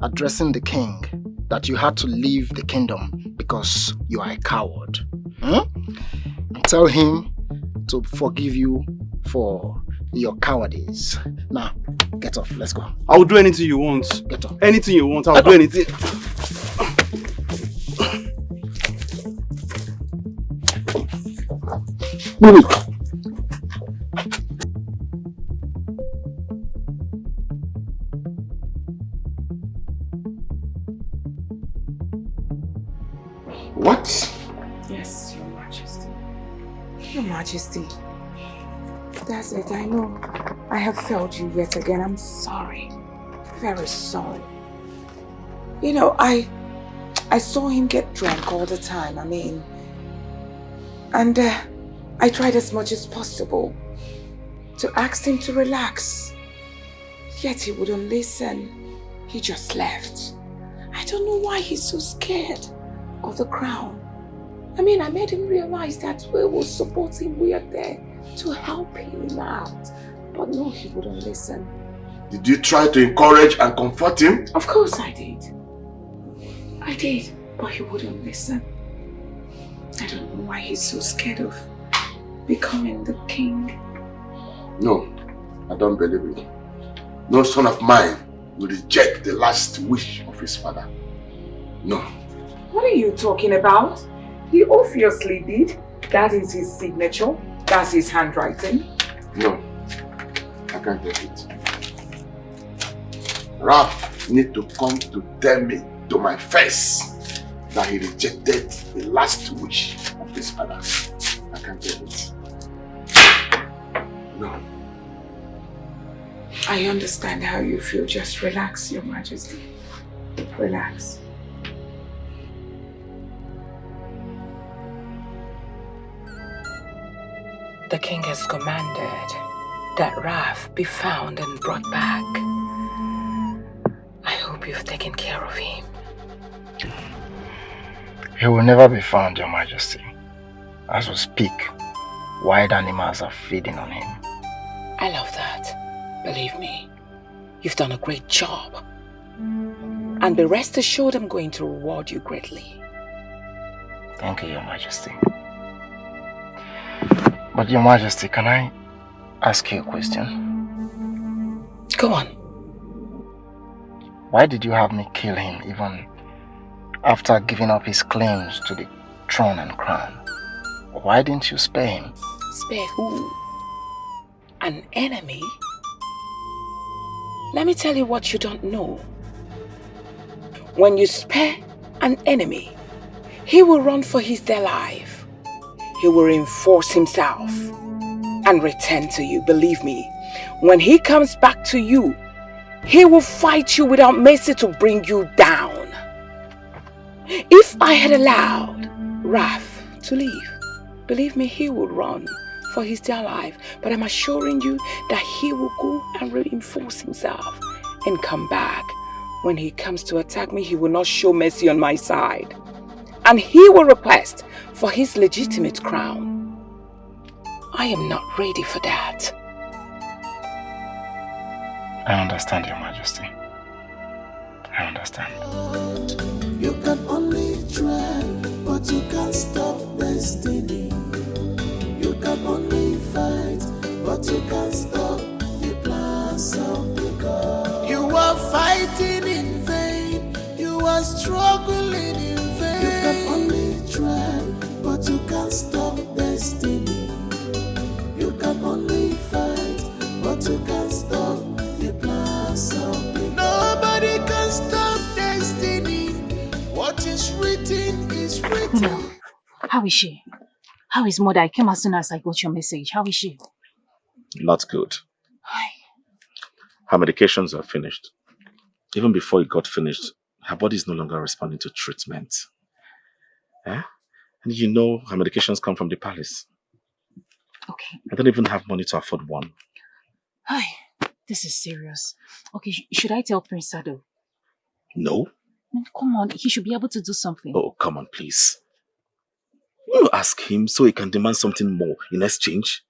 addressing the king that you had to leave the kingdom because you are a coward. And tell him to forgive you for your cowardice. Now, get off. Let's go. I'll do anything you want. Get off. Anything you want, I'll do anything. Move. What? Yes, Your Majesty. Your Majesty. That's it, I know. I have failed you yet again. I'm sorry. Very sorry. You know, I saw him get drunk all the time. And I tried as much as possible to ask him to relax. Yet he wouldn't listen. He just left. I don't know why he's so scared of the crown. I made him realize that we will support him. We are there to help him out. But no, he wouldn't listen. Did you try to encourage and comfort him? Of course I did. I did. But he wouldn't listen. I don't know why he's so scared of becoming the king. No, I don't believe it. No son of mine will reject the last wish of his father. No. What are you talking about? He obviously did. That is his signature. That's his handwriting. No, I can't take it. Ralph need to come to tell me to my face that he rejected the last wish of his father. I can't take it. No. I understand how you feel. Just relax, Your Majesty. Relax. The king has commanded that Ralph be found and brought back. I hope you've taken care of him. He will never be found, Your Majesty. As we speak, wild animals are feeding on him. I love that. Believe me, you've done a great job. And be rest assured I'm going to reward you greatly. Thank you, Your Majesty. But Your Majesty, can I ask you a question? Go on. Why did you have me kill him even after giving up his claims to the throne and crown? Why didn't you spare him? Spare who? An enemy? Let me tell you what you don't know. When you spare an enemy, he will run for his dear life. He will reinforce himself and return to you. Believe me, when he comes back to you, he will fight you without mercy to bring you down. If I had allowed Ralph to leave, believe me, he would run for his dear life. But I'm assuring you that he will go and reinforce himself and come back. When he comes to attack me, he will not show mercy on my side. And he will request for his legitimate crown. I am not ready for that. I understand, Your Majesty. I understand. You can only try, but you can't stop destiny. You can only fight, but you can't stop the plans of the God. You are fighting in vain. You are struggling in vain. You can only try, but you can't stop destiny. You can only fight, but you can't stop the plans of the God. Nobody can stop destiny. What is written is written. No. How is she? How is mother? I came as soon as I got your message. How is she? Not good. Her medications are finished. Even before it got finished, her body is no longer responding to treatment. Eh? And you know her medications come from the palace. Okay. I don't even have money to afford one. Hi. This is serious. Okay, should I tell Prince Sado? No. Come on, he should be able to do something. Oh, come on, please. You ask him so he can demand something more in exchange.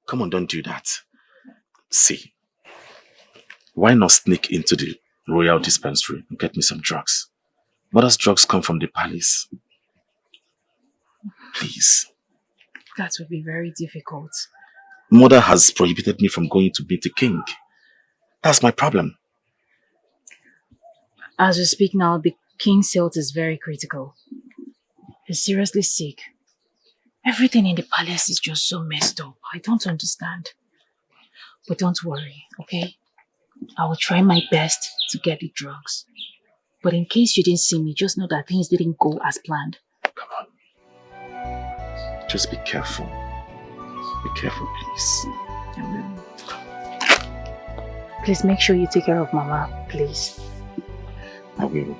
Come on, don't do that. See, why not sneak into the royal dispensary and get me some drugs? Mother's drugs come from the palace. Please. That would be very difficult. Mother has prohibited me from going to meet the king. That's my problem. As we speak now, the king's health is very critical. He's seriously sick. Everything in the palace is just so messed up. I don't understand. But don't worry, okay? I will try my best to get the drugs. But in case you didn't see me, just know that things didn't go as planned. Come on. Just be careful. Be careful, please. I will. Please make sure you take care of Mama, please. I will.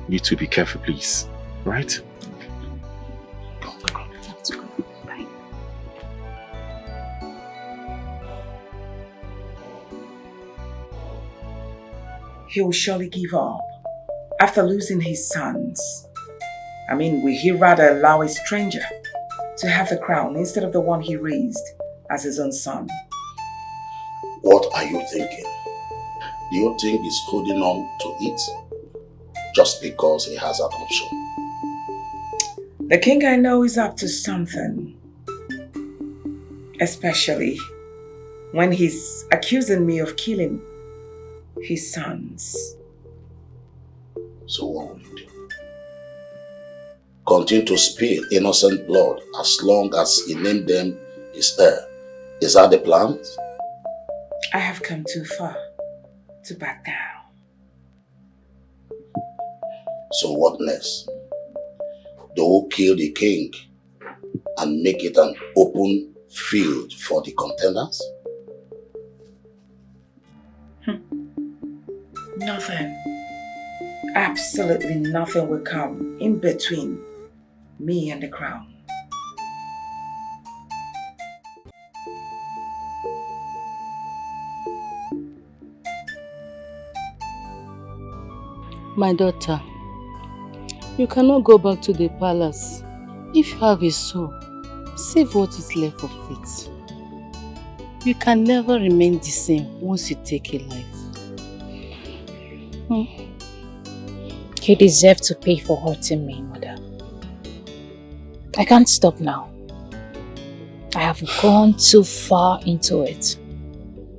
You two be careful, please. Right? Go. Let's go. Bye. He will surely give up after losing his sons. I mean, will he rather allow a stranger to have the crown instead of the one he raised as his own son? What are you thinking? Do you think he's holding on to it just because he has an option? The king I know is up to something. Especially when he's accusing me of killing his sons. So what will you do? Continue to spill innocent blood as long as he named them his heir. Is that the plan? I have come too far to back down. So what next? They will kill the king and make it an open field for the contenders? Nothing. Absolutely nothing will come in between me and the crown. My daughter, you cannot go back to the palace. If you have a soul, save what is left of it. You can never remain the same once you take a life. He deserved to pay for hurting me, mother. I can't stop now. I have gone too far into it.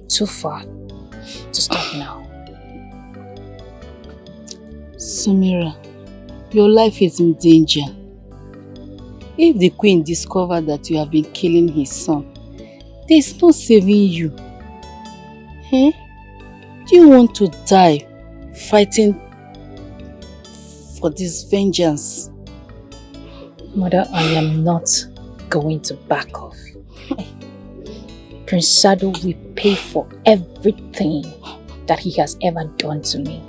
Too far to stop now. Samira, your life is in danger. If the queen discovered that you have been killing his son, there is no saving you. Do you want to die fighting for this vengeance? Mother, I am not going to back off. Prince Sado will pay for everything that he has ever done to me.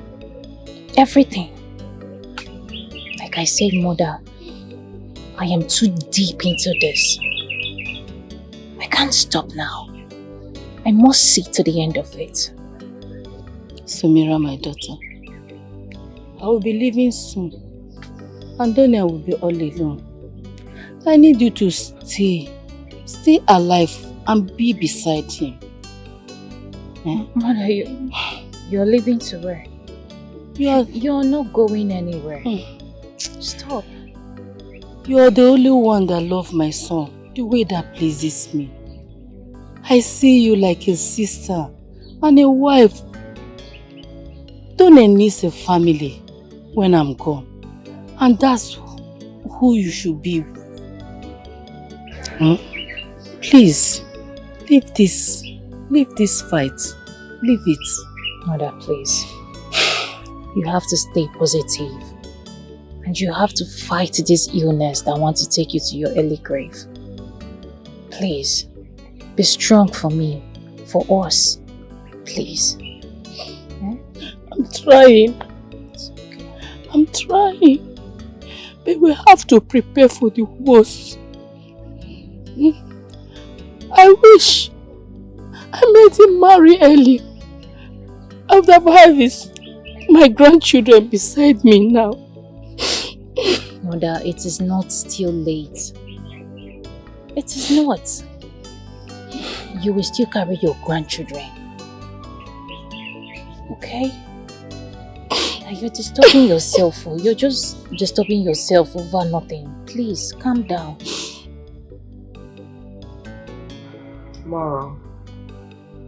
Everything. Like I said, Mother, I am too deep into this. I can't stop now. I must see to the end of it. Samira, my daughter, I will be leaving soon, and then I will be all alone. I need you to stay alive and be beside him. Mother, you're leaving to where? You're not going anywhere. Stop. You are the only one that loves my son the way that pleases me. I see you like a sister and a wife. Don't miss a family when I'm gone. And that's who you should be. Please, leave this fight. Leave it. Mother, please. You have to stay positive. And you have to fight this illness that wants to take you to your early grave. Please, be strong for me, for us. Please. I'm trying. I'm trying. But we have to prepare for the worst. I wish I made him marry early. I would have had my grandchildren beside me now. Mother, it is not still late. It is not. You will still carry your grandchildren. Okay? You're disturbing yourself. You're just disturbing yourself over nothing. Please, calm down. Moro,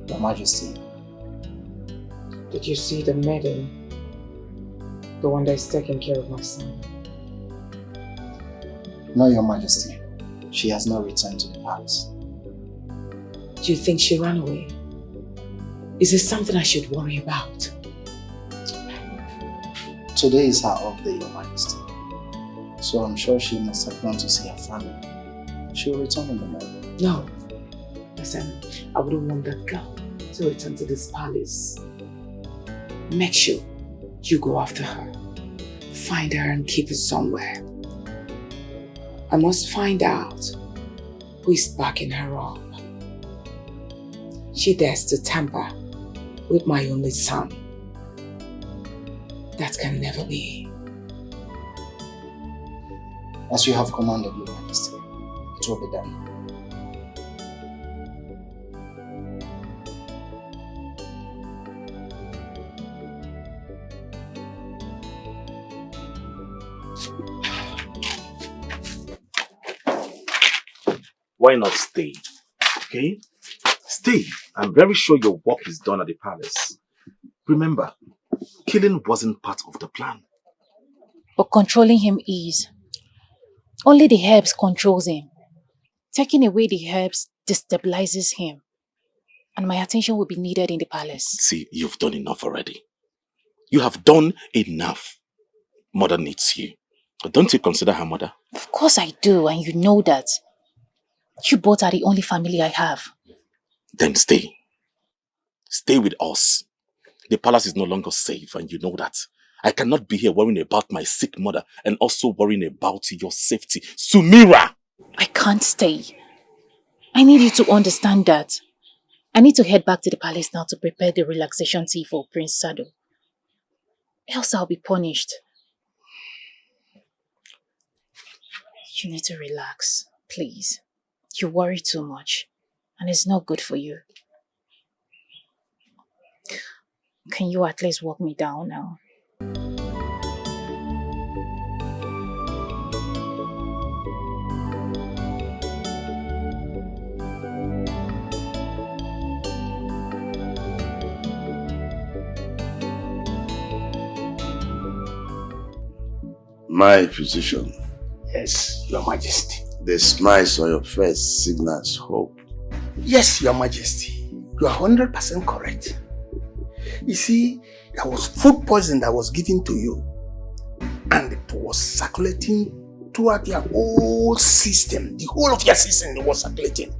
Your Majesty. did you see the maiden? The one that is taking care of my son? No, Your Majesty. She has not returned to the palace. Do you think she ran away? Is it something I should worry about? Today is her off day, Your Majesty. So I'm sure she must have gone to see her family. She will return in the morning. No. Listen, I wouldn't want that girl to return to this palace. Make sure you go after her. Find her and keep her somewhere. I must find out who is backing her up. She dares to tamper with my only son. That can never be. As you have commanded, Your Majesty, it will be done. why not stay? Okay? Stay. I'm very sure your work is done at the palace. Remember, killing wasn't part of the plan. But controlling him is. Only the herbs controls him. Taking away the herbs destabilizes him. And my attention will be needed in the palace. See, you've done enough already. You have done enough. Mother needs you. Don't you consider her mother? Of course I do, and you know that. You both are the only family I have. Then stay. Stay with us. The palace is no longer safe, and you know that. I cannot be here worrying about my sick mother and also worrying about your safety. Sumira! I can't stay. I need you to understand that. I need to head back to the palace now to prepare the relaxation tea for Prince Sado. Else I'll be punished. You need to relax, please. You worry too much, and it's not good for you. Can you at least walk me down now? My physician. Yes, Your Majesty. The smiles on your face signals hope. Yes, Your Majesty. You are 100% correct. You see, there was food poison that was given to you, and it was circulating throughout your whole system. The whole of your system was circulating.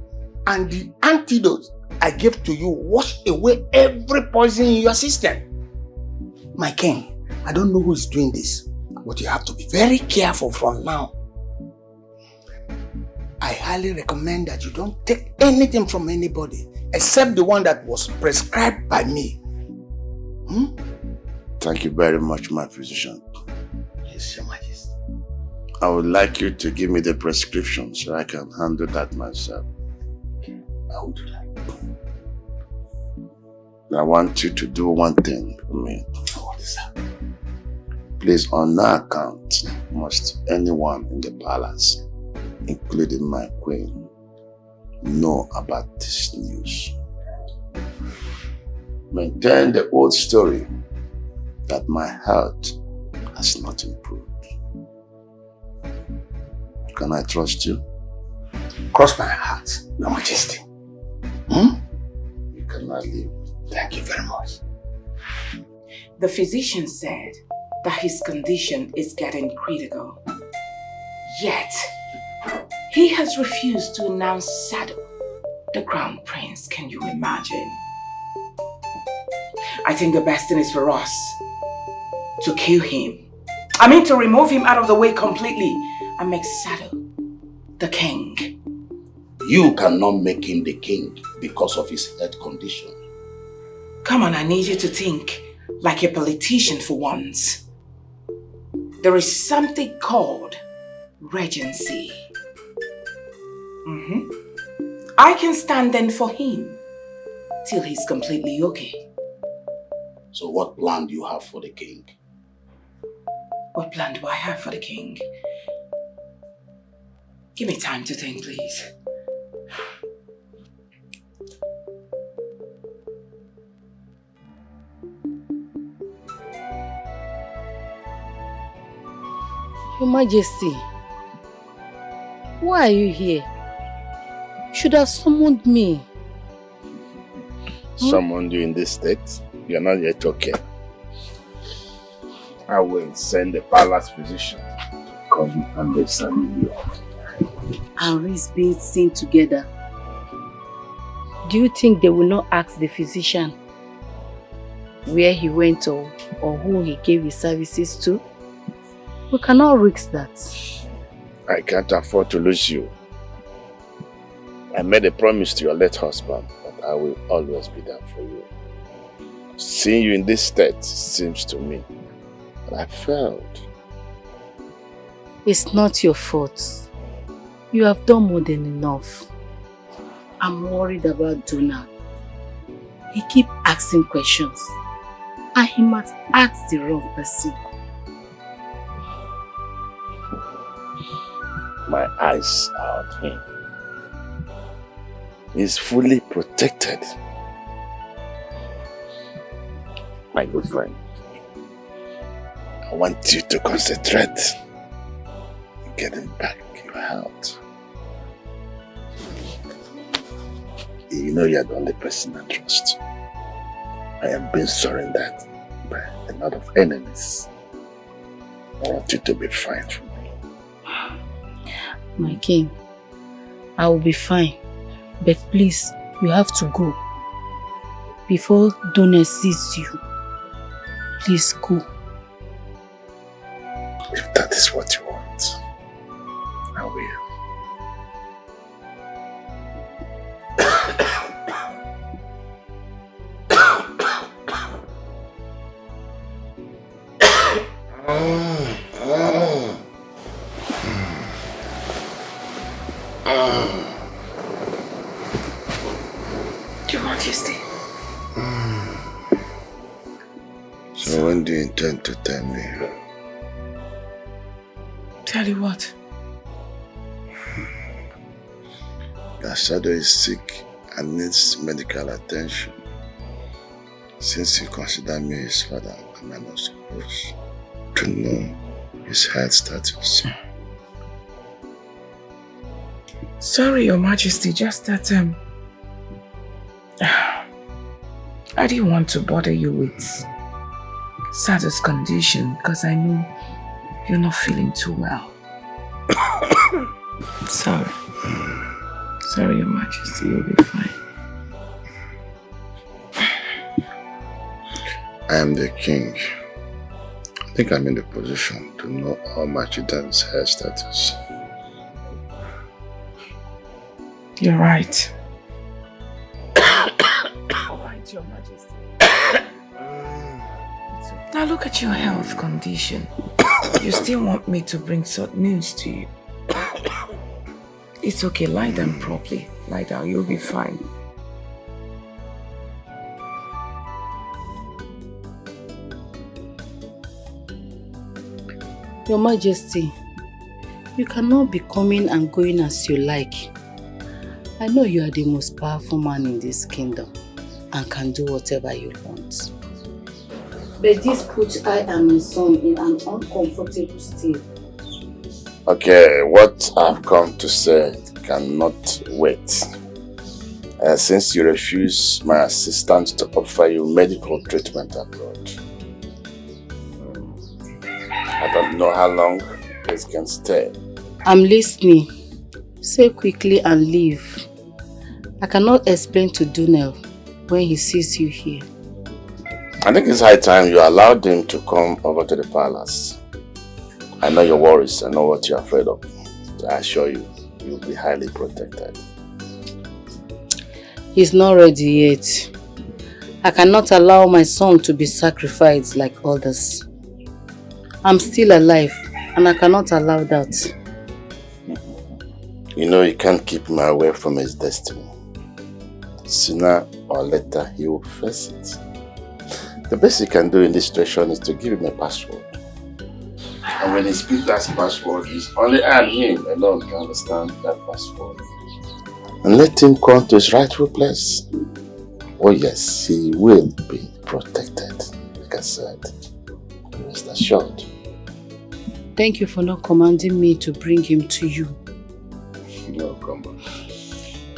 And the antidote I gave to you washed away every poison in your system. My king, I don't know who is doing this, but you have to be very careful from now. I highly recommend that you don't take anything from anybody except the one that was prescribed by me. Thank you very much, my physician. Yes, Your Majesty. I would like you to give me the prescription so I can handle that myself. I will do that. I want you to do one thing for me. What is that? Please, on no account must anyone in the palace, including my queen, know about this news. Maintain the old story that my health has not improved. Can I trust you? Cross my heart, Your Majesty. You cannot leave. Thank you very much. The physician said that his condition is getting critical. Yet, he has refused to announce Sado, the crown prince. Can you imagine? I think the best thing is for us to kill him. I mean to remove him out of the way completely and make Sado the king. You cannot make him the king because of his health condition. Come on, I need you to think like a politician for once. There is something called regency. I can stand in for him till he's completely okay. So what plan do you have for the king? What plan do I have for the king? Give me time to think, please. Your Majesty, why are you here? You should have summoned me. Summoned you in this state? You're not yet okay. I will send the palace physician to come and examine you. And Reese being seen together. Do you think they will not ask the physician where he went or who he gave his services to? We cannot risk that. I can't afford to lose you. I made a promise to your late husband that I will always be there for you. Seeing you in this state seems to me that I failed. It's not your fault. You have done more than enough. I'm worried about Donna. He keeps asking questions, and he must ask the wrong person. My eyes are on him. is fully protected. My good friend, I want you to concentrate on getting back your health. You know you're the only person I trust. I am being surrendered by a lot of enemies. I want you to be fine for me. My king, I will be fine. But please, you have to go. Before Donna sees you, please go. If that is what you want, I will. Your Majesty. So when do you intend to tell me? Tell you what? That Shadow is sick and needs medical attention. Since you consider me his father, am I not supposed to know his health status? Sorry, Your Majesty, just that I didn't want to bother you with Sad's condition because I know you're not feeling too well. Sorry. Sorry, Your Majesty, you'll be fine. I am the king. I think I'm in the position to know all my children's health status. You're right. Alright, Your Majesty. Now look at your health condition. You still want me to bring sad news to you? It's okay, lie down properly. Lie down, you'll be fine. Your Majesty, you cannot be coming and going as you like. I know you are the most powerful man in this kingdom and can do whatever you want. But this puts I and my son in an uncomfortable state. Okay, what I've come to say cannot wait. Since you refuse my assistance to offer you medical treatment abroad, I don't know how long this can stay. I'm listening. Say quickly and leave. I cannot explain to Dunel when he sees you here. I think it's high time you allowed him to come over to the palace. I know your worries, I know what you're afraid of. I assure you, you'll be highly protected. He's not ready yet. I cannot allow my son to be sacrificed like others. I'm still alive and I cannot allow that. You know you can't keep him away from his destiny. Sooner or later he will face it. The best you can do in this situation is to give him a password. And when he speaks that password, it's only I and him alone can understand that password. And let him come to his rightful place. Oh yes, he will be protected. Like I said, rest assured. Thank you for not commanding me to bring him to you. No, come on.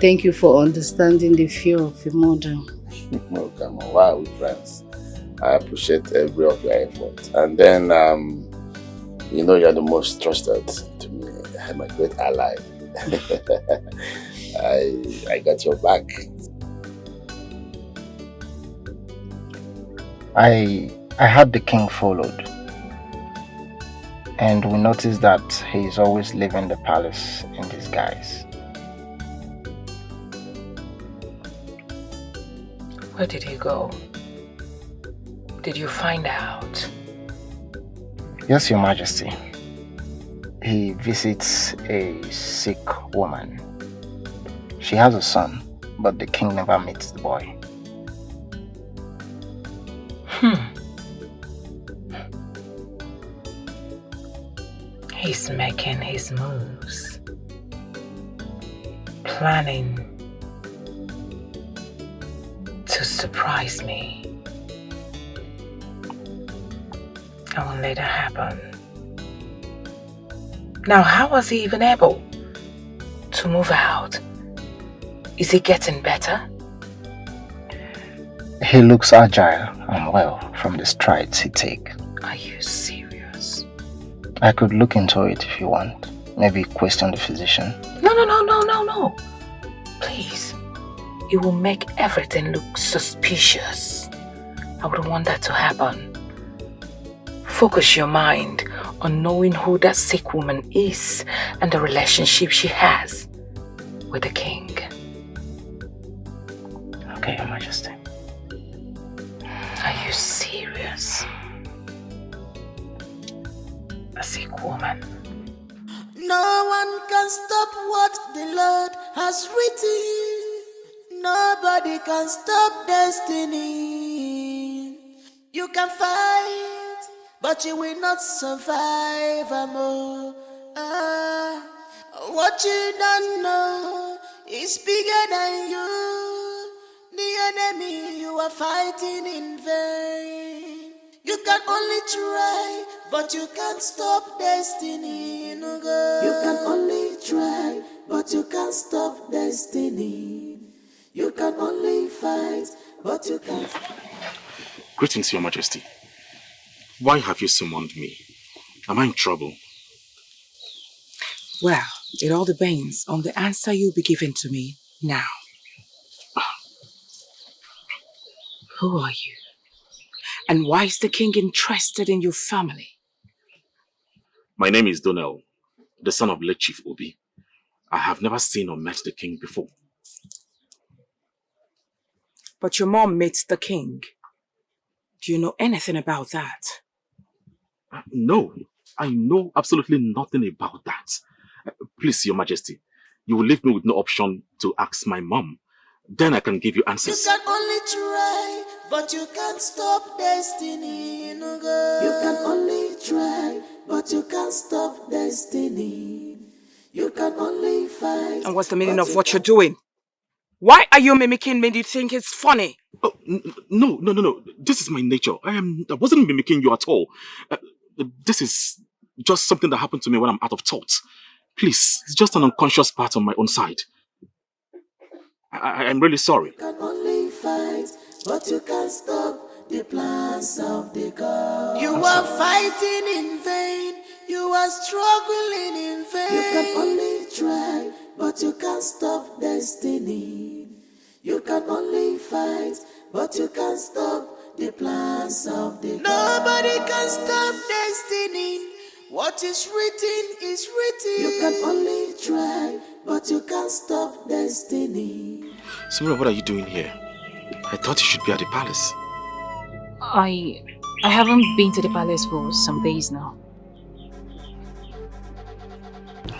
Thank you for understanding the fear of a mother. No, come on. Why are we friends? I appreciate every of your effort. And then, you know you're the most trusted to me. I'm a great ally. I got your back. I had the king followed. And we noticed that he is always leaving the palace in disguise. Where did he go? Did you find out? Yes, Your Majesty. He visits a sick woman. She has a son, but the king never meets the boy. He's making his moves. Planning to surprise me. I won't let that happen. Now, how was he even able to move out? Is he getting better? He looks agile and well from the strides he takes. Are you serious? I could look into it if you want. Maybe question the physician. No. Please. It will make everything look suspicious. I wouldn't want that to happen. Focus your mind on knowing who that sick woman is and the relationship she has with the king. Okay, Your Majesty. Are you serious? A sick woman. No one can stop what the Lord has written. Nobody can stop destiny. You can fight, but you will not survive. What you don't know is bigger than you. The enemy you are fighting in vain. You can only try, but you can't stop destiny. No go. You can only try, but you can't stop destiny. You can only fight, but you can't. Greetings, Your Majesty. Why have you summoned me? Am I in trouble? Well, it all depends on the answer you'll be giving to me now. Who are you? And why is the king interested in your family? My name is Donnell, the son of late Chief Obi. I have never seen or met the king before. But your mom meets the king. Do you know anything about that? No, I know absolutely nothing about that. Please, Your Majesty, you will leave me with no option to ask my mom. Then I can give you answers. You can only try, but you can't stop destiny. No go. You can only try, but you can't stop destiny. You can only fight. And what's the meaning of what you're doing? Why are you mimicking me? Do you think it's funny? Oh, no. This is my nature. I wasn't mimicking you at all. This is just something that happened to me when I'm out of thoughts. Please, it's just an unconscious part on my own side. I'm really sorry. You can only fight, but you can't stop the plans of the God. You are fighting in vain. You are struggling in vain. You can only try, but you can't stop destiny. You can only fight, but you can't stop the plans of the God. Nobody can stop destiny. What is written is written. You can only try, but you can't stop destiny. Samira, what are you doing here? I thought you should be at the palace. I haven't been to the palace for some days now.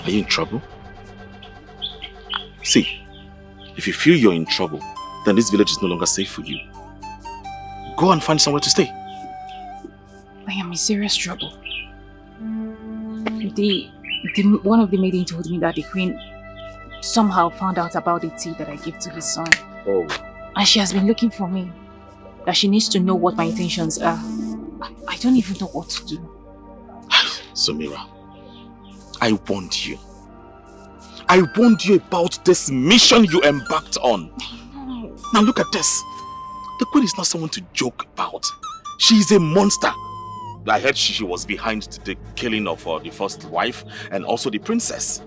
Are you in trouble? See, if you feel you're in trouble, then this village is no longer safe for you. Go and find somewhere to stay. I am in serious trouble. One of the maidens told me that the queen somehow found out about the tea that I gave to his son. Oh. And she has been looking for me. That she needs to know what my intentions are. I don't even know what to do. Samira, I warned you. I warned you about this mission you embarked on. Now look at this. The queen is not someone to joke about. She is a monster. I heard she was behind the killing of the first wife and also the princess.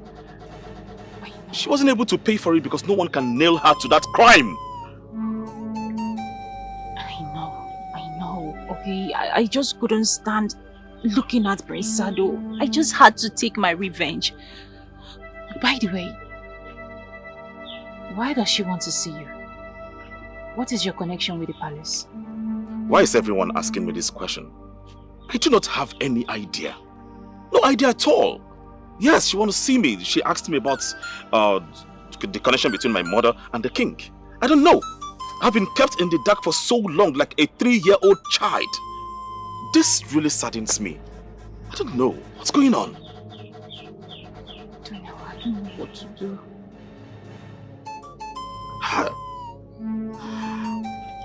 She wasn't able to pay for it because no one can nail her to that crime. I know, okay? I just couldn't stand looking at Prince Sado. I just had to take my revenge. By the way, why does she want to see you? What is your connection with the palace? Why is everyone asking me this question? I do not have any idea. No idea at all. Yes, she wants to see me. She asked me about the connection between my mother and the king. I don't know. I've been kept in the dark for so long, like a 3-year-old child. This really saddens me. I don't know. What's going on? I don't know what to do.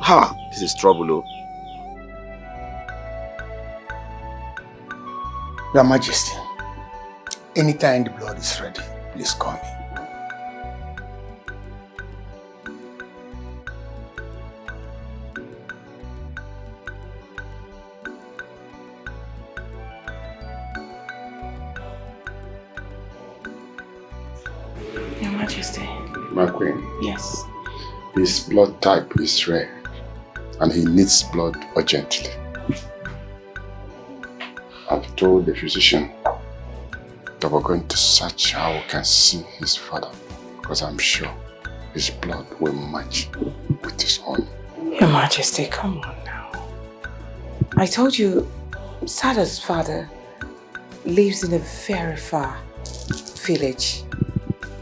Ha! This is trouble, oh. Your Majesty, anytime the blood is ready, please call me. Your Majesty. My queen. Yes. His blood type is rare and he needs blood urgently. I've told the physician that we're going to search how we can see his father because I'm sure his blood will match with his own. Your Majesty, come on now. I told you Sada's father lives in a very far village,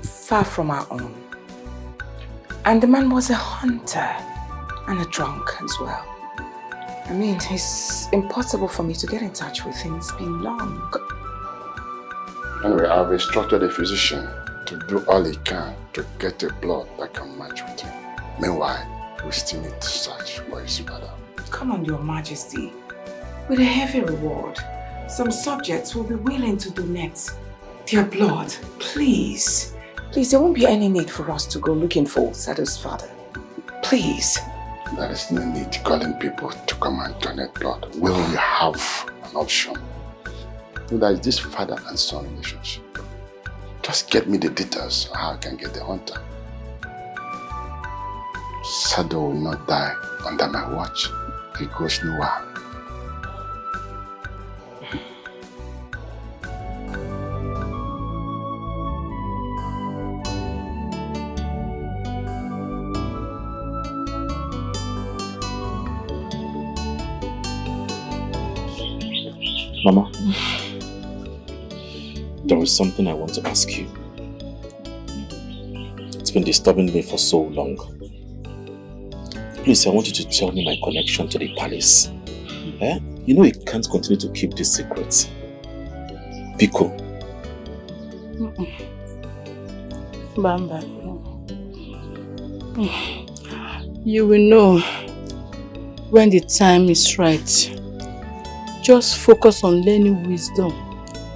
far from our own. And the man was a hunter and a drunk as well. I mean, it's impossible for me to get in touch with him. It's been long. Anyway, I've instructed the physician to do all he can to get a blood that can match with him. Meanwhile, we still need to search for his father. Come on, Your Majesty. With a heavy reward, some subjects will be willing to donate their blood. Please. Please, there won't be any need for us to go looking for Sada's father. Please. There is no need calling people to come and donate blood. We will have an option. So there is this father and son relationship. Just get me the details of how I can get the hunter. Sada will not die under my watch. He goes nowhere. Mama, there is something I want to ask you. It's been disturbing me for so long. Please, I want you to tell me my connection to the palace. Eh? You know you can't continue to keep this secret. Biko. Bamba. You will know when the time is right. Just focus on learning wisdom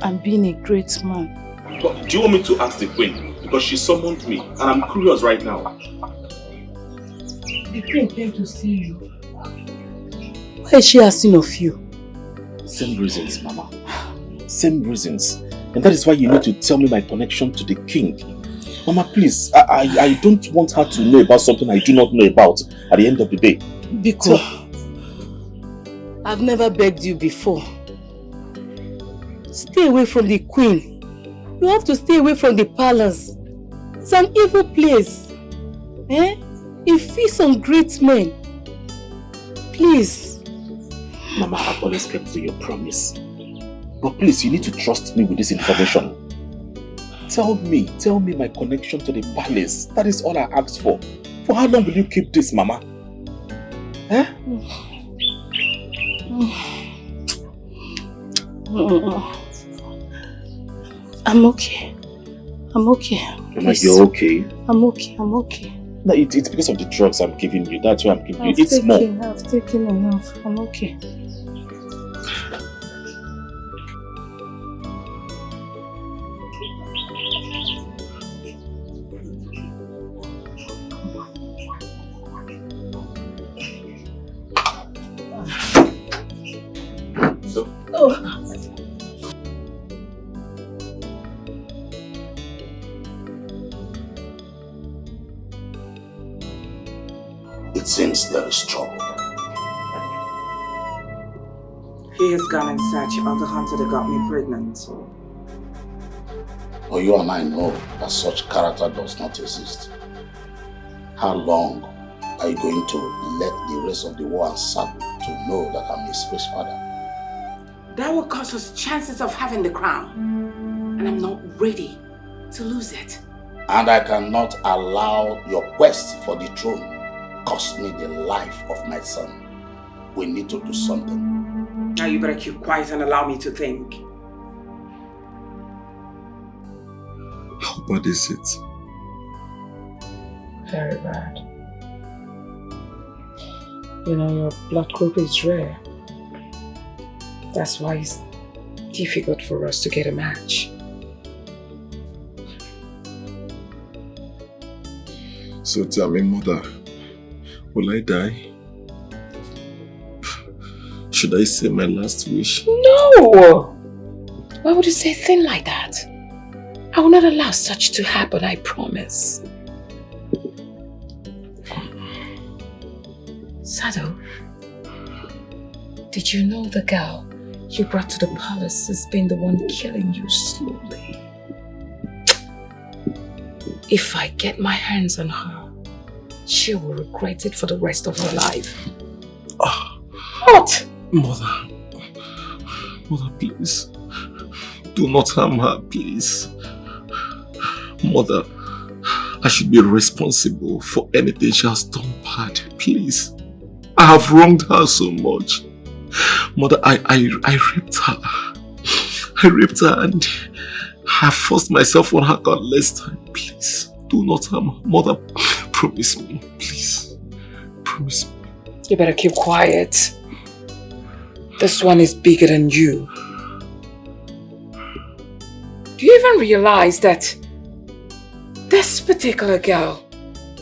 and being a great man. But do you want me to ask the queen? Because she summoned me and I'm curious right now. The queen came to see you. Why is she asking of you? Same reasons, Mama. Same reasons. And that is why you need to tell me my connection to the king. Mama, please, I don't want her to know about something I do not know about at the end of the day. Biko, I've never begged you before. Stay away from the queen. You have to stay away from the palace. It's an evil place. Eh? It feasts on great men. Please. Mama, I've always kept to your promise. But please, you need to trust me with this information. Tell me my connection to the palace. That is all I asked for. For how long will you keep this, Mama? Eh? I'm okay. I'm okay. Mama, you're okay? I'm okay. I'm okay. No, it's because of the drugs I'm giving you. That's why I'm giving you. It's more. I've taken enough. I'm okay. It seems there is trouble. He has gone in search of the hunter that got me pregnant. But you and I know that such character does not exist. How long are you going to let the rest of the world sad to know that I'm his first father? That will cost us chances of having the crown. And I'm not ready to lose it. And I cannot allow your quest for the throne cost me the life of my son. We need to do something. Now you better keep quiet and allow me to think. How bad is it? Very bad. You know, your blood group is rare. That's why it's difficult for us to get a match. So tell me, mother, will I die? Should I say my last wish? No! Why would you say a thing like that? I will not allow such to happen, I promise. Sado, did you know the girl you brought to the palace has been the one killing you slowly? If I get my hands on her, she will regret it for the rest of her life. What? Mother, please. Do not harm her, please. Mother, I should be responsible for anything she has done bad, please. I have wronged her so much. Mother, I raped her. I raped her and I forced myself on her countless times. Please, do not harm her. Mother, promise me, please. Promise me. You better keep quiet. This one is bigger than you. Do you even realize that this particular girl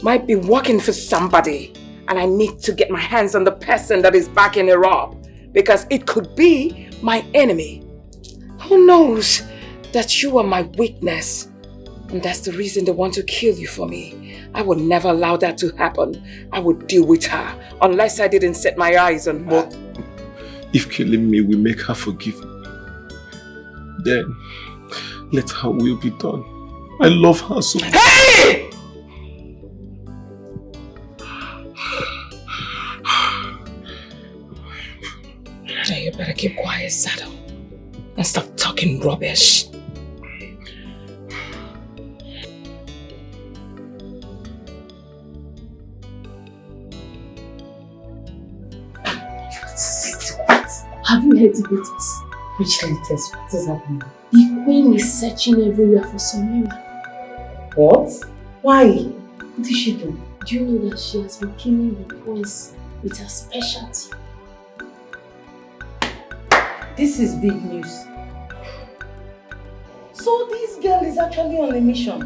might be working for somebody and I need to get my hands on the person that is backing her up because it could be my enemy? Who knows that you are my weakness and that's the reason they want to kill you for me. I would never allow that to happen. I would deal with her unless I didn't set my eyes on her. If killing me will make her forgive me, then let her will be done. I love her so much. Hey! Now you better keep quiet, Sado, and stop talking rubbish. Have you heard the latest? Which latest? What is happening? The queen is searching everywhere for Samira. What? Why? What did she do? Do you know that she has been killing the prince with her specialty? This is big news. So this girl is actually on a mission.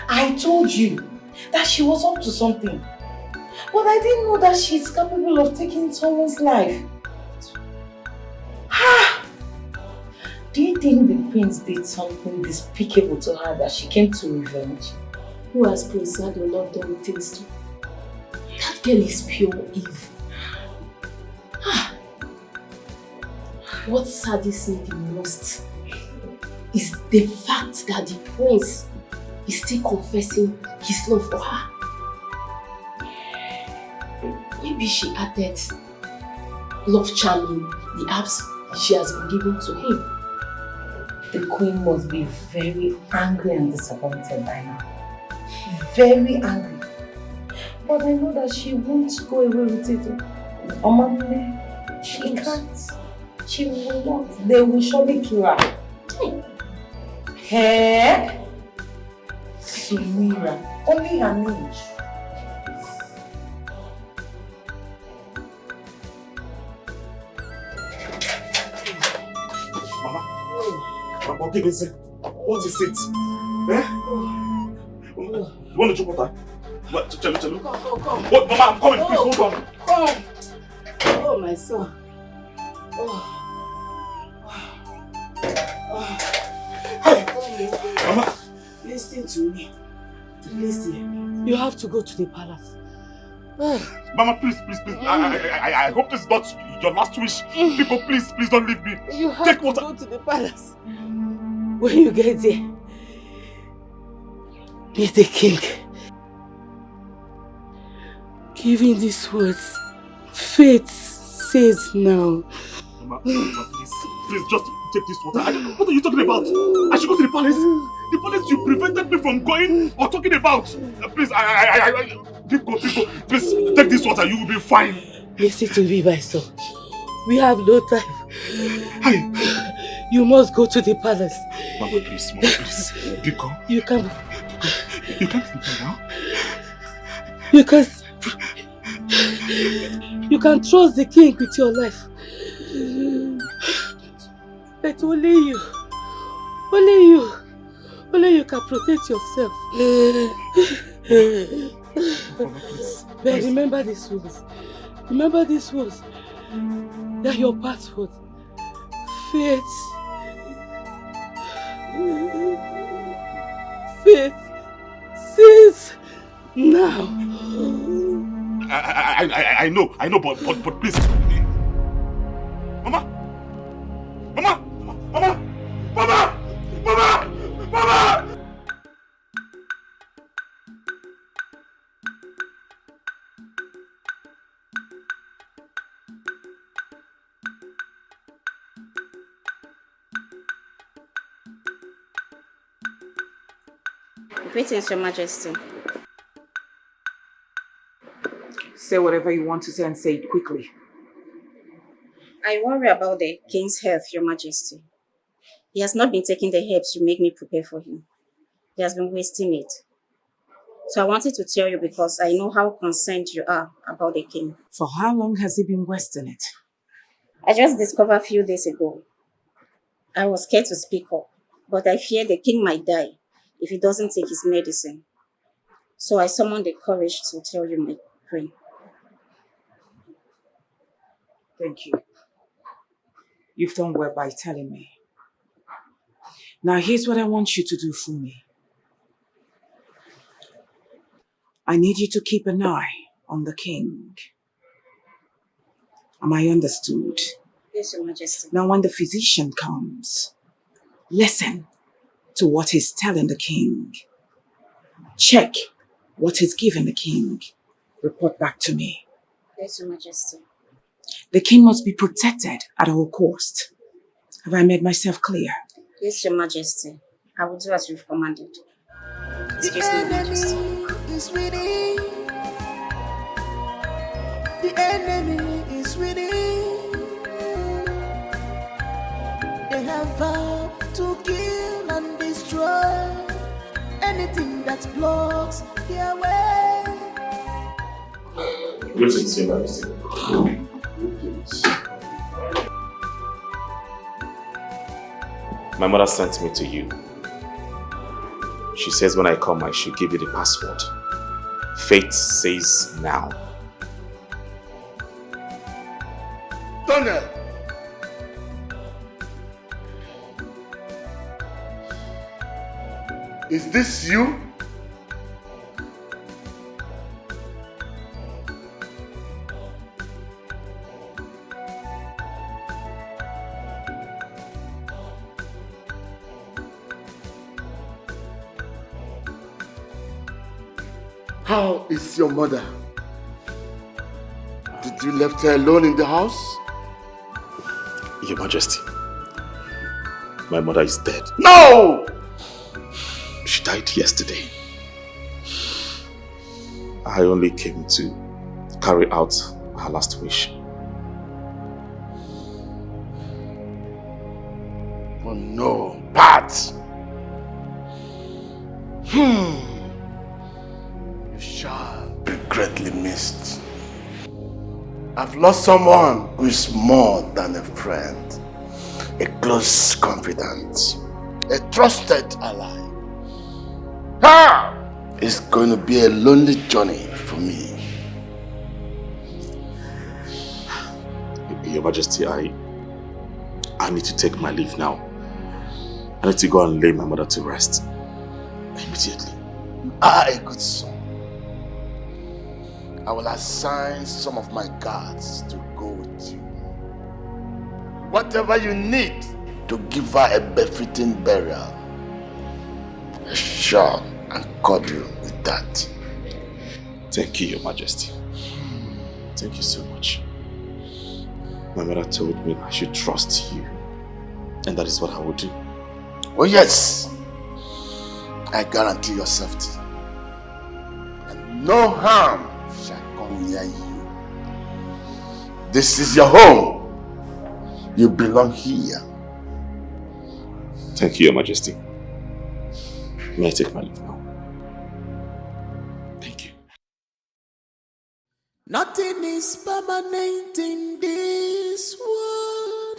I told you that she was up to something. But I didn't know that she's capable of taking someone's life. Do you think the prince did something despicable to her that she came to revenge? Who has Prince Sado not done things to? That girl is pure evil. What saddens me the most is the fact that the prince is still confessing his love for her. Maybe she added love charming the apps she has been giving to him. The queen must be very angry and disappointed by now. Very angry. But I know that she won't go away with it. Omamile, she can't. She will not. They will surely kill her. Hey? Samira, only her name. What is it? What is it? Eh? You want to drink water? What? Chalo. Come. What? Mama, I'm coming. Please hold on. Come. Oh, my son. Hey, Mama. Listen to me. Listen. You have to go to the palace. Mama, please. I hope this is not your last wish. People, please don't leave me. You have Take to water. go to the palace. When you get there, meet the king. Give him these words. Fate says now. Mama, please, just take this water. What are you talking about? I should go to the palace. The palace you prevented me from going or talking about. Please, Go. Please, take this water. You will be fine. Listen to me, my son. We have no time. Hey. You must go to the palace. Mama, please. Biko. You can't leave me now. You can't. You can trust the king with your life. But only you can protect yourself. But remember these words. Remember these words. They are your password. Faith. Faith. Since now. I know, but please. Mama! Mama! Mama! Mama! Mama! Mama! Greetings, Your Majesty. Say whatever you want to say and say it quickly. I worry about the king's health, Your Majesty. He has not been taking the herbs you make me prepare for him. He has been wasting it. So I wanted to tell you because I know how concerned you are about the king. For how long has he been wasting it? I just discovered a few days ago. I was scared to speak up, but I fear the king might die if he doesn't take his medicine. So I summoned the courage to tell you my queen. Thank you. You've done well by telling me. Now here's what I want you to do for me. I need you to keep an eye on the king. Am I understood? Yes, Your Majesty. Now when the physician comes, listen to what he's telling the king. Check what he's giving the king. Report back to me. Yes, Your Majesty. The king must be protected at all costs. Have I made myself clear? Yes, Your Majesty. I will do as you've commanded. Excuse me, Your Majesty. Is winning. The enemy is winning. They have vowed to kill and destroy anything that blocks their way. Greetings, Your Majesty. My mother sent me to you. She says when I come, I should give you the password. Fate says now. Daniel! Is this you? How is your mother? Did you leave her alone in the house? Your Majesty, my mother is dead. No! She died yesterday. I only came to carry out her last wish. Oh no, Pat! You shall be greatly missed. I've lost someone who is more than a friend, a close confidant, a trusted ally. It's going to be a lonely journey for me. Your Majesty, I need to take my leave now. I need to go and lay my mother to rest immediately. A good son. I will assign some of my guards to go with you. Whatever you need to give her a befitting burial, I shall accord you with that. Thank you, Your Majesty. Thank you so much. My mother told me I should trust you, and that is what I will do. Oh yes, I guarantee your safety. And no harm shall come near you. This is your home. You belong here. Thank you, Your Majesty. May I take my leave now? Thank you. Nothing is permanent in this world.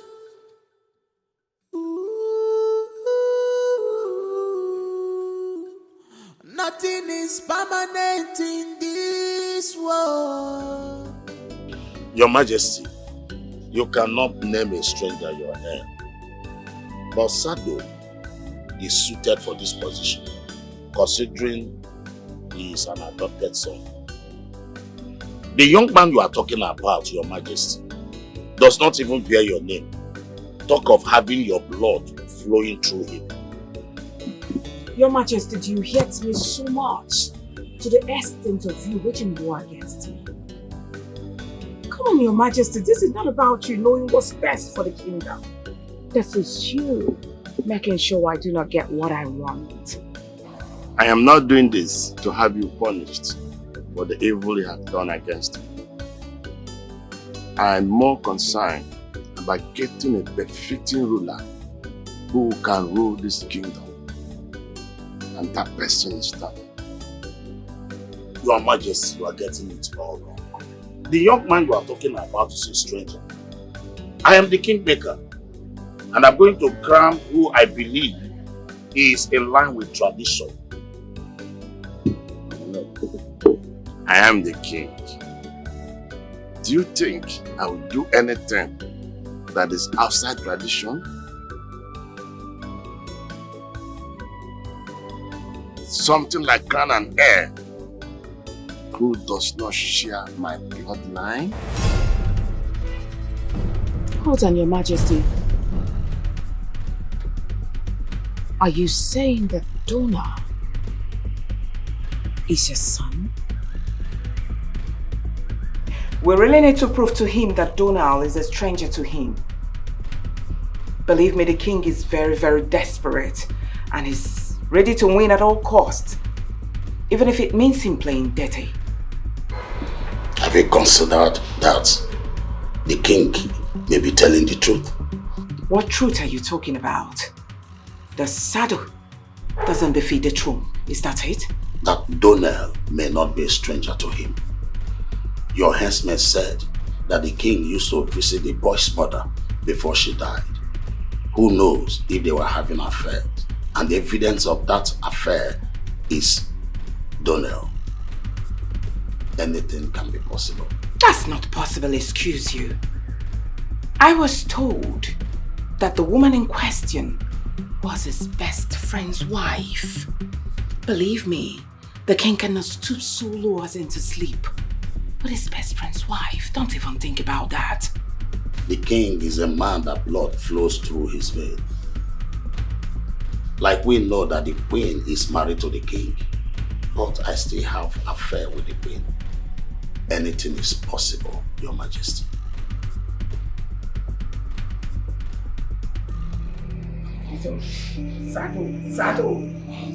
Nothing is permanent in this world. Your Majesty, you cannot name a stranger your heir. But Sado is suited for this position, considering he is an adopted son. The young man you are talking about, Your Majesty, does not even bear your name. Talk of having your blood flowing through him. Your Majesty, you hate me so much to the extent of you waging war against me. Come on, Your Majesty, this is not about you knowing what's best for the kingdom. This is you making sure I do not get what I want. I am not doing this to have you punished for the evil you have done against me. I am more concerned about getting a befitting ruler who can rule this kingdom. And that person is done. Your Majesty, you are getting it all wrong. The young man you are talking about is a stranger. I am the kingmaker, and I'm going to crown who I believe is in line with tradition. I am the king. Do you think I will do anything that is outside tradition? Something like crown and heir who does not share my bloodline? Hold on, Your Majesty. Are you saying that Donna is your son? We really need to prove to him that Donald is a stranger to him. Believe me, the king is very, very desperate and is ready to win at all costs, even if it means him playing dirty. Have you considered that the king may be telling the truth? What truth are you talking about? The saddle doesn't befit the throne, is that it? That Donnell may not be a stranger to him. Your henchman said that the king used to visit the boy's mother before she died. Who knows if they were having an affair? And the evidence of that affair is Donnell. Anything can be possible. That's not possible, excuse you. I was told that the woman in question was his best friend's wife. Believe me, the king cannot stoop so low as into sleep. But his best friend's wife, don't even think about that. The king is a man that blood flows through his veins. Like we know that the queen is married to the king, but I still have an affair with the queen. Anything is possible, Your Majesty.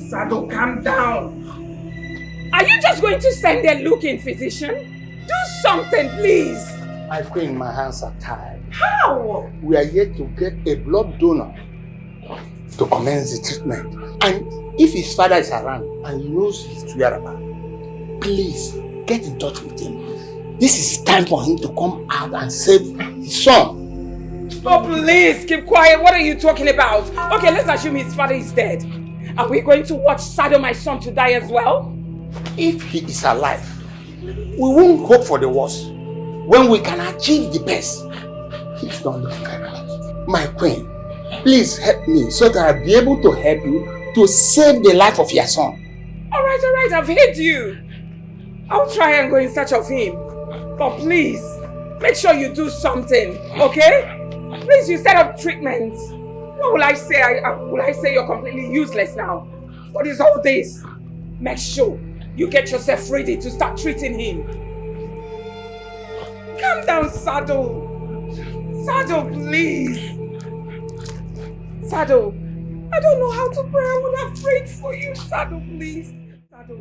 Sado, calm down. Are you just going to stand there looking, physician? Do something, please. My queen, my hands are tied. How? We are yet to get a blood donor to commence the treatment. And if his father is around and he knows his whereabouts, please get in touch with him. This is time for him to come out and save his son. Oh, please, keep quiet. What are you talking about? Okay, let's assume his father is dead. Are we going to watch Sado, my son, to die as well? If he is alive, we won't hope for the worst. When we can achieve the best, he's not looking around. My queen, please help me so that I'll be able to help you to save the life of your son. All right, I've heard you. I'll try and go in search of him. But please, make sure you do something, okay? Please, you set up treatment. What will I say? Will I say you're completely useless now? What is all this? Make sure you get yourself ready to start treating him. Calm down, Sado. Sado, please. Sado, I don't know how to pray. I would have prayed for you. Sado, please. Sado.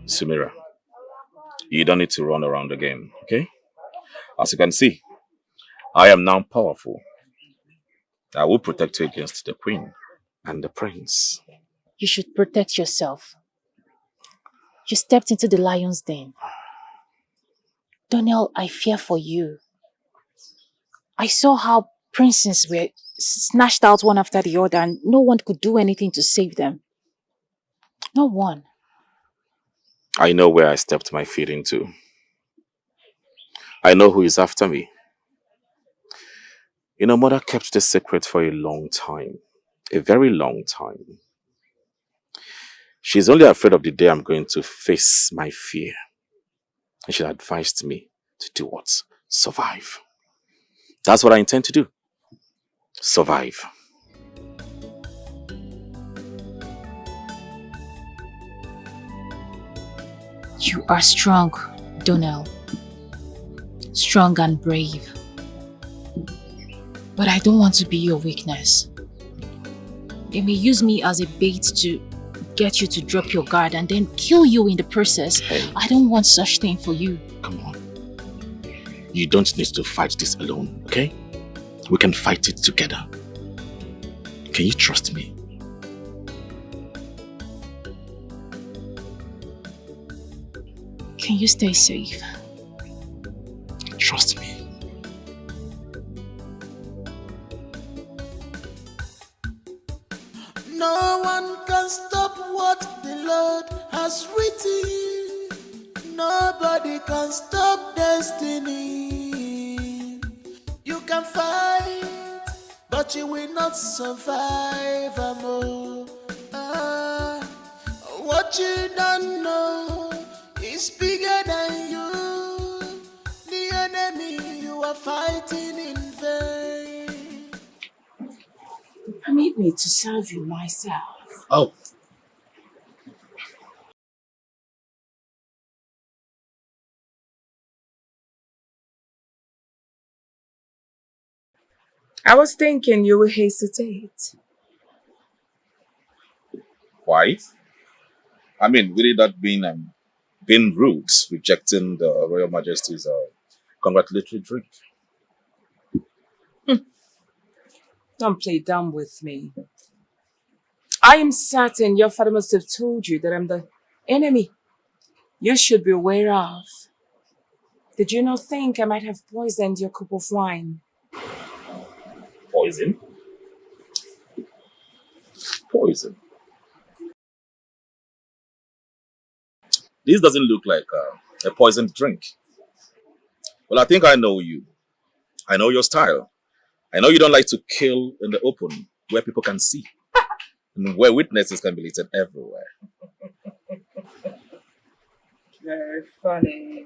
Samira, you don't need to run around the game, okay? As you can see, I am now powerful. I will protect you against the queen and the prince. You should protect yourself. You stepped into the lion's den. Donnell, I fear for you. I saw how princes were snatched out one after the other and no one could do anything to save them. No one. I know where I stepped my feet into. I know who is after me. You know, Mother kept this secret for a long time. A very long time. She's only afraid of the day I'm going to face my fear. And she advised me to do what? Survive. That's what I intend to do. Survive. You are strong, Donnell. Strong and brave. But I don't want to be your weakness. They may use me as a bait to get you to drop your guard and then kill you in the process. Hey. I don't want such thing for you. Come on. You don't need to fight this alone, okay? We can fight it together. Can you trust me? Can you stay safe? Trust me. No one can stop what the Lord has written. Nobody can stop destiny. You can fight, but you will not survive. What you don't know is bigger than you. The enemy you are fighting in vain. Permit me to serve you myself. Oh. I was thinking you would hesitate. Why? I mean, really that being rude, rejecting the Royal Majesty's congratulatory drink. Don't play dumb with me. I am certain your father must have told you that I'm the enemy you should be aware of. Did you not think I might have poisoned your cup of wine? Poison? Poison? This doesn't look like a poisoned drink. Well, I think I know you. I know your style. I know you don't like to kill in the open where people can see and where witnesses can be listed everywhere. Very funny.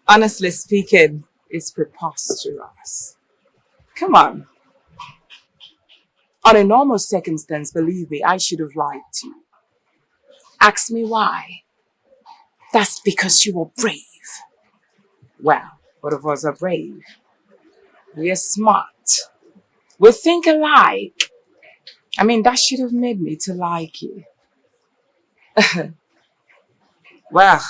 Honestly speaking, it's preposterous. Come on. On a normal circumstance, believe me, I should have lied to you. Ask me why. That's because you were brave. Well, both of us are brave. We are smart. We think alike. I mean, that should have made me to like you. Well,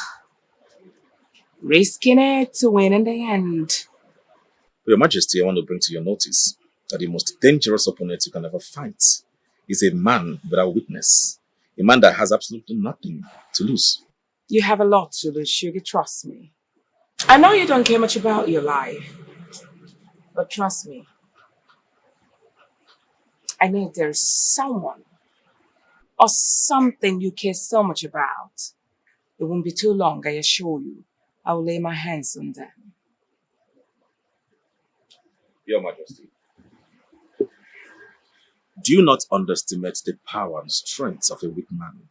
risking it to win in the end. Your Majesty, I want to bring to your notice that the most dangerous opponent you can ever fight is a man without witness. A man that has absolutely nothing to lose. You have a lot to lose, Sugar, trust me. I know you don't care much about your life, but trust me. I know there's someone or something you care so much about. It won't be too long, I assure you. I will lay my hands on them. Your Majesty, do not underestimate the power and strength of a weak man,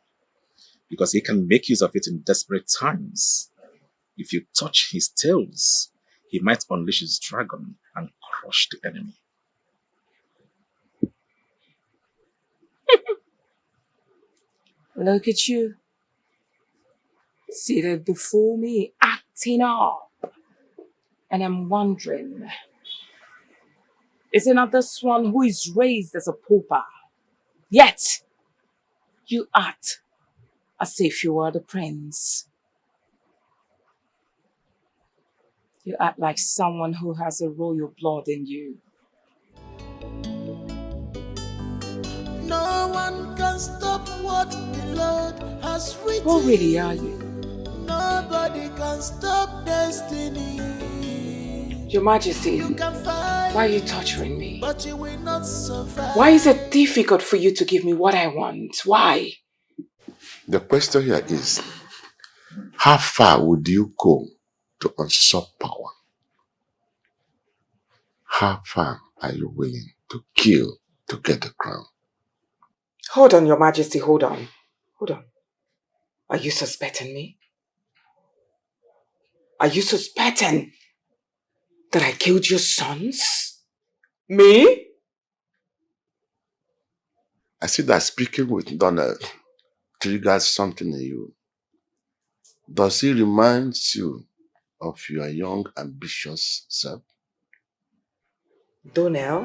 because he can make use of it in desperate times. If you touch his tails, he might unleash his dragon and crush the enemy. Look at you, seated before me, acting up. And I'm wondering, is it not this one who is raised as a pauper? Yet, you act as if you were the prince. You act like someone who has a royal blood in you. No one can stop what the Lord has written. Who really are you? Nobody can can stop destiny. Your Majesty, You can fight, why are you torturing me? but you will not survive. Why is it difficult for you to give me what I want? Why? The question here is, how far would you go to usurp power? How far are you willing to kill to get the crown? Hold on, Your Majesty, hold on. Hold on. Are you suspecting me? Are you suspecting that I killed your sons? Me? I see that speaking with Donald triggers something in you. Does he remind you of your young, ambitious self? Donnell?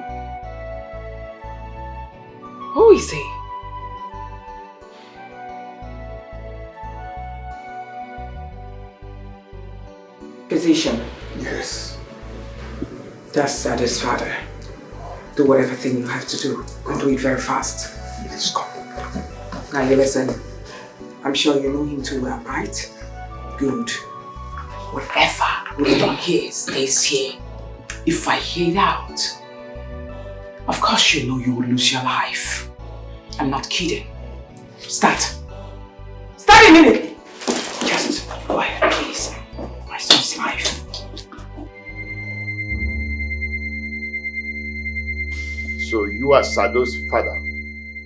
Who is he? Physician. Yes. That's Sado's father. Do whatever thing you have to do, and do it very fast. Let's go. Now you listen. I'm sure you know him too well, right? Good. Whatever we've done here stays here. If I hear it out, of course you know you will lose your life. I'm not kidding. Start. Start immediately. Just go ahead, please. My son's life. So you are Sado's father.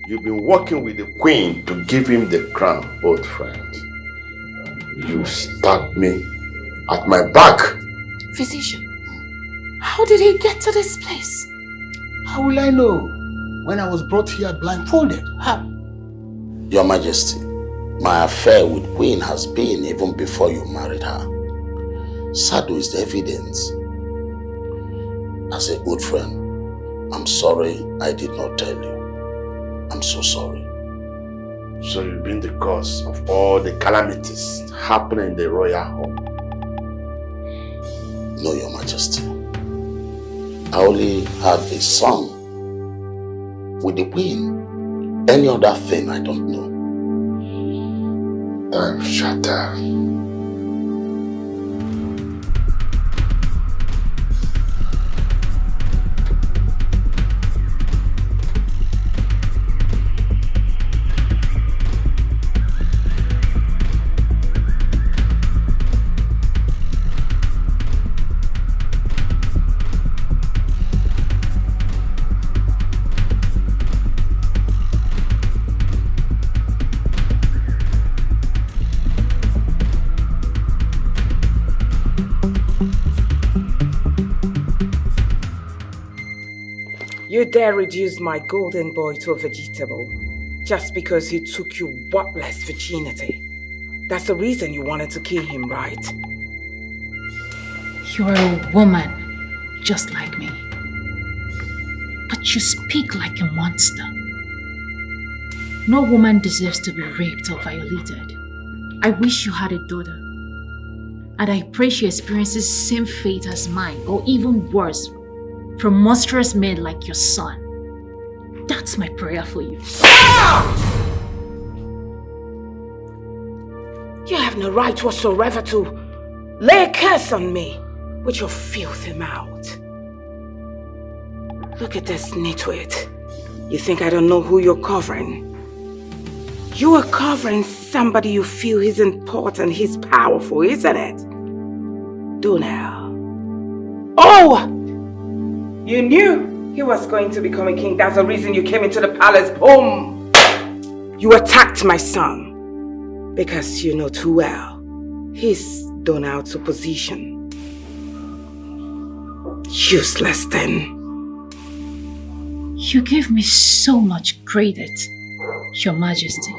You've been working with the queen to give him the crown, old friend. You stabbed me at my back. Physician, how did he get to this place? How will I know when I was brought here blindfolded? Your Majesty, my affair with Queen has been even before you married her. Sado is the evidence. As a good friend, I'm sorry I did not tell you. I'm so sorry. So you've been the cause of all the calamities happening in the royal home? No, Your Majesty. I only had a son with the queen. Any other thing I don't know. Time shut up. You dare reduce my golden boy to a vegetable just because he took your worthless virginity. That's the reason you wanted to kill him, right? You're a woman, just like me. But you speak like a monster. No woman deserves to be raped or violated. I wish you had a daughter. And I pray she experiences same fate as mine, or even worse, from monstrous men like your son. That's my prayer for you. You have no right whatsoever to lay a curse on me with your filthy mouth. Look at this nitwit. You think I don't know who you're covering? You are covering somebody you feel is important, he's powerful, isn't it? Do now. Oh! You knew he was going to become a king. That's the reason you came into the palace. Boom! You attacked my son. Because you know too well, he's done out to position. Useless then. You give me so much credit, Your Majesty.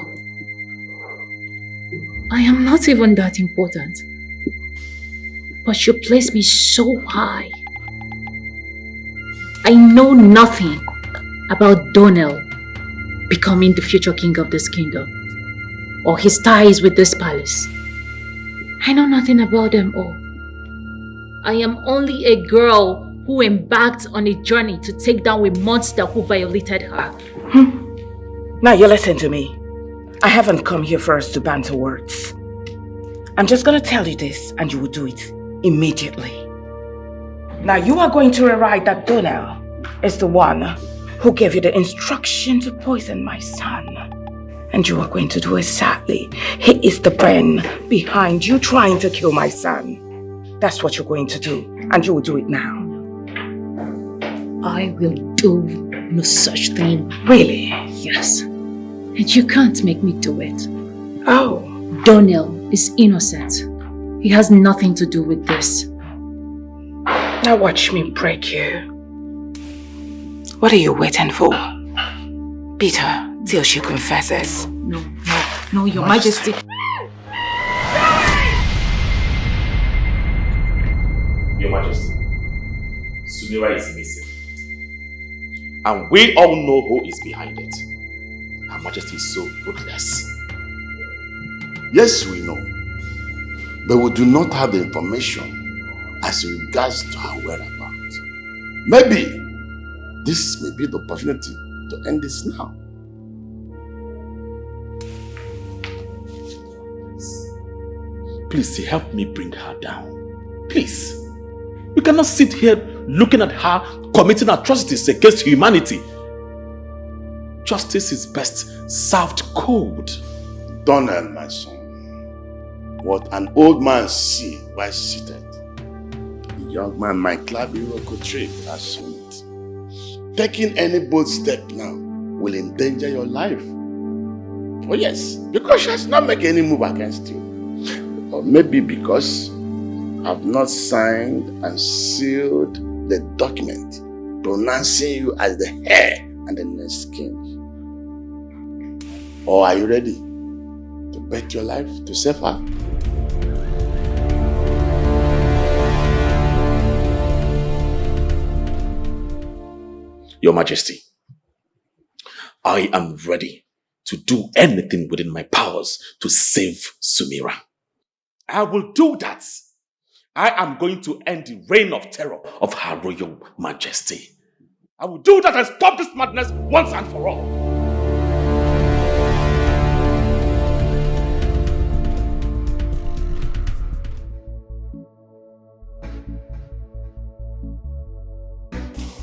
I am not even that important. But you place me so high. I know nothing about Donnell becoming the future king of this kingdom, or his ties with this palace. I know nothing about them all. I am only a girl who embarked on a journey to take down a monster who violated her. Now you listen to me. I haven't come here for us to banter words. I'm just going to tell you this and you will do it immediately. Now you are going to rewrite that Donnell is the one who gave you the instruction to poison my son. And you are going to do exactly. He is the brain behind you trying to kill my son. That's what you're going to do. And you will do it now. I will do no such thing. Really? Yes. And you can't make me do it. Oh. Donnell is innocent. He has nothing to do with this. Now watch me break you. What are you waiting for? Beat her till she confesses. No, Your Majesty. Your Majesty, Sumira is missing. And we all know who is behind it. Her Majesty is so ruthless. Yes, we know. But we do not have the information as regards to her whereabouts. Maybe this may be the opportunity to end this now. Please help me bring her down. Please. You cannot sit here looking at her committing atrocities against humanity. Justice is best served cold. Donnell, my son. What an old man sees while seated, the young man might clap you a trick as soon it. Taking any bold step now will endanger your life. Oh yes, because she has not made any move against you. Or maybe because I've not signed and sealed the document pronouncing you as the heir and the next king. Or are you ready to bet your life to save her? Your Majesty, I am ready to do anything within my powers to save Sumira. I will do that. I am going to end the reign of terror of Her Royal Majesty. I will do that and stop this madness once and for all.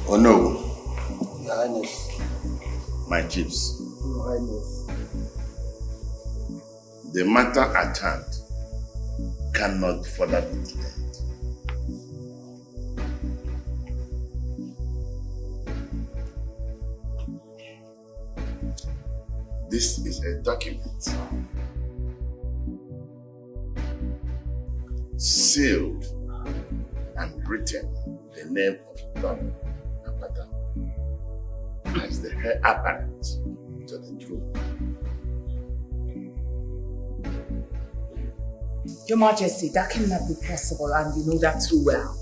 Oh no. Your Highness. My chiefs. Your Highness. The matter at hand cannot further be delayed. This is a document sealed and written the name of Don Apata as the heir apparent to the throne. Your Majesty, that cannot be possible and you know that too well.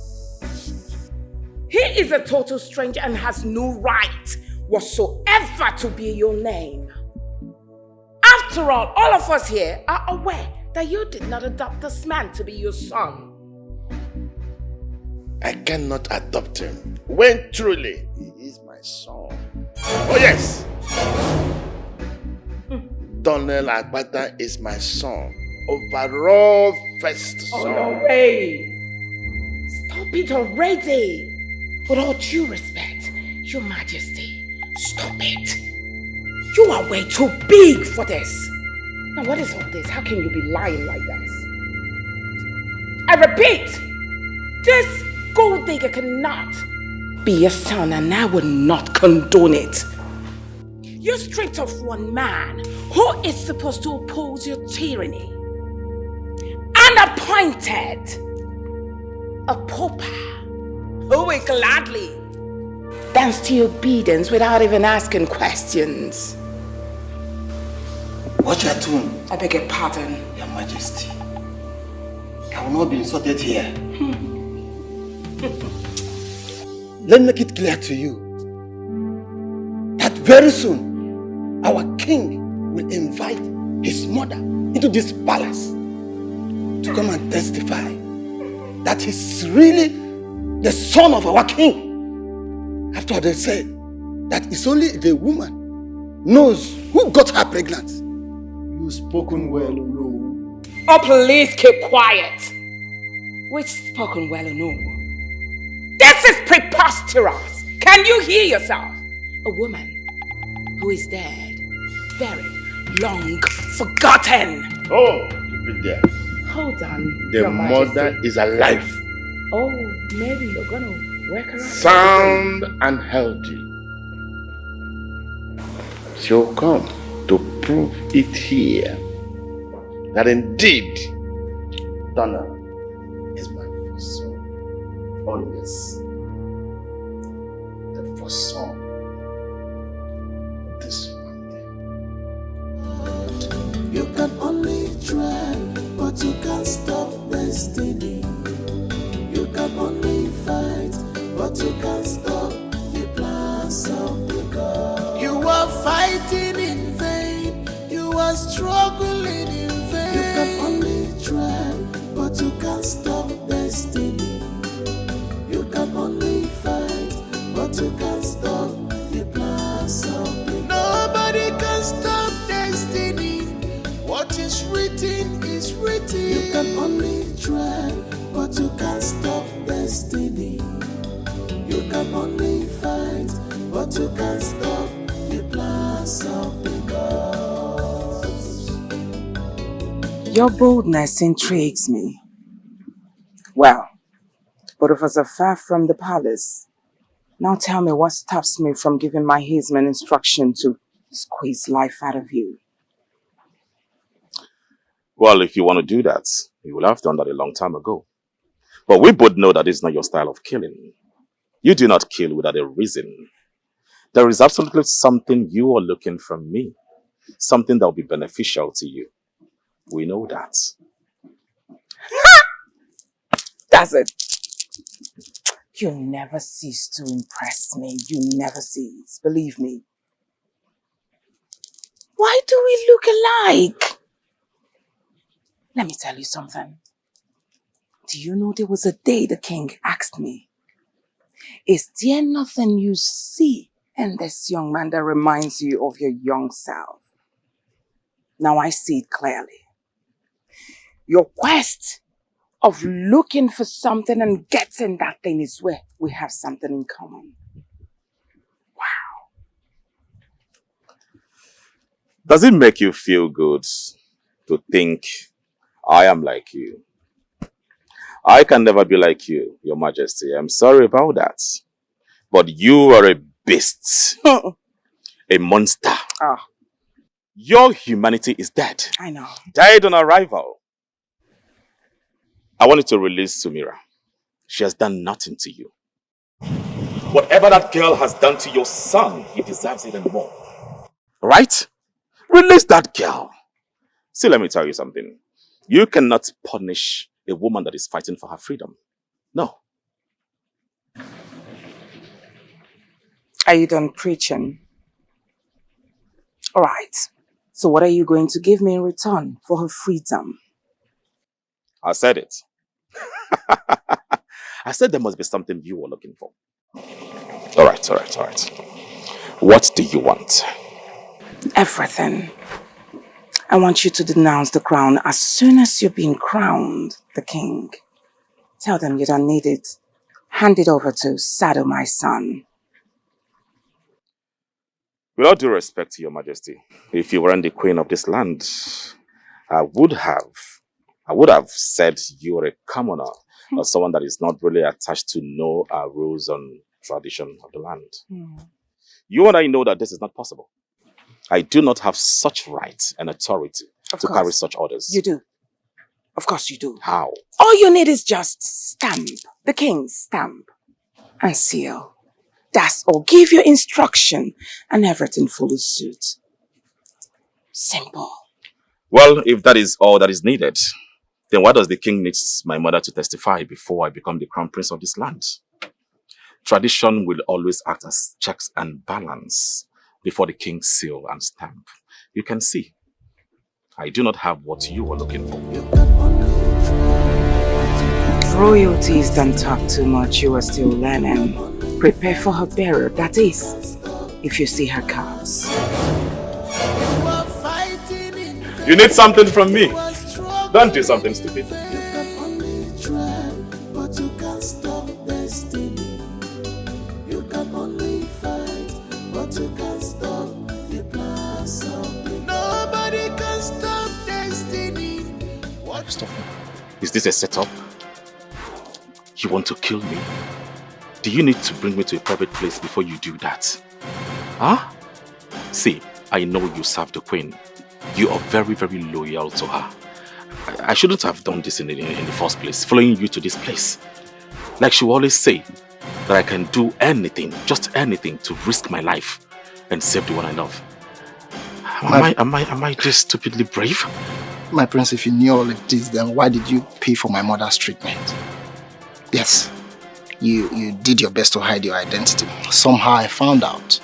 He is a total stranger and has no right whatsoever to bear your name. After all of us here are aware that you did not adopt this man to be your son. I cannot adopt him when truly he is my son. Oh yes! Donnell Agbata is my son. Overall first son. Oh no way! Stop it already! With all due respect, Your Majesty, stop it! You are way too big for this! Now what is all this? How can you be lying like this? I repeat! This gold digger cannot be your son and I will not condone it. You stripped off one man who is supposed to oppose your tyranny and appointed a pauper who will gladly dance to your obedience without even asking questions. What you are doing? I beg your pardon. Your Majesty. I will not be insulted here. Let me make it clear to you that very soon our king will invite his mother into this palace to come and testify that he's really the son of our king. After all, they say that it's only the woman knows who got her pregnant. You've spoken well, Olo. or please keep quiet. Which spoken well or no? This is preposterous. Can you hear yourself? A woman who is dead, buried, long forgotten. Oh, be there. Hold on, The Your mother Majesty. is alive, Oh, maybe you're gonna work around. sound and healthy. She'll come to prove it here that indeed Donna is my first son. Oh yes, the first son of this family. You can only try, but you can't stop destiny. You can only fight, but you can't stop the plans of the God. You are fighting in vain, you are struggling in vain. You can only try, but you can't stop destiny. You can only fight, but you can't stop the plans of the God. Nobody can stop destiny. What is written is written. You can only try, but you can't stop destiny. You can only fight, but you can't stop the plans of the gods. Your boldness intrigues me. Well, both of us are far from the palace. Now tell me what stops me from giving my headsman instruction to squeeze life out of you. Well, if you want to do that, you will have done that a long time ago. But we both know that this is not your style of killing. You do not kill without a reason. There is absolutely something you are looking from me. Something that will be beneficial to you. We know that. That's it. You never cease to impress me. You never cease. Believe me. Why do we look alike? Let me tell you something. Do you know there was a day the king asked me, is there nothing you see in this young man that reminds you of your young self? Now I see it clearly. Your quest of looking for something and getting that thing is where we have something in common. Does it make you feel good to think I am like you? I can never be like you, Your Majesty. I'm sorry about that. But you are a beast. A monster. Ah. Your humanity is dead. I know. Died on arrival. I want you to release Sumira. She has done nothing to you. Whatever that girl has done to your son, he deserves even more. Right? Release that girl. See, let me tell you something. You cannot punish a woman that is fighting for her freedom. No. Are you done preaching? All right. So what are you going to give me in return for her freedom? I said it. I said there must be something you were looking for. All right. What do you want? Everything. I want you to denounce the crown as soon as you're being crowned the king. Tell them you don't need it. Hand it over to Sado, my son. With all due respect to Your Majesty, if you weren't the queen of this land, I would have said you were a commoner or someone that is not really attached to no rules and tradition of the land. You and I know that this is not possible. I do not have such right and authority to carry such orders. You do. Of course you do. How? All you need is just stamp. The king's stamp. And seal. That's all. Give your instruction and everything follows suit. Simple. Well, if that is all that is needed, then why does the king need my mother to testify before I become the crown prince of this land? Tradition will always act as checks and balance before the king's seal and stamp. You can see, I do not have what you are looking for. Royalties don't talk too much. You are still learning. Prepare for her burial. That is, if you see her cards. You need something from me. Don't do something stupid. You can only try, but you can't stop destiny. You can only fight, but you can't stop the plans of the nobody can stop destiny. What? Stop. Is this a setup? You want to kill me? Do you need to bring me to a private place before you do that? Huh? See, I know you serve the queen. You are very, very loyal to her. I shouldn't have done this in the first place, following you to this place. Like she will always say, that I can do anything, just anything, to risk my life and save the one I love. Am I just stupidly brave? My prince, if you knew all of this, then why did you pay for my mother's treatment? Yes, you did your best to hide your identity. Somehow I found out.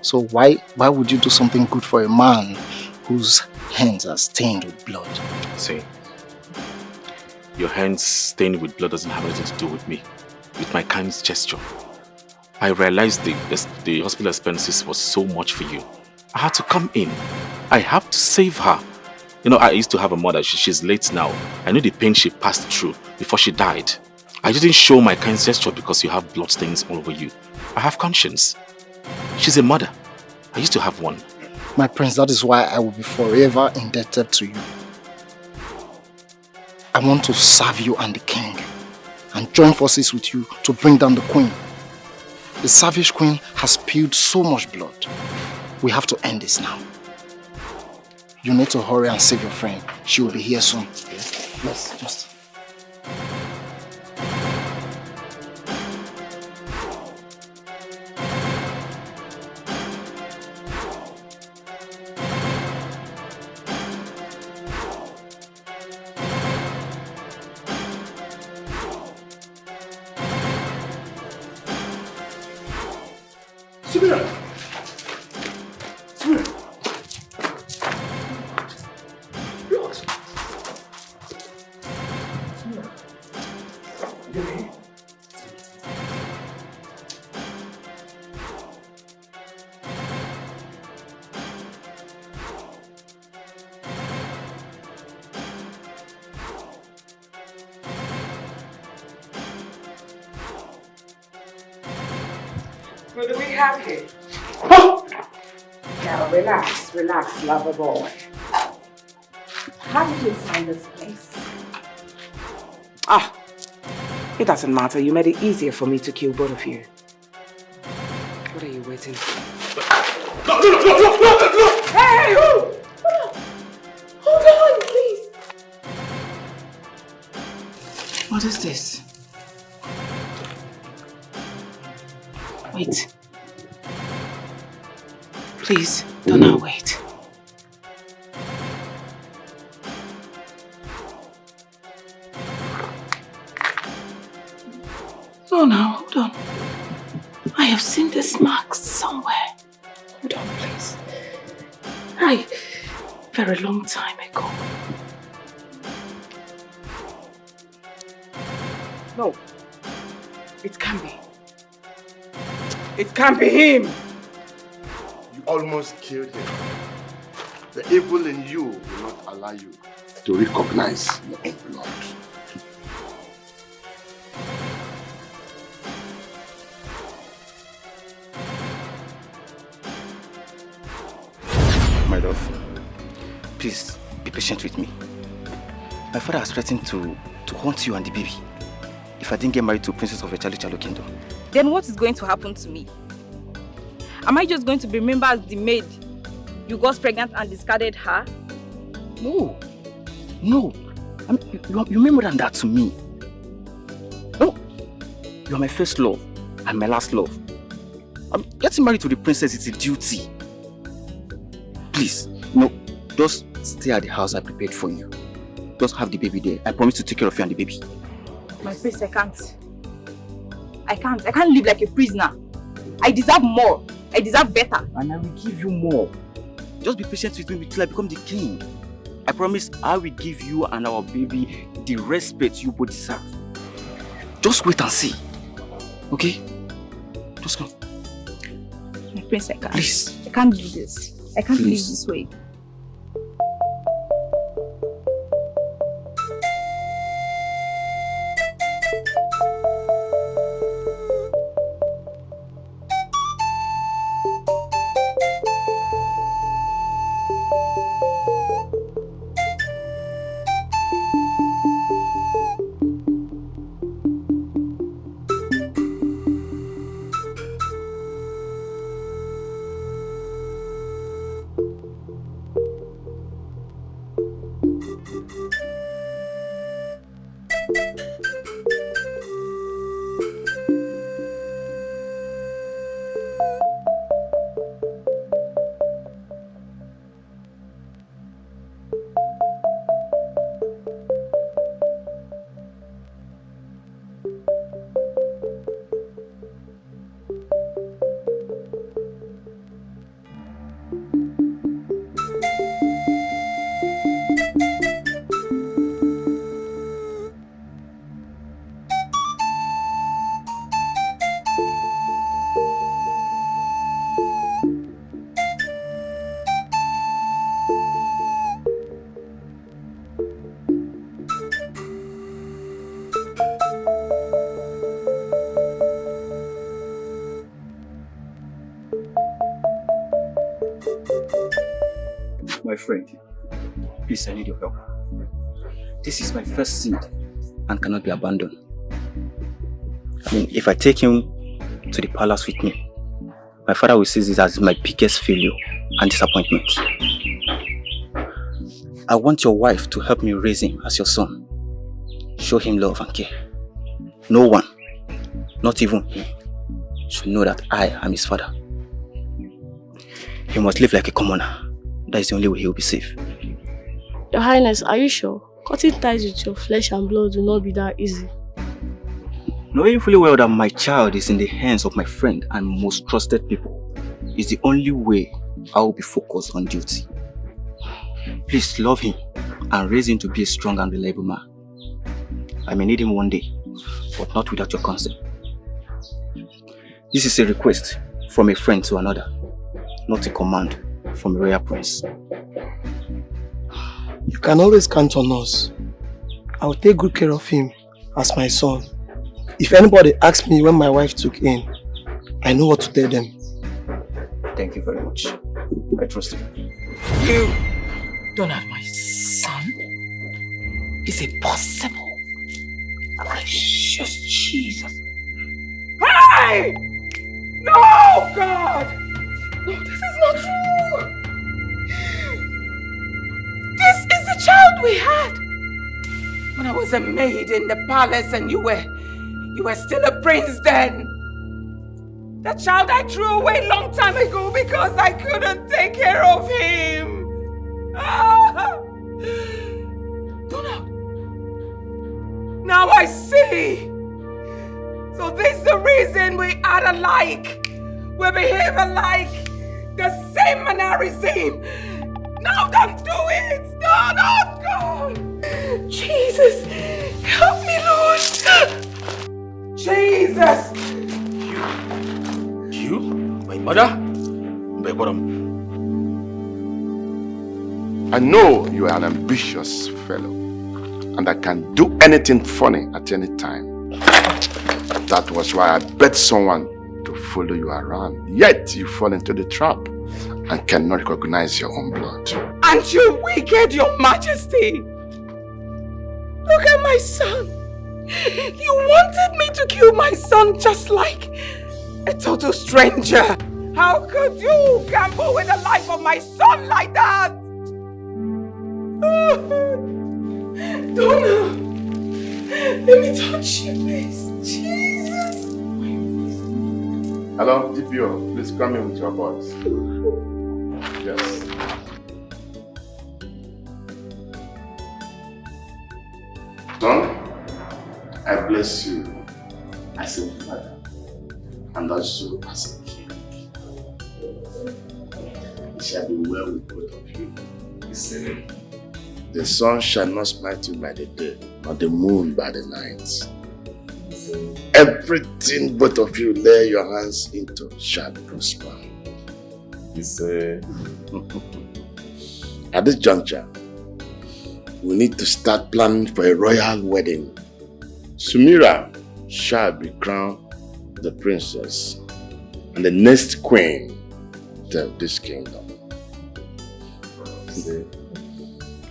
So why would you do something good for a man whose hands are stained with blood? See, your hands stained with blood doesn't have anything to do with me, with my kind gesture. I realized the hospital expenses was so much for you. I had to come in. I have to save her. You know, I used to have a mother. She's late now. I knew the pain she passed through before she died. I didn't show my kind gesture because you have bloodstains all over you. I have conscience. She's a mother. I used to have one. My prince, that is why I will be forever indebted to you. I want to serve you and the king and join forces with you to bring down the queen. The savage queen has spilled so much blood. We have to end this now. You need to hurry and save your friend. She will be here soon. Yes, just... What do we have here? Now relax, lover boy. How did you find this place? It doesn't matter. You made it easier for me to kill both of you. What are you waiting for? No! Hey! Hold on, please. What is this? Wait. Please, do not wait. No, now, hold on. I have seen this mark somewhere. Hold on, please. Very long time ago. No. It can't be. It can't be him! You almost killed him. The evil in you will not allow you to recognize your own blood. My love, please be patient with me. My father has threatened to haunt you and the baby if I didn't get married to a princess of a Chalo kingdom. Then what is going to happen to me? Am I just going to be remembered as the maid? You got pregnant and discarded her? No. You're more than that to me. No. You're my first love and my last love. Getting married to the princess is a duty. Please, no, just stay at the house I prepared for you. Just have the baby there. I promise to take care of you and the baby. My prince, I can't. I can't live like a prisoner. I deserve more. I deserve better. And I will give you more. Just be patient with me till I become the king. I promise I will give you and our baby the respect you both deserve. Just wait and see. Okay? Just come. My prince, I can't. Please. I can't do this. I can't live this way. My friend, please, I need your help. This is my first seed and cannot be abandoned. I mean, if I take him to the palace with me, my father will see this as my biggest failure and disappointment. I want your wife to help me raise him as your son. Show him love and care. No one, not even him, should know that I am his father. He must live like a commoner. That is the only way he will be safe. Your Highness, are you sure? Cutting ties with your flesh and blood will not be that easy. Knowing fully well that my child is in the hands of my friend and most trusted people is the only way I will be focused on duty. Please love him and raise him to be a strong and reliable man. I may need him one day, but not without your consent. This is a request from a friend to another, not a command from a royal prince. You can always count on us. I will take good care of him as my son. If anybody asks me when my wife took in, I know what to tell them. Thank you very much. I trust you. You don't have my son? Is it possible? Precious Jesus. Hey! No, God! No, this is not true! This is the child we had! When I was a maid in the palace and you were still a prince then. The child I threw away a long time ago because I couldn't take care of him. Ah! Donald. Now I see. So this is the reason we are alike. We behave alike. The same mannerism. No, don't do it. No, not God. Jesus. Help me, Lord. Jesus. You? My mother? My bottom. I know you are an ambitious fellow and I can do anything funny at any time. That was why I bet someone to follow you around. Yet you fall into the trap and cannot recognize your own blood. And you wicked, your majesty. Look at my son. You wanted me to kill my son just like a total stranger. How could you gamble with the life of my son like that? Donna, let me touch you, please. Jesus. Hello, DPO. Please come in with your boys. Yes. Son, I bless you as a father and also as a king. It shall be well with both of you. He said, the sun shall not smite you by the day, nor the moon by the night. Everything both of you lay your hands into shall prosper. He said, at this juncture, we need to start planning for a royal wedding. Sumira shall be crowned the princess and the next queen of this kingdom.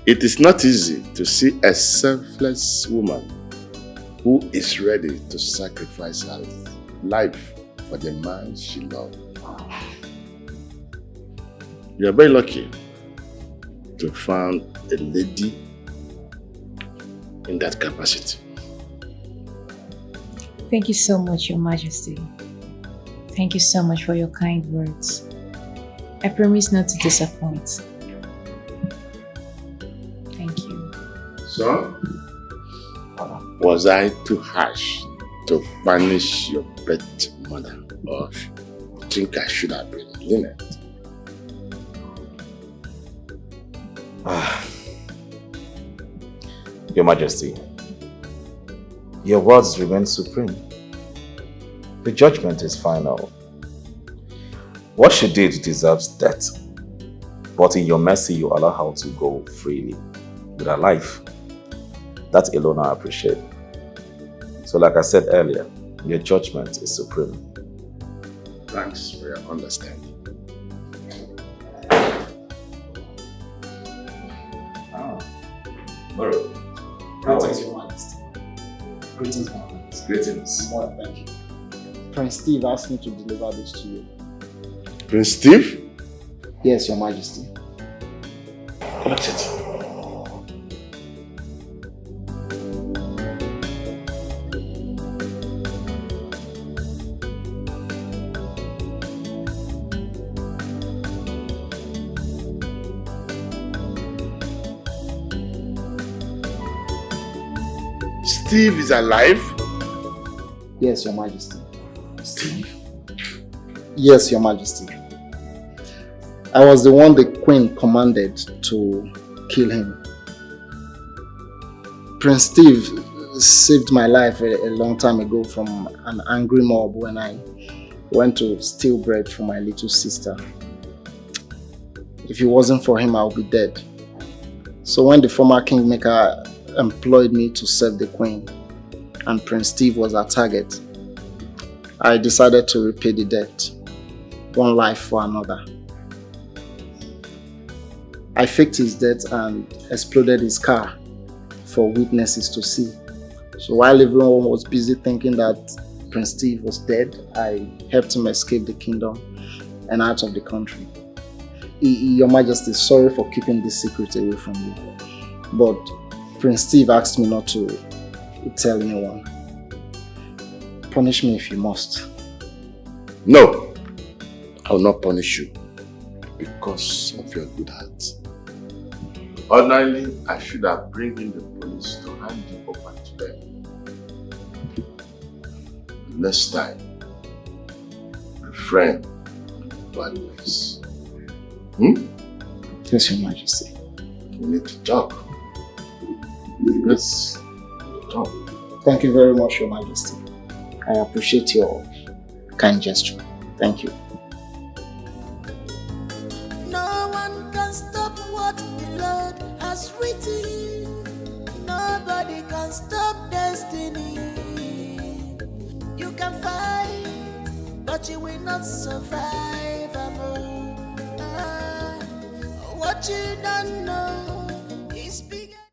It is not easy to see a selfless woman who is ready to sacrifice her life for the man she loves. You are very lucky to find a lady in that capacity. Thank you so much, Your Majesty. Thank you so much for your kind words. I promise not to disappoint. Thank you. So, was I too harsh to punish your pet mother? Or you think I should have been lenient? Your Majesty, your words remain supreme. The judgment is final. What she did deserves death, but in your mercy you allow her to go freely with her life. That alone I appreciate. So like I said earlier, your judgment is supreme. Thanks for your understanding. Moro. Greetings, Your Majesty. Greetings, my Majesty. Greetings. More, thank you. Prince Steve asked me to deliver this to you. Prince Steve? Yes, Your Majesty. Collect it. Steve is alive? Yes, Your Majesty. Steve? Yes, Your Majesty. I was the one the Queen commanded to kill him. Prince Steve saved my life a long time ago from an angry mob when I went to steal bread for my little sister. If it wasn't for him, I would be dead. So when the former kingmaker employed me to serve the Queen and Prince Steve was our target, I decided to repay the debt, one life for another. I faked his death and exploded his car for witnesses to see. So while everyone was busy thinking that Prince Steve was dead, I helped him escape the kingdom and out of the country. Your Majesty, sorry for keeping this secret away from you, but Prince Steve asked me not to tell anyone. Punish me if you must. No, I will not punish you because of your good heart. Ordinarily, I should have bring in the police to hand you over to them. Next time, refrain bad ways. Yes, Your Majesty. We need to talk. Yes, talk. Thank you very much, Your Majesty. I appreciate your kind gesture. Thank you. No one can stop what the Lord has written. Nobody can stop destiny. You can fight, but you will not survive. What you don't know